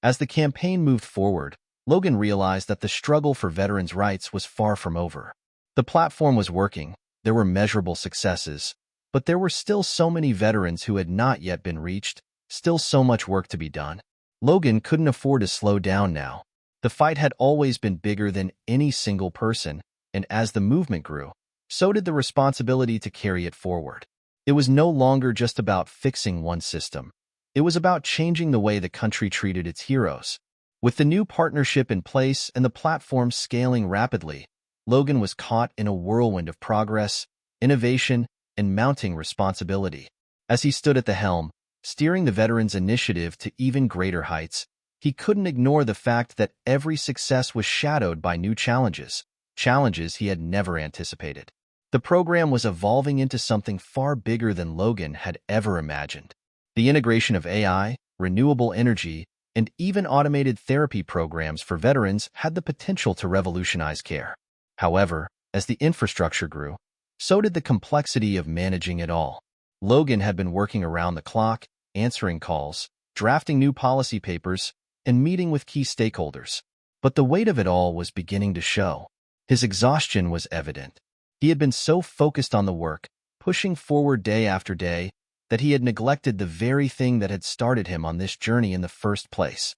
As the campaign moved forward, Logan realized that the struggle for veterans' rights was far from over. The platform was working, there were measurable successes, but there were still so many veterans who had not yet been reached, still so much work to be done. Logan couldn't afford to slow down now. The fight had always been bigger than any single person, and as the movement grew, so did the responsibility to carry it forward. It was no longer just about fixing one system. It was about changing the way the country treated its heroes. With the new partnership in place and the platform scaling rapidly, Logan was caught in a whirlwind of progress, innovation, and mounting responsibility. As he stood at the helm, steering the veterans' initiative to even greater heights, he couldn't ignore the fact that every success was shadowed by new challenges he had never anticipated. The program was evolving into something far bigger than Logan had ever imagined. The integration of AI, renewable energy, and even automated therapy programs for veterans had the potential to revolutionize care. However, as the infrastructure grew, so did the complexity of managing it all. Logan had been working around the clock, answering calls, drafting new policy papers, and meeting with key stakeholders. But the weight of it all was beginning to show. His exhaustion was evident. He had been so focused on the work, pushing forward day after day, that he had neglected the very thing that had started him on this journey in the first place.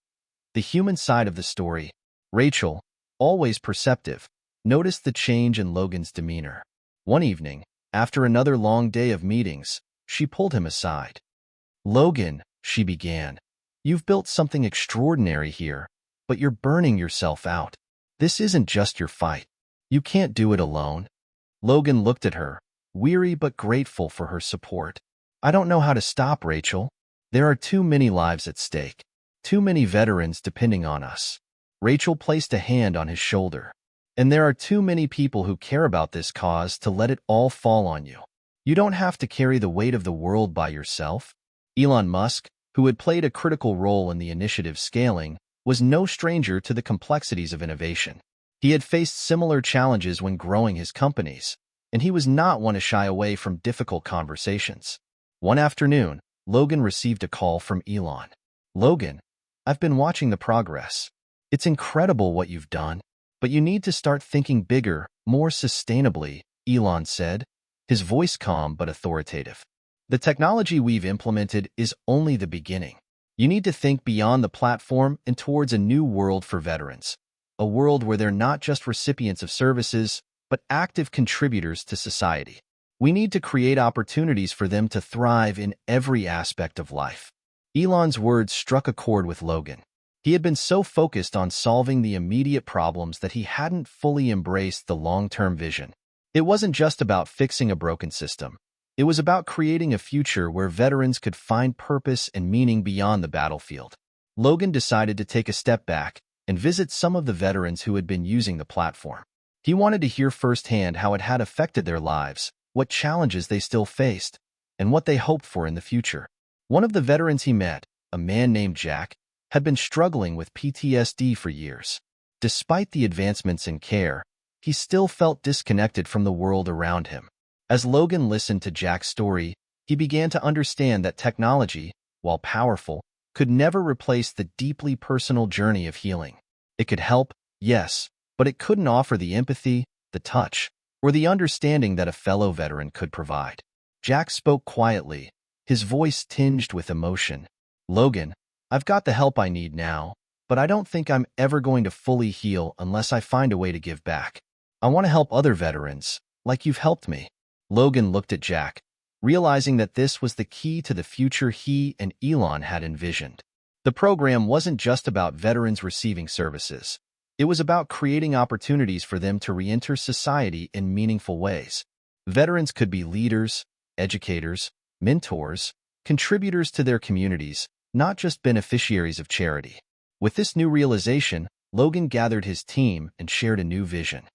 The human side of the story. Rachel, always perceptive, noticed the change in Logan's demeanor. One evening, after another long day of meetings, she pulled him aside. "Logan," she began, "you've built something extraordinary here, but you're burning yourself out. This isn't just your fight. You can't do it alone." Logan looked at her, weary but grateful for her support. "I don't know how to stop, Rachel. There are too many lives at stake. Too many veterans depending on us." Rachel placed a hand on his shoulder. "And there are too many people who care about this cause to let it all fall on you. You don't have to carry the weight of the world by yourself." Elon Musk, who had played a critical role in the initiative's scaling, was no stranger to the complexities of innovation. He had faced similar challenges when growing his companies, and he was not one to shy away from difficult conversations. One afternoon, Logan received a call from Elon. "Logan, I've been watching the progress. It's incredible what you've done, but you need to start thinking bigger, more sustainably," Elon said, his voice calm but authoritative. "The technology we've implemented is only the beginning. You need to think beyond the platform and towards a new world for veterans. A world where they're not just recipients of services, but active contributors to society. We need to create opportunities for them to thrive in every aspect of life." Elon's words struck a chord with Logan. He had been so focused on solving the immediate problems that he hadn't fully embraced the long-term vision. It wasn't just about fixing a broken system. It was about creating a future where veterans could find purpose and meaning beyond the battlefield. Logan decided to take a step back and visit some of the veterans who had been using the platform. He wanted to hear firsthand how it had affected their lives, what challenges they still faced, and what they hoped for in the future. One of the veterans he met, a man named Jack, had been struggling with PTSD for years. Despite the advancements in care, he still felt disconnected from the world around him. As Logan listened to Jack's story, he began to understand that technology, while powerful, could never replace the deeply personal journey of healing. It could help, yes, but it couldn't offer the empathy, the touch, or the understanding that a fellow veteran could provide. Jack spoke quietly, his voice tinged with emotion. "Logan, I've got the help I need now, but I don't think I'm ever going to fully heal unless I find a way to give back. I want to help other veterans, like you've helped me." Logan looked at Jack, realizing that this was the key to the future he and Elon had envisioned. The program wasn't just about veterans receiving services. It was about creating opportunities for them to re-enter society in meaningful ways. Veterans could be leaders, educators, mentors, contributors to their communities, not just beneficiaries of charity. With this new realization, Logan gathered his team and shared a new vision.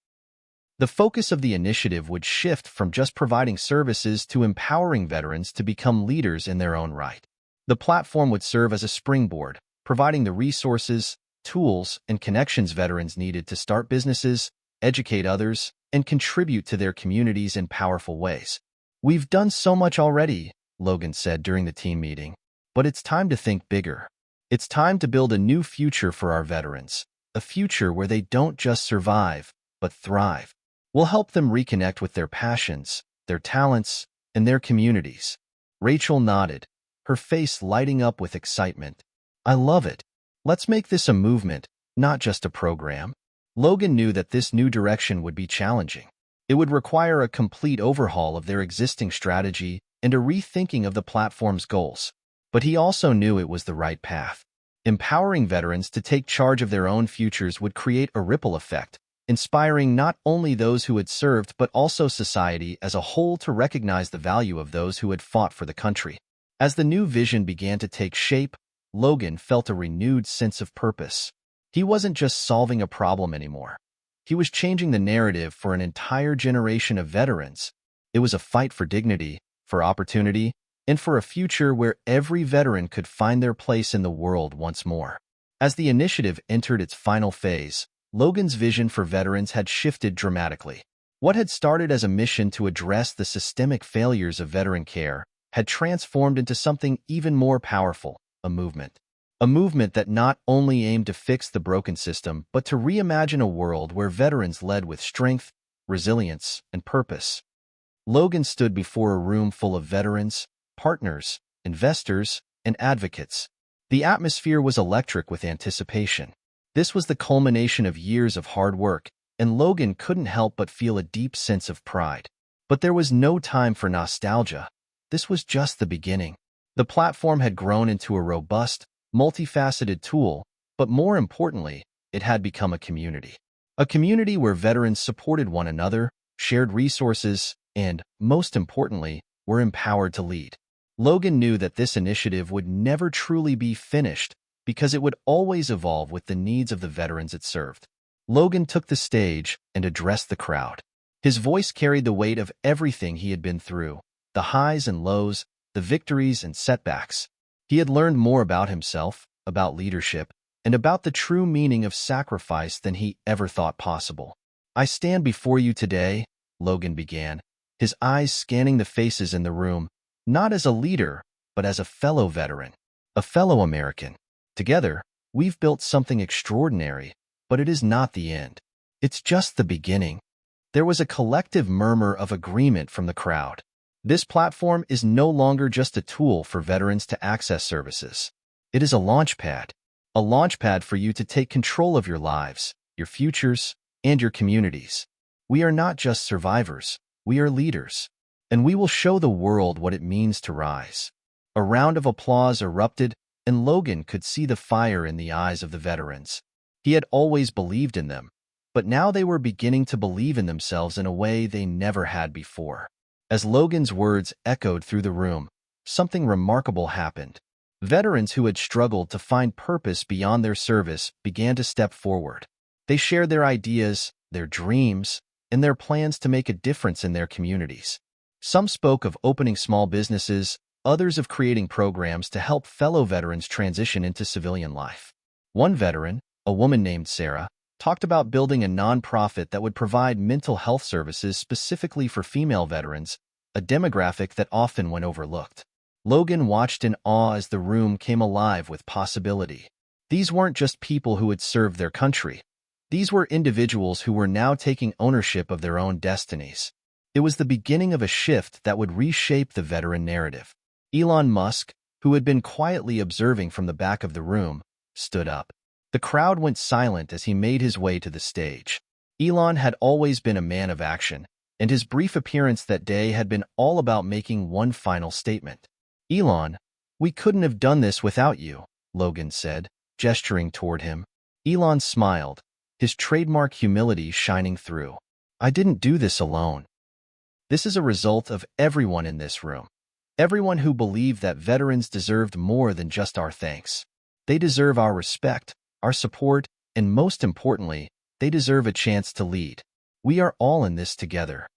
The focus of the initiative would shift from just providing services to empowering veterans to become leaders in their own right. The platform would serve as a springboard, providing the resources, tools, and connections veterans needed to start businesses, educate others, and contribute to their communities in powerful ways. "We've done so much already," Logan said during the team meeting, "but it's time to think bigger. It's time to build a new future for our veterans, a future where they don't just survive, but thrive. We'll help them reconnect with their passions, their talents, and their communities." Rachel nodded, her face lighting up with excitement. "I love it. Let's make this a movement, not just a program." Logan knew that this new direction would be challenging. It would require a complete overhaul of their existing strategy, and a rethinking of the platform's goals. But he also knew it was the right path. Empowering veterans to take charge of their own futures would create a ripple effect, inspiring not only those who had served but also society as a whole to recognize the value of those who had fought for the country. As the new vision began to take shape, Logan felt a renewed sense of purpose. He wasn't just solving a problem anymore. He was changing the narrative for an entire generation of veterans. It was a fight for dignity, for opportunity, and for a future where every veteran could find their place in the world once more. As the initiative entered its final phase, Logan's vision for veterans had shifted dramatically. What had started as a mission to address the systemic failures of veteran care had transformed into something even more powerful, a movement. A movement that not only aimed to fix the broken system, but to reimagine a world where veterans led with strength, resilience, and purpose. Logan stood before a room full of veterans, partners, investors, and advocates. The atmosphere was electric with anticipation. This was the culmination of years of hard work, and Logan couldn't help but feel a deep sense of pride. But there was no time for nostalgia. This was just the beginning. The platform had grown into a robust, multifaceted tool, but more importantly, it had become a community. A community where veterans supported one another, shared resources, and, most importantly, were empowered to lead. Logan knew that this initiative would never truly be finished because it would always evolve with the needs of the veterans it served. Logan took the stage and addressed the crowd. His voice carried the weight of everything he had been through, the highs and lows, the victories and setbacks. He had learned more about himself, about leadership, and about the true meaning of sacrifice than he ever thought possible. "I stand before you today," Logan began, his eyes scanning the faces in the room, not as a leader, but as a fellow veteran, a fellow American. "Together, we've built something extraordinary, but it is not the end. It's just the beginning." There was a collective murmur of agreement from the crowd. This platform is no longer just a tool for veterans to access services. It is a launchpad for you to take control of your lives, your futures, and your communities. We are not just survivors, we are leaders, and we will show the world what it means to rise. A round of applause erupted, and Logan could see the fire in the eyes of the veterans. He had always believed in them, but now they were beginning to believe in themselves in a way they never had before. As Logan's words echoed through the room, something remarkable happened. Veterans who had struggled to find purpose beyond their service began to step forward. They shared their ideas, their dreams, and their plans to make a difference in their communities. Some spoke of opening small businesses, others of creating programs to help fellow veterans transition into civilian life. One veteran, a woman named Sarah, talked about building a nonprofit that would provide mental health services specifically for female veterans, a demographic that often went overlooked. Logan watched in awe as the room came alive with possibility. These weren't just people who had served their country. These were individuals who were now taking ownership of their own destinies. It was the beginning of a shift that would reshape the veteran narrative. Elon Musk, who had been quietly observing from the back of the room, stood up. The crowd went silent as he made his way to the stage. Elon had always been a man of action, and his brief appearance that day had been all about making one final statement. "Elon, we couldn't have done this without you," Logan said, gesturing toward him. Elon smiled, his trademark humility shining through. "I didn't do this alone. This is a result of everyone in this room. Everyone who believed that veterans deserved more than just our thanks. They deserve our respect, our support, and most importantly, they deserve a chance to lead. We are all in this together."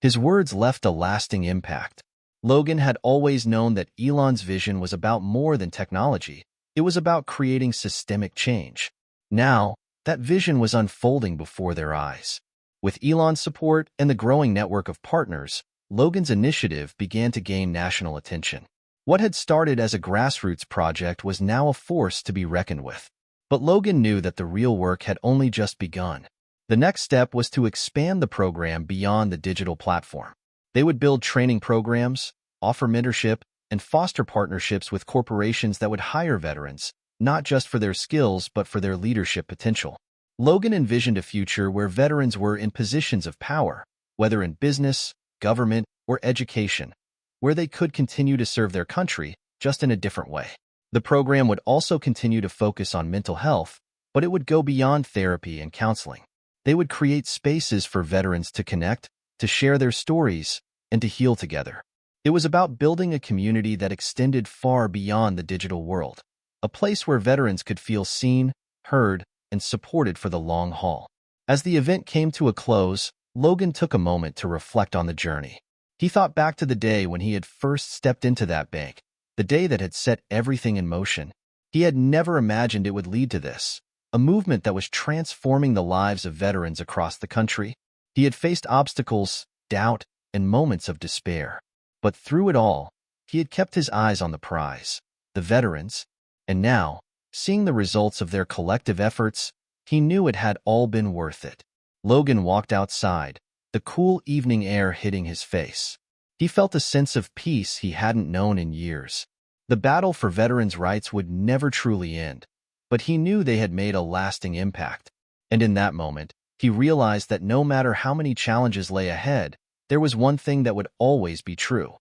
His words left a lasting impact. Logan had always known that Elon's vision was about more than technology. It was about creating systemic change. Now, that vision was unfolding before their eyes. With Elon's support and the growing network of partners, Logan's initiative began to gain national attention. What had started as a grassroots project was now a force to be reckoned with. But Logan knew that the real work had only just begun. The next step was to expand the program beyond the digital platform. They would build training programs, offer mentorship, and foster partnerships with corporations that would hire veterans, not just for their skills but for their leadership potential. Logan envisioned a future where veterans were in positions of power, whether in business, government, or education. where they could continue to serve their country, just in a different way. The program would also continue to focus on mental health, but it would go beyond therapy and counseling. They would create spaces for veterans to connect, to share their stories, and to heal together. It was about building a community that extended far beyond the digital world, a place where veterans could feel seen, heard, and supported for the long haul. As the event came to a close, Logan took a moment to reflect on the journey. He thought back to the day when he had first stepped into that bank, the day that had set everything in motion. He had never imagined it would lead to this, a movement that was transforming the lives of veterans across the country. He had faced obstacles, doubt, and moments of despair. But through it all, he had kept his eyes on the prize, the veterans, and now, seeing the results of their collective efforts, he knew it had all been worth it. Logan walked outside, the cool evening air hitting his face. He felt a sense of peace he hadn't known in years. The battle for veterans' rights would never truly end, but he knew they had made a lasting impact. And in that moment, he realized that no matter how many challenges lay ahead, there was one thing that would always be true.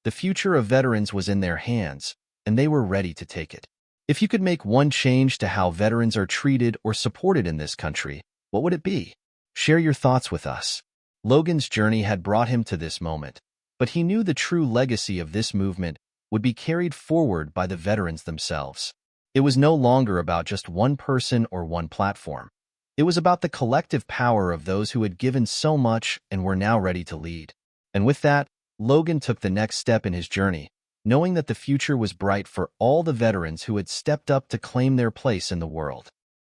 The future of veterans was in their hands, and they were ready to take it. If you could make one change to how veterans are treated or supported in this country, what would it be? Share your thoughts with us. Logan's journey had brought him to this moment, but he knew the true legacy of this movement would be carried forward by the veterans themselves. It was no longer about just one person or one platform. It was about the collective power of those who had given so much and were now ready to lead. And with that, Logan took the next step in his journey, knowing that the future was bright for all the veterans who had stepped up to claim their place in the world.